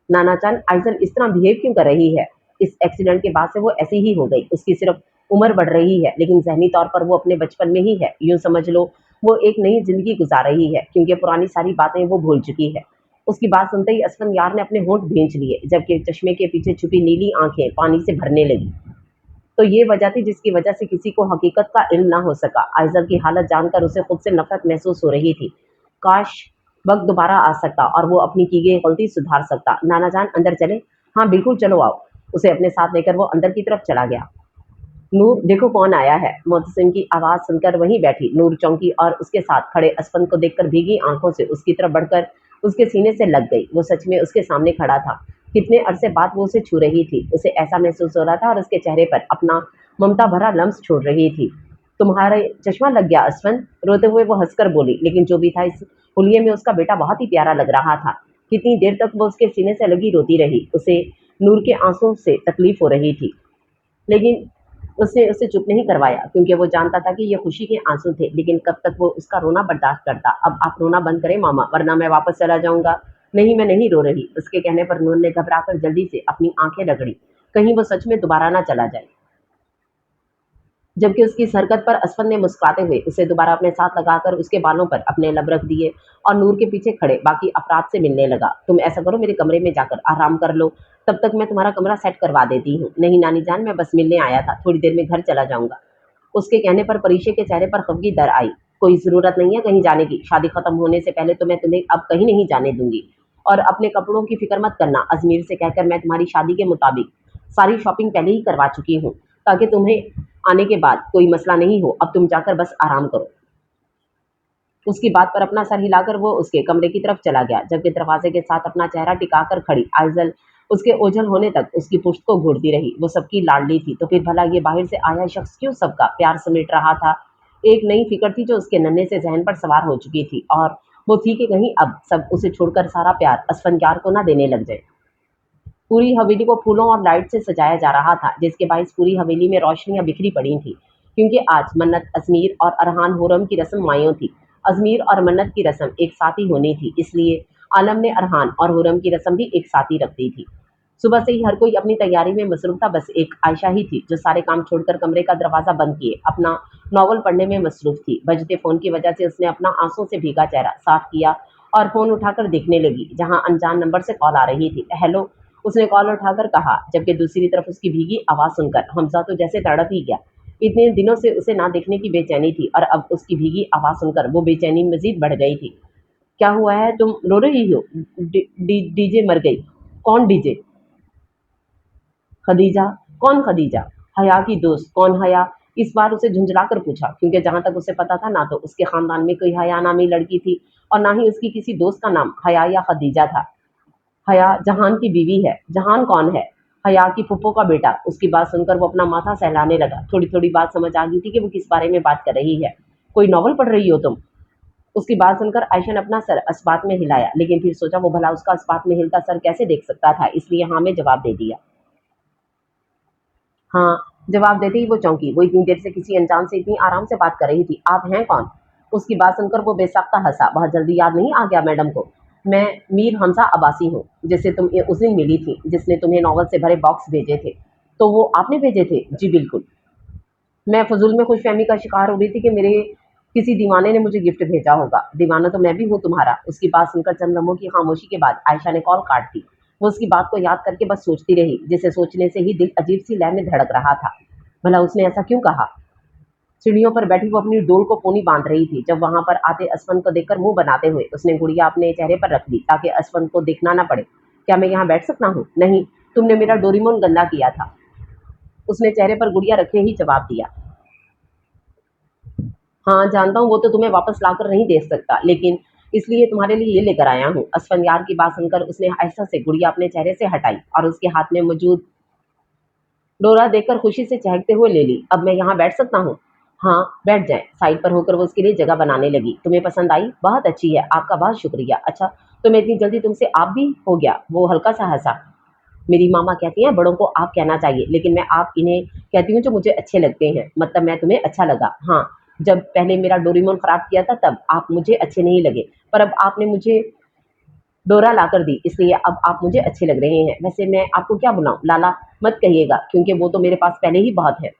नाना चांद, आइजल इस तरह बिहेव क्यों कर रही है? इस एक्सीडेंट के बाद से वो ऐसी ही हो गई। उसकी सिर्फ उम्र बढ़ रही है, लेकिन जहनी तौर पर वो अपने बचपन में ही है। यूं समझ लो वो एक नई जिंदगी गुजार रही है, क्योंकि पुरानी सारी बातें वो भूल चुकी है। उसकी बात सुनते ही असफन यार ने अपने होंठ भींच लिए, जबकि चश्मे के पीछे छुपी नीली आंखें पानी से भरने लगी। तो ये वजह थी जिसकी वजह से किसी को हकीकत का इल्म ना हो सका। आइजल की हालत जानकर उसे खुद से नफरत महसूस हो रही थी। काश वक्त दोबारा आ सकता और वो अपनी की गई गलती सुधार सकता। नाना जान, अंदर चले? हाँ बिल्कुल, चलो आओ। उसे अपने साथ लेकर वो अंदर की तरफ चला गया। नूर, देखो कौन आया है। मोहतसिम की आवाज़ सुनकर वहीं बैठी नूर चौंकी और उसके साथ खड़े असफन को देखकर भीगी आंखों से उसकी तरफ बढ़कर उसके सीने से लग गई। वो सच में उसके सामने खड़ा था। कितने अरसे बाद वो उसे छू रही थी। उसे ऐसा महसूस हो रहा था और उसके चेहरे पर अपना ममता भरा लम्स छोड़ रही थी। तुम्हारा चश्मा लग गया असफन, रोते हुए वो हंसकर बोली। लेकिन जो भी था, इस हुलिये में उसका बेटा बहुत ही प्यारा लग रहा था। कितनी देर तक वो उसके सीने से लगी रोती रही। उसे नूर के आंसुओं से तकलीफ हो रही थी, लेकिन उसने उसे चुप नहीं करवाया, क्योंकि वो जानता था कि ये खुशी के आंसू थे। लेकिन कब तक वो उसका रोना बर्दाश्त करता? अब आप रोना बंद करें मामा, वरना मैं वापस चला जाऊंगा। नहीं, मैं नहीं रो रही। उसके कहने पर नूर ने घबराकर जल्दी से अपनी आंखें रगड़ी, कहीं वो सच में दोबारा ना चला जाए। जबकि उसकी इस हरकत पर असफर ने मुस्कुराते हुए उसे दोबारा अपने साथ लगाकर उसके बालों पर अपने लब रख दिए और नूर के पीछे खड़े बाकी अफराद से मिलने लगा। तुम ऐसा करो, मेरे कमरे में जाकर आराम कर लो, तब तक मैं तुम्हारा कमरा सेट करवा देती हूँ। नहीं नानी जान, मैं बस मिलने आया था, थोड़ी देर में घर चला जाऊंगा। उसके कहने पर परीशे के चेहरे पर खफगी दर आई। कोई ज़रूरत नहीं है कहीं जाने की। शादी खत्म होने से पहले तो मैं तुम्हें अब कहीं नहीं जाने दूंगी। और अपने कपड़ों की फिक्र मत करना, अजमेर से कहकर मैं तुम्हारी शादी के मुताबिक सारी शॉपिंग पहले ही करवा चुकी हूँ, ताकि तुम्हें आने के बाद कोई मसला नहीं हो। अब तुम जाकर बस आराम करो। उसकी बात पर अपना सर हिलाकर वो उसके कमरे की तरफ चला गया, जबकि दरवाजे के साथ अपना चेहरा टिकाकर खड़ी आइजल उसके ओझल होने तक उसकी पुश्त को घूरती रही। वो सबकी लाडली थी, तो फिर भला ये बाहर से आया शख्स क्यों सबका प्यार समेट रहा था? एक नई फिक्र थी जो उसके नन्हे से जहन पर सवार हो चुकी थी, और वो थी कि कहीं अब सब उसे छोड़कर सारा प्यार असफनकार को ना देने लग जाए। पूरी हवेली को फूलों और लाइट से सजाया जा रहा था, जिसके बायस पूरी हवेली में रोशनियां बिखरी पड़ी थी, क्योंकि आज मन्नत, अजमीर और अरहान हुरम की रस्म मायों थी। अजमीर और मन्नत की रस्म एक साथ ही होनी थी, इसलिए आलम ने अरहान और हुरम की रस्म भी एक साथ ही रख दी थी। सुबह से ही हर कोई अपनी तैयारी में मसरूफ था। बस एक आयशा ही थी जो सारे काम छोड़कर कमरे का दरवाजा बंद किए अपना नॉवल पढ़ने में मसरूफ थी। बजते फोन की वजह से उसने अपना आंसू से भीगा चेहरा साफ किया और फोन उठाकर देखने लगी, जहां अनजान नंबर से कॉल आ रही थी। हेलो, उसने कॉल उठाकर कहा, जबकि दूसरी तरफ उसकी भीगी आवाज़ सुनकर हमजा तो जैसे तड़प ही गया। इतने दिनों से उसे ना देखने की बेचैनी थी और अब उसकी भीगी आवाज़ सुनकर वो बेचैनी मज़ीद बढ़ गई थी। क्या हुआ है? तुम रो रही हो? डीजे मर गई। कौन डीजे? खदीजा। कौन खदीजा? हया की दोस्त। कौन हया? इस बार उसे झुंझला कर पूछा, क्योंकि जहां तक उसे पता था ना तो उसके खानदान में कोई हया नामी लड़की थी और ना ही उसकी किसी दोस्त का नाम हया या खदीजा था। हया जहान की बीवी है। जहान कौन है? हया की फुप्पो का बेटा। उसकी बात सुनकर वो अपना माथा सहलाने लगा। थोड़ी थोड़ी बात समझ आ गई थी कि वो किस बारे में बात कर रही है। कोई नॉवल पढ़ रही हो तुम? उसकी बात सुनकर आयशा ने अपना सर अस्बात में हिलाया, लेकिन फिर सोचा वो भला उसका अस्बात में हिलता सर कैसे देख सकता था, इसलिए हाँ में जवाब दे दिया। हाँ, जवाब देते ही वो चौंकी। वो इतनी देर से किसी अनजान से इतनी आराम से बात कर रही थी। आप हैं कौन? उसकी बात सुनकर वो बेसाख्ता हंसा। बहुत जल्दी याद नहीं आ गया मैडम को? मैं मीर हमजा अब्बासी हूँ, जिससे तुम उस दिन मिली थी, जिसने तुम्हें नॉवल से भरे बॉक्स भेजे थे। तो वो आपने भेजे थे? जी बिल्कुल। मैं फजूल में खुशफहमी का शिकार हो रही थी कि मेरे किसी दीवाने ने मुझे गिफ्ट भेजा होगा। दीवाना तो मैं भी हूँ तुम्हारा। उसकी बात सुनकर चंद लम्हों की खामोशी के बाद आयशा ने कॉल काट दी। वो उसकी बात को याद करके बस सोचती रही, जिसे सोचने से ही दिल अजीब सी लय में धड़क रहा था। भला उसने ऐसा क्यों कहा? सीढ़ियों पर बैठी वो अपनी डोल को पोनी बांध रही थी जब वहां पर आते असफन को देखकर मुंह बनाते हुए उसने गुड़िया अपने चेहरे पर रख दी ताकि असफन को देखना ना पड़े। क्या मैं यहाँ बैठ सकता हूँ? नहीं, तुमने मेरा डोरीमोन गंदा किया था। उसने चेहरे पर गुड़िया रखे ही जवाब दिया। हाँ, जानता हूँ, वो तो तुम्हें वापस लाकर नहीं दे सकता, लेकिन इसलिए तुम्हारे लिए ये लेकर आया हूँ। असफंयार की बात सुनकर उसने ऐसा से गुड़िया अपने चेहरे से हटाई और उसके हाथ में मौजूद डोरा देखकर खुशी से चहकते हुए ले ली। अब मैं यहाँ बैठ सकता हूँ? हाँ, बैठ जाएं। साइड पर होकर वो उसके लिए जगह बनाने लगी। तुम्हें पसंद आई? बहुत अच्छी है, आपका बहुत शुक्रिया। अच्छा, तो मैं इतनी जल्दी तुमसे आप भी हो गया? वो हल्का सा हंसा। मेरी मामा कहती हैं बड़ों को आप कहना चाहिए, लेकिन मैं आप इन्हें कहती हूँ जो मुझे अच्छे लगते हैं। मतलब मैं तुम्हें अच्छा लगा? हाँ, जब पहले मेरा डोरेमोन खराब किया था तब आप मुझे अच्छे नहीं लगे, पर अब आपने मुझे डोरा लाकर दी, इसलिए अब आप मुझे अच्छे लग रहे हैं। वैसे मैं आपको क्या बुलाऊं? लाला मत कहिएगा, क्योंकि वो तो मेरे पास पहले ही बहुत है।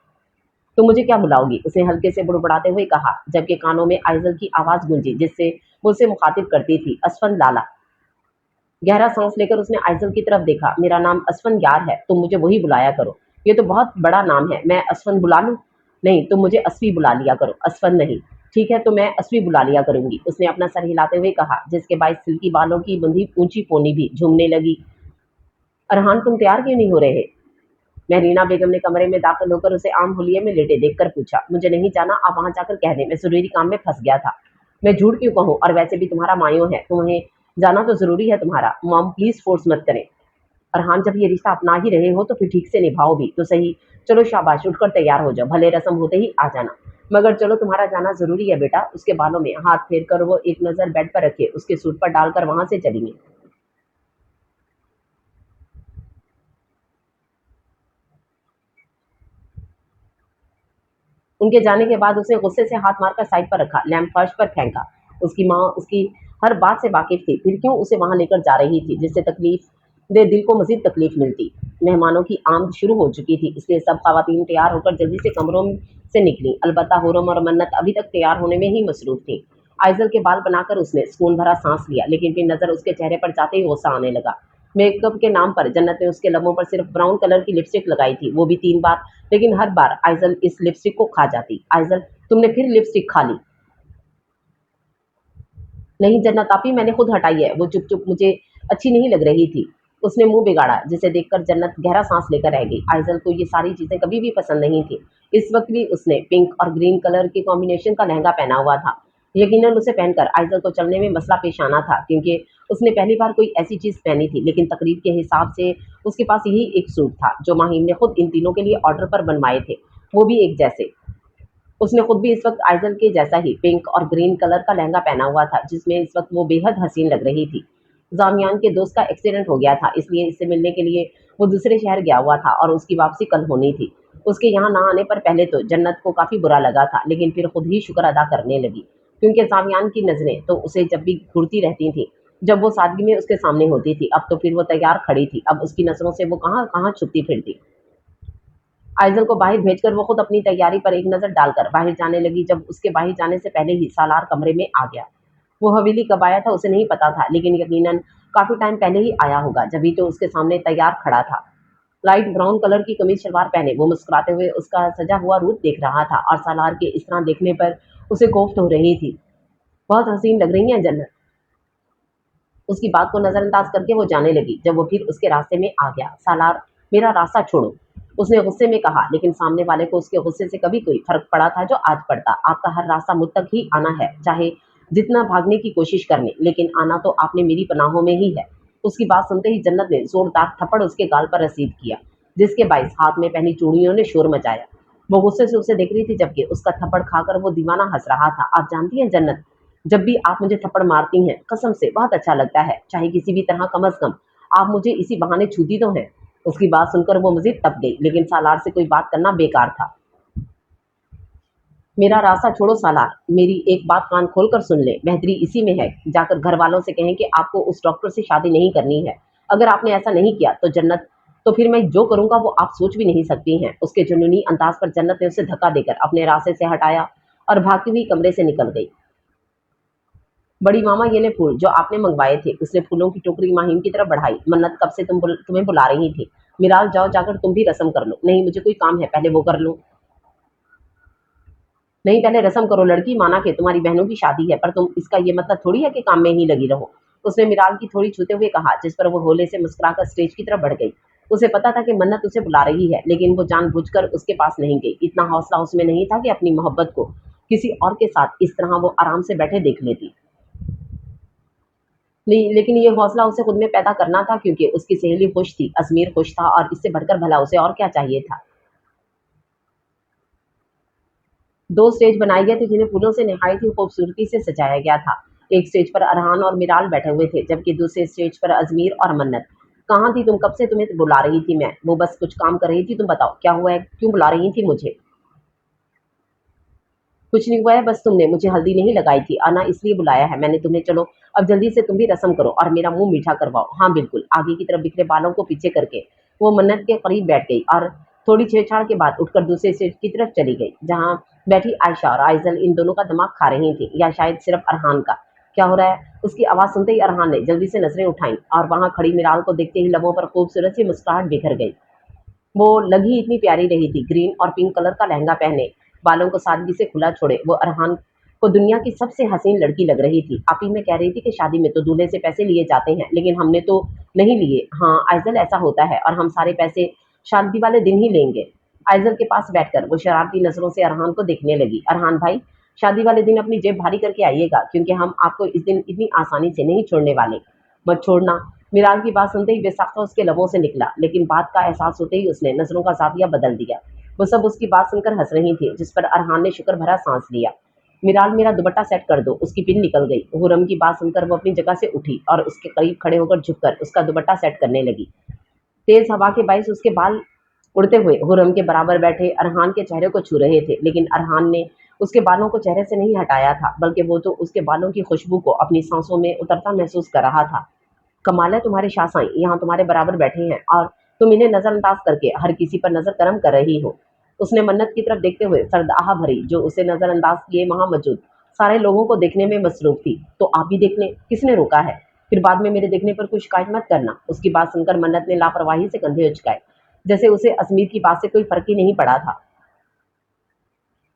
तो मुझे क्या बुलाओगी? उसने हल्के से बुड़बुड़ाते हुए कहा, जबकि कानों में आइजल की आवाज़ गूंजी जिससे वो उसे मुखातिब करती थी। असफन लाला। गहरा सांस लेकर उसने आइजल की तरफ देखा। मेरा नाम असफन यार है, तुम मुझे वही बुलाया करो। ये तो बहुत बड़ा नाम है, मैं असफन बुला लूं? नहीं, तुम मुझे असफी बुला लिया करो, असफन नहीं। ठीक है, तो मैं असफी बुला लिया करूंगी, उसने अपना सर हिलाते हुए कहा, जिसके बाईस सिल्की बालों की बंधी ऊंची पोनी भी झूमने लगी। अरहान, तुम तैयार क्यों नहीं हो रहे? महरीना बेगम ने कमरे में दाखिल होकर उसे आम हुलिये में लेटे देखकर पूछा। मुझे नहीं जाना, आप वहां जाकर कह दें, मैं जरूरी काम में फंस गया था। मैं झूठ क्यों कहूँ? और वैसे भी तुम्हारा मायूं है, तुम्हें जाना तो जरूरी है तुम्हारा। मॉम प्लीज फोर्स मत करें। अरहान, जब ये रिश्ता अपना ही रहे हो तो फिर ठीक से निभाओ भी तो सही। चलो शाबाश, उठकर तैयार हो जाओ, भले रस्म होते ही आ जाना। मगर चलो, तुम्हारा जाना जरूरी है बेटा। उसके बालों में हाथ फेर कर वो एक नजर बेड पर रखे उसके सूट पर डालकर वहां से चली गई। उनके जाने के बाद उसने गुस्से से हाथ मारकर साइड पर रखा, लैंप फर्श पर फेंका। उसकी माँ उसकी हर बात से वाकिफ थी, फिर क्यों उसे वहां लेकर जा रही थी जिससे तकलीफ दे दिल को मजीद तकलीफ मिलती। मेहमानों की आमद शुरू हो चुकी थी, इसलिए सब खवातीन तैयार होकर जल्दी से कमरों से निकली। अलबत्ता हुरम और मन्नत अभी तक तैयार होने में ही मसरूफ थी। आइजल के बाल बनाकर उसने सुकून भरा सांस लिया, लेकिन फिर नजर उसके चेहरे पर जाते ही गुस्सा आने लगा। मेकअप के नाम पर जन्नत ने उसके लबों पर सिर्फ ब्राउन कलर की लिपस्टिक लगाई थी, वो भी 3 बार, लेकिन हर बार आइजल इस लिपस्टिक को खा जाती। आइजल, तुमने फिर लिपस्टिक खा ली? नहीं जन्नत आपी, मैंने खुद हटाई है, वो चुप चुप मुझे अच्छी नहीं लग रही थी। उसने मुंह बिगाड़ा, जिसे देखकर जन्नत गहरा सांस लेकर रह गई। आइजल को ये सारी चीजें कभी भी पसंद नहीं थी। इस वक्त भी उसने पिंक और ग्रीन कलर के कॉम्बिनेशन का लहंगा पहना हुआ था। यकीनन उसे पहनकर आइजल को चलने में मसला पेश आना था, क्योंकि उसने पहली बार कोई ऐसी चीज पहनी थी, लेकिन तकरीब के हिसाब से उसके पास यही एक सूट था जो माहिम ने खुद इन तीनों के लिए ऑर्डर पर बनवाए थे, वो भी एक जैसे। उसने खुद भी इस वक्त आइजल के जैसा ही पिंक और ग्रीन कलर का लहंगा पहना हुआ था, जिसमें इस वक्त वो बेहद हसीन लग रही थी। जामियान के दोस्त का एक्सीडेंट हो गया था, इसलिए इससे मिलने के लिए वो दूसरे शहर गया हुआ था और उसकी वापसी कल होनी थी। उसके यहाँ ना आने पर पहले तो जन्नत को काफ़ी बुरा लगा था, लेकिन फिर खुद ही शुक्र अदा करने लगी, क्योंकि जामियान की नज़रें तो उसे जब भी घूरती रहती थीं, जब वो सादगी में उसके सामने होती थी। अब तो फिर वो तैयार खड़ी थी, अब उसकी नज़रों से वो कहाँ कहाँ छुपती फिरती। आइजल को बाहर भेजकर वो खुद अपनी तैयारी पर एक नज़र डालकर बाहर जाने लगी, जब उसके बाहर जाने से पहले ही सालार कमरे में आ गया। वो हवेली कब आया था उसे नहीं पता था, लेकिन यकीनन काफी टाइम पहले ही आया होगा, जभी तो उसके सामने तैयार खड़ा था। लाइट ब्राउन कलर की कमीज शलवार पहने वो मुस्कुराते हुए उसका सजा हुआ रूप देख रहा था, और सालार के इस तरह देखने पर उसे कोफ्त हो रही थी। बहुत हसीन लग रही है जन्नत। उसकी बात को नजरअंदाज करके वो जाने लगी, जब वो फिर उसके रास्ते में आ गया। सालार, मेरा रास्ता छोड़ो, उसने गुस्से में कहा, लेकिन सामने वाले को उसके गुस्से से कभी कोई फर्क पड़ा था जो आज पड़ता। आपका हर रास्ता मुझ तक ही आना है, चाहे जितना भागने की कोशिश करने, लेकिन आना तो आपने मेरी पनाहों में ही है। उसकी बात सुनते ही जन्नत ने जोरदार थप्पड़ उसके गाल पर रसीद किया, जिसके बाइस हाथ में पहनी चूड़ियों ने शोर मचाया। वो गुस्से से उसे देख रही थी, जबकि उसका थप्पड़ खाकर वो दीवाना हंस रहा था। आप जानती हैं जन्नत, जब भी आप मुझे थप्पड़ मारती हैं, कसम से बहुत अच्छा लगता है, चाहे किसी भी तरह, कम अज कम आप मुझे इसी बहाने छूती तो हैं। उसकी बात सुनकर वो मजीद तप गई, लेकिन सालार से कोई बात करना बेकार था। मेरा रास्ता छोड़ो सालार, मेरी एक बात कान खोलकर सुन ले, बेहतरी इसी में है, जाकर घर वालों से कहें कि आपको उस डॉक्टर से शादी नहीं करनी है। अगर आपने ऐसा नहीं किया तो जन्नत, तो फिर मैं जो करूंगा वो आप सोच भी नहीं सकती हैं। उसके जुनूनी अंदाज पर जन्नत ने उसे धक्का देकर अपने रास्ते से हटाया और भागती हुई कमरे से निकल गई। बड़ी मामा, ये ले फूल जो आपने मंगवाए थे। उसने फूलों की टोकरी माहिम की तरफ बढ़ाई। मन्नत कब से तुम्हें बुला रही थी। मिराल, जाओ जाकर तुम भी रस्म कर लो। नहीं, मुझे कोई काम है, पहले वो कर लूं। नहीं, पहले रस्म करो लड़की, माना कि तुम्हारी बहनों की शादी है, पर तुम इसका ये मतलब थोड़ी है कि काम में ही लगी रहो। उसने मिराल की थोड़ी छूते हुए कहा, जिस पर वो होले से मुस्कुराकर स्टेज की तरफ बढ़ गई। उसे पता था कि मन्नत उसे बुला रही है, लेकिन वो जानबूझकर उसके पास नहीं गई। इतना हौसला उसमें नहीं था कि अपनी मोहब्बत को किसी और के साथ इस तरह वो आराम से बैठे देख लेती। नहीं, लेकिन ये हौसला उसे खुद में पैदा करना था, क्योंकि उसकी सहेली खुश थी, अजमेर खुश था, और इससे बढ़कर भला उसे और क्या चाहिए था। दो स्टेज बनाए गए थे, जिन्हें फूलों से निहायत ही खूबसूरती से सजाया गया था। एक स्टेज पर अरहान और मिराल बैठे हुए थे, जबकि दूसरे स्टेज पर अजमीर और मन्नत। कहाँ थी तुम, कब से तुम्हें बुला रही थी मैं। वो बस कुछ काम कर रही थी, तुम बताओ क्या हुआ है, क्यों बुला रही थी मुझे। कुछ नहीं हुआ है, बस तुमने मुझे हल्दी नहीं लगाई थी, आना इसलिए बुलाया है मैंने तुम्हें। चलो अब जल्दी से तुम भी रस्म करो और मेरा मुंह मीठा करवाओ। हाँ बिल्कुल। आगे की तरफ बिखरे बालों को पीछे करके वो मन्नत के करीब बैठ गई और थोड़ी छेड़छाड़ के बाद उठकर दूसरे स्टेज की तरफ चली गई, जहाँ बैठी आयशा और आइजल इन दोनों का दिमाग खा रही थी, या शायद सिर्फ अरहान का। क्या हो रहा है, उसकी आवाज सुनते ही अरहान ने जल्दी से नजरें उठाई, और वहां खड़ी मिराल को देखते ही लबों पर खूबसूरत सी मुस्कुराहट बिखर गई। वो लगी इतनी प्यारी रही थी, ग्रीन और पिंक कलर का लहंगा पहने, बालों को सादगी से खुला छोड़े वो अरहान को दुनिया की सबसे हसीन लड़की लग रही थी। आप ही में कह रही थी कि शादी में तो दूल्हे से पैसे लिए जाते हैं, लेकिन हमने तो नहीं लिए। हाँ आइजल, ऐसा होता है, और हम सारे पैसे शादी वाले दिन ही लेंगे। आइजल के पास बैठकर वो शरारती नजरों से अरहान को देखने लगी। अरहान भाई, शादी वाले दिन अपनी जेब भारी करके आइएगा, क्योंकि हम आपको इस दिन इतनी आसानी से नहीं छोड़ने वाले। मत छोड़ना। मिराल की बात सुनते ही बेसाख्ता उसके लबों से निकला, लेकिन बात का एहसास होते ही उसने नजरों का जाविया बदल दिया। वो सब उसकी बात सुनकर हंस रही थी, जिस पर अरहान ने शुक्र भरा सांस लिया। मिराल, मेरा दुपट्टा सेट कर दो। उसकी पिन निकल गई। हुरम की बात सुनकर वो अपनी जगह से उठी और उसके करीब खड़े होकर झुककर उसका दुपट्टा सेट करने लगी। तेज हवा के बाईस उसके बाल उड़ते हुए हुरम के बराबर बैठे अरहान के चेहरे को छू रहे थे, लेकिन अरहान ने उसके बालों को चेहरे से नहीं हटाया था, बल्कि वो तो उसके बालों की खुशबू को अपनी सांसों में उतरता महसूस कर रहा था। कमाल है, तुम्हारे शासाई यहाँ तुम्हारे बराबर बैठे हैं और तुम इन्हें नजरअंदाज करके हर किसी पर नजर करम कर रही हो। उसने मन्नत की तरफ देखते हुए सर्द आह भरी, जो उसे नजरअंदाज किए वहां मौजूद सारे लोगों को देखने में मसरूफ थी। तो आप भी देख लें, किसने रोका है। फिर बाद में मेरे देखने पर कोई शिकायत मत करना। उसकी बात सुनकर मन्नत ने लापरवाही से कंधे उचकाए, जैसे उसे अजमीर की बात से कोई फर्क ही नहीं पड़ा था।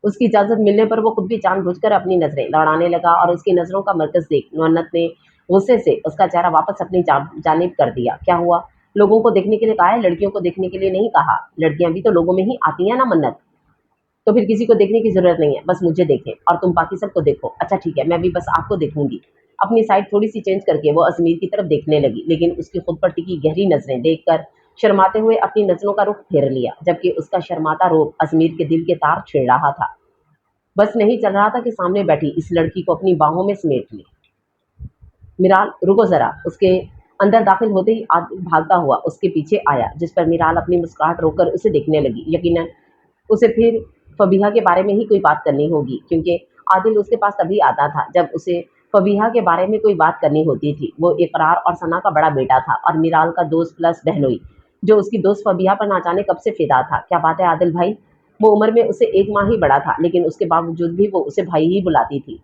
उसकी इजाजत मिलने पर वो खुद भी जानबूझकर अपनी नजरें लौड़ाने लगा, और उसकी नजरों का मरकज देख मन्नत ने गुस्से से उसका चेहरा वापस अपनी जानिब कर दिया। क्या हुआ, लोगों को देखने के लिए कहा है, लड़कियों को देखने के लिए नहीं कहा। लड़कियां भी तो लोगों में ही आती हैं ना मन्नत। तो फिर किसी को देखने की जरूरत नहीं है, बस मुझे देखें और तुम बाकी सबको देखो। अच्छा ठीक है, मैं भी बस आपको देखूंगी। अपनी साइड थोड़ी सी चेंज करके वो अजमीर की तरफ देखने लगी, लेकिन उसकी खुद पर टिकी गहरी नजरें देखकर शर्माते हुए अपनी नजरों का रुख फेर लिया, जबकि उसका शर्माता रूप अजमीर के दिल के तार छेड़ रहा था। बस नहीं चल रहा था कि सामने बैठी इस लड़की को अपनी बाहों में समेट ले। मिराल, रुको जरा। उसके अंदर दाखिल होते ही आदिल भागता हुआ उसके पीछे आया, जिस पर मिराल अपनी मुस्कुराहट रोककर उसे देखने लगी। यकीनन उसे फिर फबीहा के बारे में ही कोई बात करनी होगी, क्योंकि आदिल उसके पास तभी आता था जब उसे फबीहा के बारे में कोई बात करनी होती थी। वो इकरार और सना का बड़ा बेटा था और मिराल का दोस्त प्लस बहनोई, जो उसकी दोस्त फबीहा पर ना जाने कब से फिदा था। क्या बात है आदिल भाई। वो उम्र में उससे एक माह ही बड़ा था, लेकिन उसके बावजूद भी वो उसे भाई ही बुलाती थी।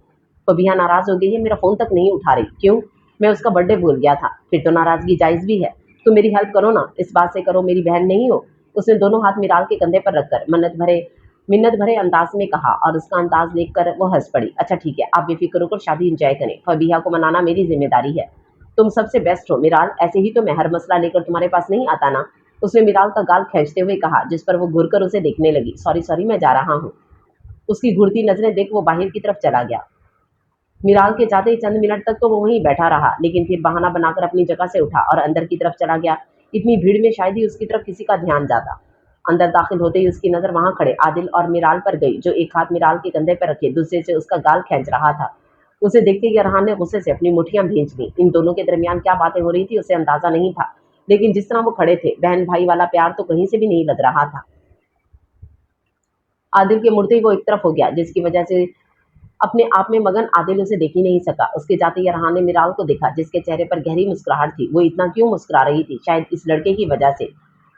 फबीहा नाराज हो गई है, मेरा फोन तक नहीं उठा रही। क्यों? मैं उसका बर्थडे भूल गया था। फिर तो नाराजगी जायज भी है। तुम मेरी हेल्प करो ना, इस बात से करो मेरी बहन नहीं हो। उसने दोनों हाथ मिराल के कंधे पर रखकर मिन्नत भरे अंदाज में कहा और उसका अंदाज देखकर वो हंस पड़ी। अच्छा ठीक है, आप बेफिक्र होकर शादी एंजॉय करें। फबीहा को मनाना मेरी जिम्मेदारी है। तुम सबसे बेस्ट हो मिराल, ऐसे ही तो मैं हर मसला लेकर तुम्हारे पास नहीं आता ना। उसने मिराल का गाल खींचते हुए कहा, जिस पर वो घुरकर उसे देखने लगी। सॉरी सॉरी, मैं जा रहा हूँ। उसकी घूरती नजरें देख वो बाहर की तरफ चला गया। मिराल के जाते ही चंद मिनट तक तो वो वहीं बैठा रहा, लेकिन फिर बहाना बनाकर अपनी जगह से उठा और अंदर की तरफ चला गया। इतनी भीड़ में शायद ही उसकी तरफ किसी का ध्यान जाता। अंदर दाखिल होते ही उसकी नजर वहां खड़े आदिल और मिराल पर गई, जो एक हाथ मिराल के कंधे पर रखे दूसरे से उसका गाल खींच रहा था। उसे देखते ही अरहान ने गुस्से से अपनी मुठ्ठियां भींच ली। इन दोनों के दरमियान क्या बातें हो रही थी उसे अंदाजा नहीं था, लेकिन जिस तरह वो खड़े थे, बहन भाई वाला प्यार तो कहीं से भी नहीं लग रहा था। आदिल के मुड़ते ही वो एक तरफ हो गया, जिसकी वजह से अपने आप में मगन आदिल उसे देख ही नहीं सका। उसके जाते ही अरहान ने मिराल को देखा, जिसके चेहरे पर गहरी मुस्कुराहट थी। वो इतना क्यों मुस्कुरा रही थी? शायद इस लड़के की वजह से।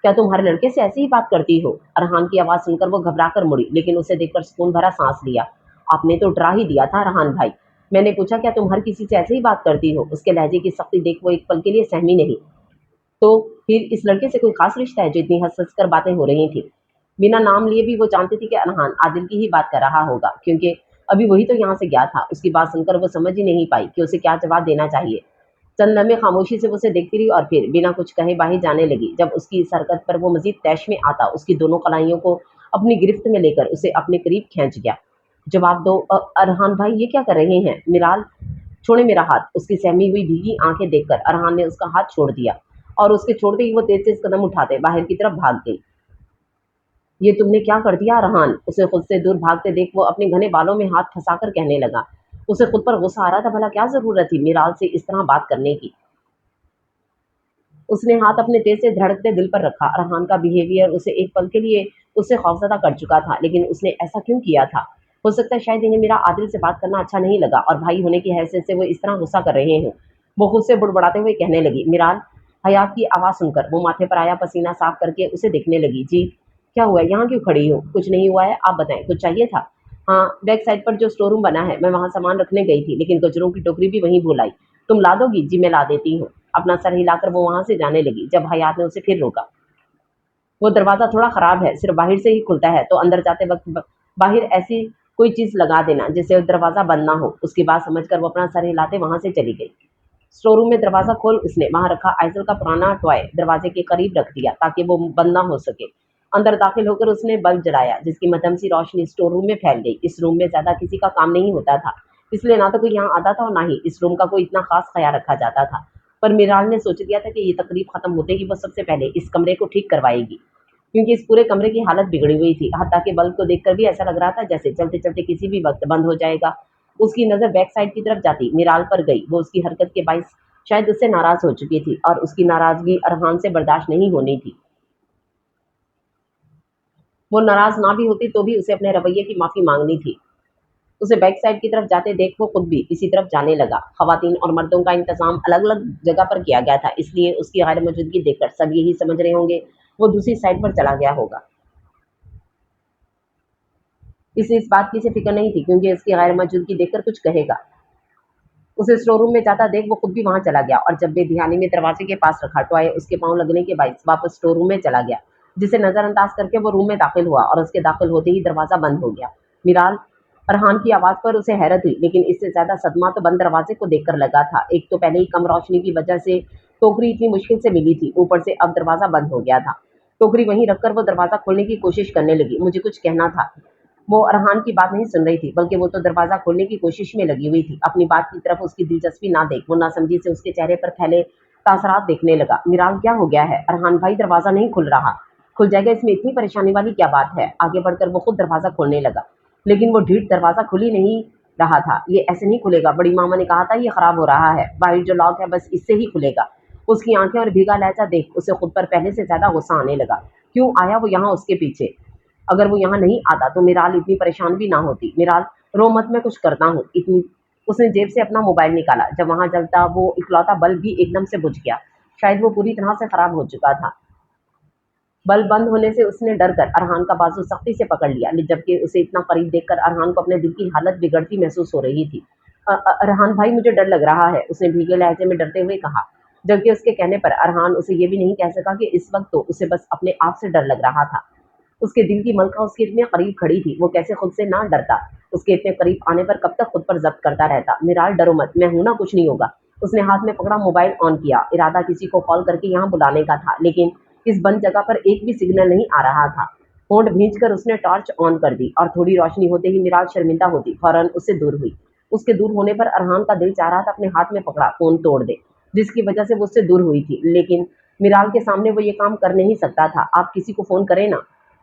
क्या तुम हर लड़के से ऐसी ही बात करती हो? अरहान की आवाज सुनकर वो घबरा कर मुड़ी, लेकिन उसे देखकर सुकून भरा सांस लिया। आपने तो डरा ही दिया था अरहान भाई। मैंने पूछा, क्या तुम हर किसी से ऐसे ही बात करती हो? उसके लहजे की सख्ती देख वो एक पल के लिए सहमी नहीं। तो फिर इस लड़के से कोई खास रिश्ता है जो इतनी हंस हंस कर बातें हो रही थी? बिना नाम लिए भी वो जानती थी कि अरहान आदिल की ही बात कर रहा होगा, क्योंकि अभी वही तो यहाँ से गया था। उसकी बात सुनकर वो समझ ही नहीं पाई कि उसे क्या जवाब देना चाहिए। चंद लम्हे खामोशी से उसे देखती रही और फिर बिना कुछ कहे बाहर जाने लगी। जब उसकी इस हरकत पर वो मजीद तैश में आता, उसकी दोनों कलाइयों को अपनी गिरफ्त में लेकर उसे अपने करीब खींच गया। जवाब दो अरहान भाई, ये क्या कर रहे हैं? मिराल, छोड़े मेरा हाथ। उसकी सहमी हुई भीगी आंखें देखकर अरहान ने उसका हाथ छोड़ दिया और उसके छोड़ते ही वो तेज तेज कदम उठाते बाहर की तरफ भाग गई। ये तुमने क्या कर दिया अरहान? उसे खुद से दूर भागते देख वो अपने घने बालों में हाथ फंसाकर कहने लगा। उसे खुद पर गुस्सा आ रहा था, भला क्या जरूरत थी मिराल से इस तरह बात करने की। उसने हाथ अपने तेज से धड़कते दिल पर रखा। अरहान का बिहेवियर उसे एक पल के लिए उससे खौफजदा कर चुका था, लेकिन उसने ऐसा क्यों किया था? हो सकता है शायद इन्हें मेरा आदिल से बात करना अच्छा नहीं लगा और भाई होने की हैसियत से वो इस तरह गुस्सा कर रहे हों। वो खुद से बुड़बड़ाते हुए कहने लगी। मिराल, हयात की आवाज़ सुनकर वो माथे पर आया पसीना साफ करके उसे देखने लगी। जी, क्या हुआ? यहाँ क्यों खड़ी हो? कुछ नहीं हुआ है, आप बताएं, कुछ चाहिए था? हाँ, बैक साइड पर जो स्टोर रूम बना है, मैं वहाँ सामान रखने गई थी, लेकिन कचरों की टोकरी भी वहीं भूल आई। तुम ला दोगी? जी मैं ला देती हूँ। अपना सर हिलाकर वो वहां से जाने लगी, जब हयात ने उसे फिर रोका। वो दरवाज़ा थोड़ा खराब है, सिर्फ बाहर से ही खुलता है, तो अंदर जाते वक्त बाहर ऐसी कोई चीज़ लगा देना जिससे दरवाज़ा बंद ना हो। उसकी बात समझकर वो अपना सर हिलाते वहां से चली गई। स्टोर रूम में दरवाज़ा खोल उसने वहां रखा आइसल का पुराना टॉय दरवाजे के करीब रख दिया ताकि वो बंद ना हो सके। अंदर दाखिल होकर उसने बल्ब जलाया, जिसकी मध्यम सी रोशनी स्टोर रूम में फैल गई। इस रूम में ज्यादा किसी का काम नहीं होता था, इसलिए ना तो कोई यहाँ आता था और ना ही इस रूम का कोई इतना खास ख्याल रखा जाता था। पर मिराल ने सोच लिया था कि ये तकरीब खत्म होते ही वो सबसे पहले इस कमरे को ठीक करवाएगी, क्योंकि इस पूरे कमरे की हालत बिगड़ी हुई थी। हत्ता के बल्ब को देखकर भी ऐसा लग रहा था जैसे चलते चलते किसी भी वक्त बंद हो जाएगा। उसकी नजर बैक साइड की तरफ जाती मिराल पर गई। वो उसकी हरकत के बाइस शायद उससे नाराज हो चुकी थी और उसकी नाराजगी अरहान से बर्दाश्त नहीं होनी थी। वो नाराज ना भी होती तो भी उसे अपने रवैये की माफी मांगनी थी। उसे बैक साइड की तरफ जाते देख वो खुद भी इसी तरफ जाने लगा। खवातीन और मर्दों का इंतजाम अलग अलग जगह पर किया गया था, इसलिए उसकी गैर मौजूदगी देखकर सब यही समझ रहे होंगे वो दूसरी साइड पर चला गया होगा। इसे इस बात की से फिक्र नहीं थी, क्योंकि उसकी गैर मौजूदगी देखकर कुछ कहेगा। उसे स्टोर रूम में जाता देख वो खुद भी वहां चला गया और जब बेध्यानी में दरवाजे के पास रखा टॉय उसके पांव लगने के बायस वापस स्टोर रूम में चला गया, जिसे नजरअंदाज करके वो रूम में दाखिल हुआ और उसके दाखिल होते ही दरवाजा बंद हो गया। मिराल, फरहान की आवाज पर उसे हैरत हुई, लेकिन इससे ज्यादा सदमा तो बंद दरवाजे को देखकर लगा था। एक तो पहले ही कम रोशनी की वजह से टोकरी इतनी मुश्किल से मिली थी, ऊपर से अब दरवाजा बंद हो गया था। टोकरी वहीं रखकर वो दरवाजा खोलने की कोशिश करने लगी। मुझे कुछ कहना था। वो अरहान की बात नहीं सुन रही थी, बल्कि वो तो दरवाजा खोलने की कोशिश में लगी हुई थी। अपनी बात की तरफ उसकी दिलचस्पी ना देख वो नासमझी से उसके चेहरे पर फैले तासरात देखने लगा। मिराल, क्या हो गया है? अरहान भाई, दरवाजा नहीं खुल रहा। खुल जाएगा, इसमें इतनी परेशानी वाली क्या बात है? आगे बढ़कर वो खुद दरवाजा खोलने लगा, लेकिन वो ढीठ दरवाजा खुल ही नहीं रहा था। ये ऐसे नहीं खुलेगा, बड़ी मामा ने कहा था ये खराब हो रहा है। बाहर जो लॉक है बस इससे ही खुलेगा। उसकी आंखें और भीगा लहजा देख उसे खुद पर पहले से ज्यादा गुस्सा आने लगा। क्यों आया वो यहाँ उसके पीछे? अगर वो यहाँ नहीं आता तो मिराल इतनी परेशान भी ना होती। मिराल, रो मत, मैं कुछ करता हूँ। इतनी उसने जेब से अपना मोबाइल निकाला। जब वहां जलता वो इकलौता बल्ब भी एकदम से बुझ गया। शायद वो पूरी तरह से खराब हो चुका था। बल्ब बंद होने से उसने डर कर अरहान का बाजू सख्ती से पकड़ लिया, जबकि उसे इतना करीब देखकर अरहान को अपने दिल की हालत बिगड़ती महसूस हो रही थी। अरहान भाई मुझे डर लग रहा है, उसने भीगे लहजे में डरते हुए कहा, जबकि उसके कहने पर अरहान उसे ये भी नहीं कह सका कि इस वक्त तो उसे बस अपने आप से डर लग रहा था। उसके दिल की मलका उसके इतने करीब खड़ी थी, वो कैसे खुद से ना डरता। उसके इतने करीब आने पर कब तक खुद पर जब्त करता रहता। निराल डरो मत, मैं हूं ना, कुछ नहीं होगा। उसने हाथ में पकड़ा मोबाइल ऑन किया, इरादा किसी को कॉल करके यहाँ बुलाने का था, लेकिन इस बंद जगह पर एक भी सिग्नल नहीं आ रहा था। होंठ भींच कर उसने टॉर्च ऑन कर दी और थोड़ी रोशनी होते ही निराल शर्मिंदा होती फौरन उससे दूर हुई। उसके दूर होने पर अरहान का दिल चाह रहा था अपने हाथ में पकड़ा फोन तोड़ दे, जिसकी वजह से वो उससे दूर हुई थी, लेकिन मिराल के सामने वो ये काम कर नहीं सकता था। आप किसी को फोन करें ना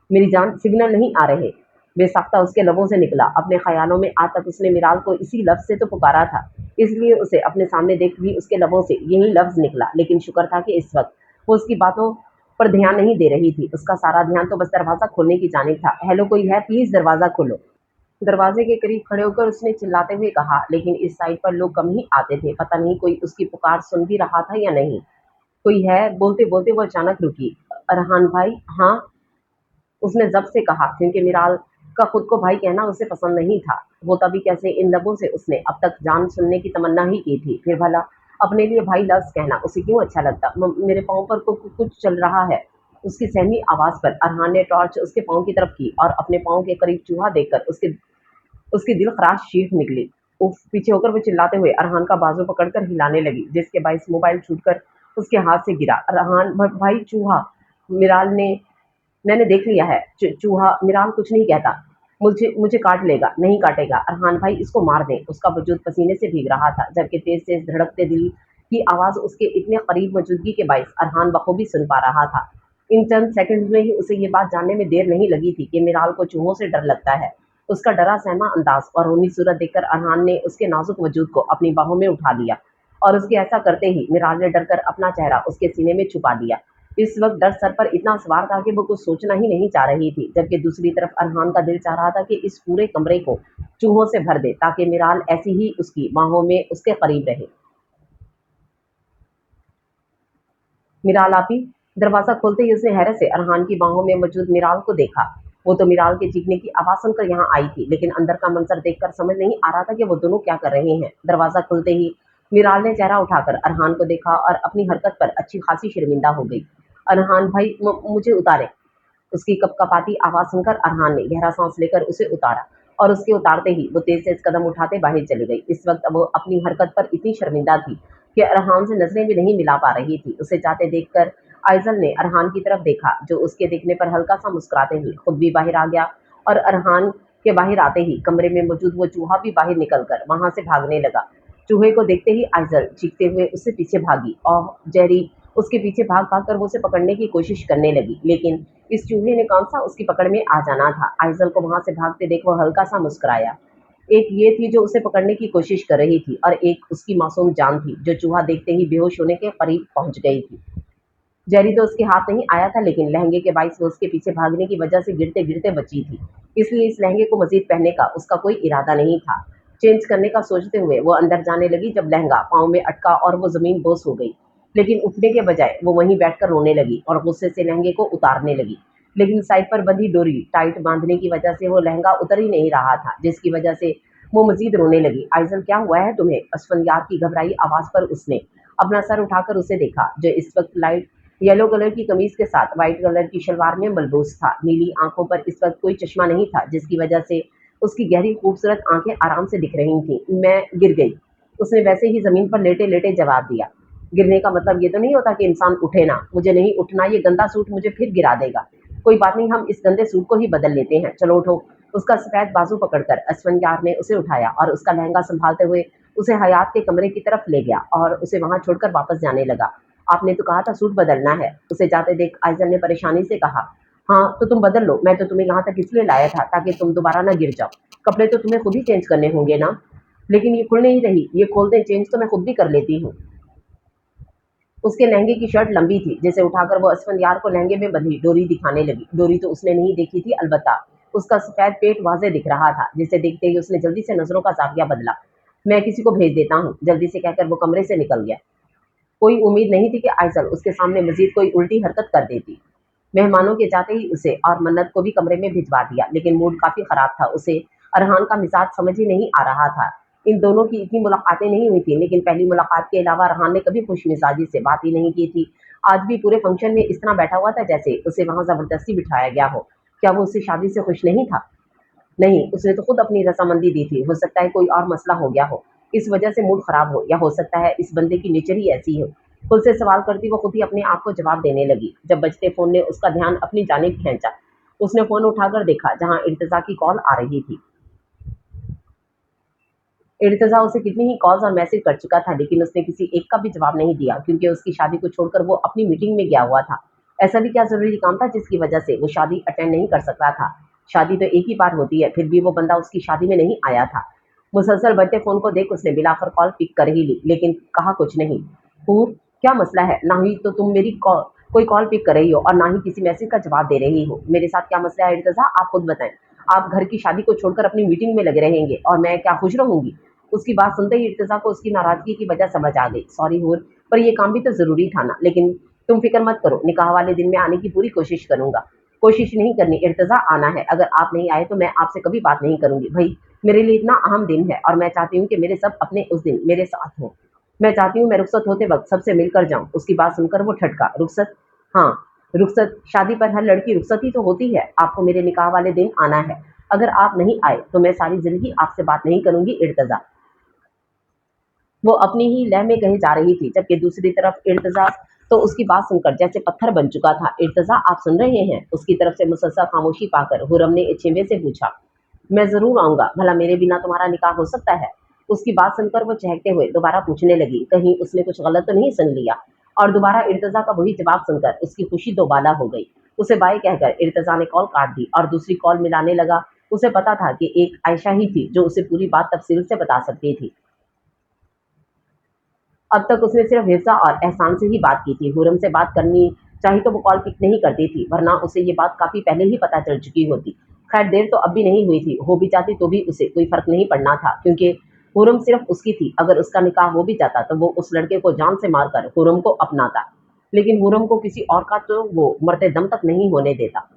मेरी जान, सिग्नल नहीं आ रहे। बेसाख्ता उसके लबों से निकला। अपने ख्यालों में आज तक उसने मिराल को इसी लफ्ज से तो पुकारा था, इसलिए उसे अपने सामने देख भी उसके लबों से यही लफ्ज निकला। लेकिन शुक्र था कि इस वक्त वो उसकी बातों पर ध्यान नहीं दे रही थी। उसका सारा ध्यान तो बस दरवाजा खोलने की जानिब था। हेलो, कोई है? प्लीज दरवाजा खोलो। दरवाजे के करीब खड़े होकर उसने चिल्लाते हुए कहा, लेकिन इस साइड पर लोग कम ही आते थे। पता नहीं कोई उसकी पुकार सुन भी रहा था या नहीं। कोई है? बोलते बोलते वो अचानक रुकी। अरहान भाई? हाँ, उसने जब से कहा, क्योंकि मिराल का खुद को भाई कहना उसे पसंद नहीं था। होता भी कैसे, इन लबों से उसने अब तक जान सुनने की तमन्ना ही की थी। फिर भला अपने लिए भाई लफ्ज कहना उसे क्यों अच्छा लगता। मेरे पाँव पर कुछ चल रहा है। उसकी सहमी आवाज पर अरहान ने टॉर्च उसके पाँव की तरफ की और अपने पाँव के करीब चूहा देखकर उसकी दिल खराश चीख निकली। उफ! पीछे होकर वो चिल्लाते हुए अरहान का बाजू पकड़कर हिलाने लगी, जिसके बाइस मोबाइल छूटकर उसके हाथ से गिरा। अरहान भाई, चूहा! मिराल ने मैंने देख लिया है। चूहा। मिराल कुछ नहीं कहता। मुझे मुझे काट लेगा। नहीं काटेगा। अरहान भाई, इसको मार दें। उसका वजूद पसीने से भीग रहा था, जबकि तेज तेज धड़कते दिल की आवाज उसके इतने करीब मौजूदगी के बाइस अरहान बखूबी सुन पा रहा था। इन चंद सेकंड में ही उसे ये बात जानने में देर नहीं लगी थी कि मिराल को चूहों से डर लगता है। उसका डरा सहमा अंदाज और रोनी सूरत देखकर अरहान ने उसके नाजुक वजूद को अपनी बाहों में उठा लिया और उसके ऐसा करते ही मिराल ने डरकर अपना चेहरा उसके सीने में छुपा दिया। इस वक्त डर सर पर इतना सवार था कि वो कुछ सोचना ही नहीं चाह रही थी, जबकि दूसरी तरफ अरहान का दिल चाह रहा था कि इस पूरे कमरे को चूहों से भर दे, ताकि मिराल ऐसी ही उसकी बाहों में उसके करीब रहे। मिराल आपी! दरवाजा खोलते ही उसने हैरत से अरहान की बाहों में मौजूद मिराल को देखा। वो तो मिराल के चीखने की आवाज सुनकर यहाँ आई थी, लेकिन अंदर का मंजर देखकर समझ नहीं आ रहा था कि वो दोनों क्या कर रहे हैं। दरवाजा खुलते ही मिराल ने चेहरा उठाकर अरहान को देखा और अपनी हरकत पर अच्छी खासी शर्मिंदा हो गई। अरहान भाई, मुझे उतारे। उसकी कपकपाती आवाज सुनकर अरहान ने गहरा सांस लेकर उसे उतारा और उसके उतारते ही वो तेज तेज कदम उठाते बाहर चली गई। इस वक्त वो अपनी हरकत पर इतनी शर्मिंदा थी कि अरहान से नजरें भी नहीं मिला पा रही थी। उसे जाते देखकर आइजल ने अरहान की तरफ देखा, जो उसके देखने पर हल्का सा मुस्कुराते हुए खुद भी बाहर आ गया और अरहान के बाहर आते ही कमरे में मौजूद वो चूहा भी बाहर निकलकर वहां से भागने लगा। चूहे को देखते ही आइजल चीखते हुए उससे पीछे भागी और जेरी उसके पीछे भाग भाग कर वो उसे पकड़ने की कोशिश करने लगी, लेकिन इस चूहे ने कौन सा उसकी पकड़ में आ जाना था। आइजल को वहां से भागते देख वो हल्का सा मुस्कुराया। एक ये थी जो उसे पकड़ने की कोशिश कर रही थी और एक उसकी मासूम जान थी, जो चूहा देखते ही बेहोश होने के करीब पहुंच गई थी। जेरी तो उसके हाथ नहीं आया था, लेकिन लहंगे के बाइस वो उसके पीछे भागने की वजह से गिरते गिरते बची थी, इसलिए इस लहंगे को मजीद पहनने का उसका कोई इरादा नहीं था। चेंज करने का सोचते हुए वो अंदर जाने लगी, जब लहंगा पाँव में अटका और वो जमीन बोस हो गई। लेकिन उठने के बजाय वो वहीं बैठकर रोने लगी और गुस्से से लहंगे को उतारने लगी, लेकिन साइड पर बंधी डोरी टाइट बांधने की वजह से वो लहंगा उतर ही नहीं रहा था, जिसकी वजह से वो मजीद रोने लगी। आइजल, क्या हुआ है तुम्हें? असफंदियार की घबराई आवाज पर उसने अपना सर उठाकर उसे देखा, जो इस वक्त लाइट येलो कलर की कमीज के साथ व्हाइट कलर की शलवार में मलबूस था। नीली आंखों पर इस वक्त कोई चश्मा नहीं था, जिसकी वजह से उसकी गहरी खूबसूरत आंखें आराम से दिख रही थीं। मैं गिर गई, उसने वैसे ही जमीन पर लेटे लेटे जवाब दिया। गिरने का मतलब ये तो नहीं होता कि इंसान उठे ना। मुझे नहीं उठना, ये गंदा सूट मुझे फिर गिरा देगा। कोई बात नहीं, हम इस गंदे सूट को ही बदल लेते हैं। चलो उठो। उसका सफेद बाजू पकड़कर असफंयार ने उसे उठाया और उसका लहंगा संभालते हुए उसे हयात के कमरे की तरफ ले गया और उसे वहां छोड़कर वापस जाने लगा। आपने तो कहा था सूट बदलना है, उसे जाते देख आइजल ने परेशानी से कहा। हाँ, तो तुम बदल लो। मैं तो तुम्हें यहाँ तक इसलिए लाया था ताकि तुम दोबारा ना गिर जाओ। कपड़े तो तुम्हें खुद ही चेंज करने होंगे ना। लेकिन ये खुल नहीं रही। ये खोल दे, चेंज तो मैं खुद भी कर लेती हूँ। उसके लहंगे की शर्ट लंबी थी, जिसे उठाकर वो असफंयार को लहंगे में बंधी डोरी दिखाने लगी। डोरी तो उसने नहीं देखी थी, अलबत्ता उसका सफेद पेट वाजे दिख रहा था, जिसे देखते ही उसने जल्दी से नजरों का जाविया बदला। मैं किसी को भेज देता हूँ, जल्दी से कहकर वो कमरे से निकल गया। कोई उम्मीद नहीं थी कि आइजल उसके सामने मजीद कोई उल्टी हरकत कर देती। मेहमानों के जाते ही उसे और मन्नत को भी कमरे में भिजवा दिया, लेकिन मूड काफी खराब था। उसे अरहान का मिजाज समझ ही नहीं आ रहा था। इन दोनों की इतनी मुलाकातें नहीं हुई थी, लेकिन पहली मुलाकात के अलावा रहान ने कभी खुशमिजाजी से बात ही नहीं की थी। आज भी पूरे फंक्शन में इस तरह बैठा हुआ था जैसे उसे वहां जबरदस्ती बिठाया गया हो। क्या वो उससे शादी से खुश नहीं था? नहीं, उसने तो खुद अपनी रजामंदी दी थी। हो सकता है कोई और मसला हो गया हो, इस वजह से मूड खराब हो, या हो सकता है इस बंदे की नेचर ही ऐसी हो। खुद से सवाल करती वो खुद ही अपने आप को जवाब देने लगी। जब बजते फोन ने उसका ध्यान अपनी जानिब खींचा, उसने फोन उठाकर देखा जहां इर्तिजा की कॉल आ रही थी। इर्तिजा उसे कितनी ही कॉल्स और मैसेज कर चुका था, लेकिन उसने किसी एक का भी जवाब नहीं दिया, क्योंकि उसकी शादी को छोड़कर वो अपनी मीटिंग में गया हुआ था। ऐसा भी क्या जरूरी काम था जिसकी वजह से वो शादी अटेंड नहीं कर सकता था? शादी तो एक ही बार होती है, फिर भी वो बंदा उसकी शादी में नहीं आया था। मुसलसल बजते फोन को देख उसने बिलाकर कॉल पिक कर ही ली, लेकिन कहा कुछ नहीं। हूर, क्या मसला है? ना ही तो तुम मेरी कोई कॉल पिक कर रही हो और ना ही किसी मैसेज का जवाब दे रही हो। मेरे साथ क्या मसला है इर्तिजा, आप खुद बताएं। आप घर की शादी को छोड़कर अपनी मीटिंग में लगे रहेंगे और मैं क्या खुश रहूंगी? उसकी बात सुनते ही इर्तिजा को उसकी नाराजगी की वजह समझ आ गई। सॉरी हूर, पर ये काम भी तो जरूरी था ना। लेकिन तुम फिक्र मत करो, निकाह वाले दिन में आने की पूरी कोशिश करूंगा। कोशिश नहीं करनी इर्तिजा, आना है। अगर आप नहीं आए तो मैं आपसे कभी बात नहीं करूंगी। भाई, मेरे लिए इतना अहम दिन है और मैं चाहती हूँ कि मेरे सब अपने उस दिन मेरे साथ हों। मैं चाहती हूँ मैं रुखसत होते वक्त सबसे मिलकर जाऊं। उसकी बात सुनकर वो ठटका। रुखसत? हाँ, रुखसत। शादी पर हर लड़की रुखसत ही तो होती है। आपको मेरे निकाह वाले दिन आना है। अगर आप नहीं आए तो मैं सारी जिंदगी आपसे बात नहीं करूंगी इर्तिजा। वो अपनी ही लय में कही जा रही थी, जबकि दूसरी तरफ इर्तिजा तो उसकी बात सुनकर जैसे पत्थर बन चुका था। इर्तिजा, आप सुन रहे हैं? उसकी तरफ से मुसलसल खामोशी पाकर हुरम ने इच्छेवे से पूछा। मैं जरूर आऊंगा, भला मेरे बिना तुम्हारा निकाह हो सकता है? उसकी बात सुनकर वो चहकते हुए दोबारा पूछने लगी, कहीं उसने कुछ गलत तो नहीं सुन लिया? और दोबारा इर्तिजा का वही जवाब सुनकर उसकी खुशी दोबाला हो गई। उसे बाय कहकर इर्तिजा ने कॉल काट दी और दूसरी कॉल मिलाने लगा। उसे पता था कि एक आयशा ही थी जो उसे पूरी बात तफसील से बता सकती थी। अब तक उसने सिर्फ हिफ्सा और एहसान से ही बात की थी। हुरम से बात करनी चाही तो वो कॉल पिक नहीं करती थी, वरना उसे ये बात काफी पहले ही पता चल चुकी होती। खैर, देर तो अब भी नहीं हुई थी। हो भी जाती तो भी उसे कोई फर्क नहीं पड़ना था, क्योंकि हुरम सिर्फ उसकी थी। अगर उसका निकाह हो भी जाता तो वो उस लड़के को जान से मारकर हुरम को अपनाता, लेकिन हुरम को किसी और का तो वो मरते दम तक नहीं होने देता।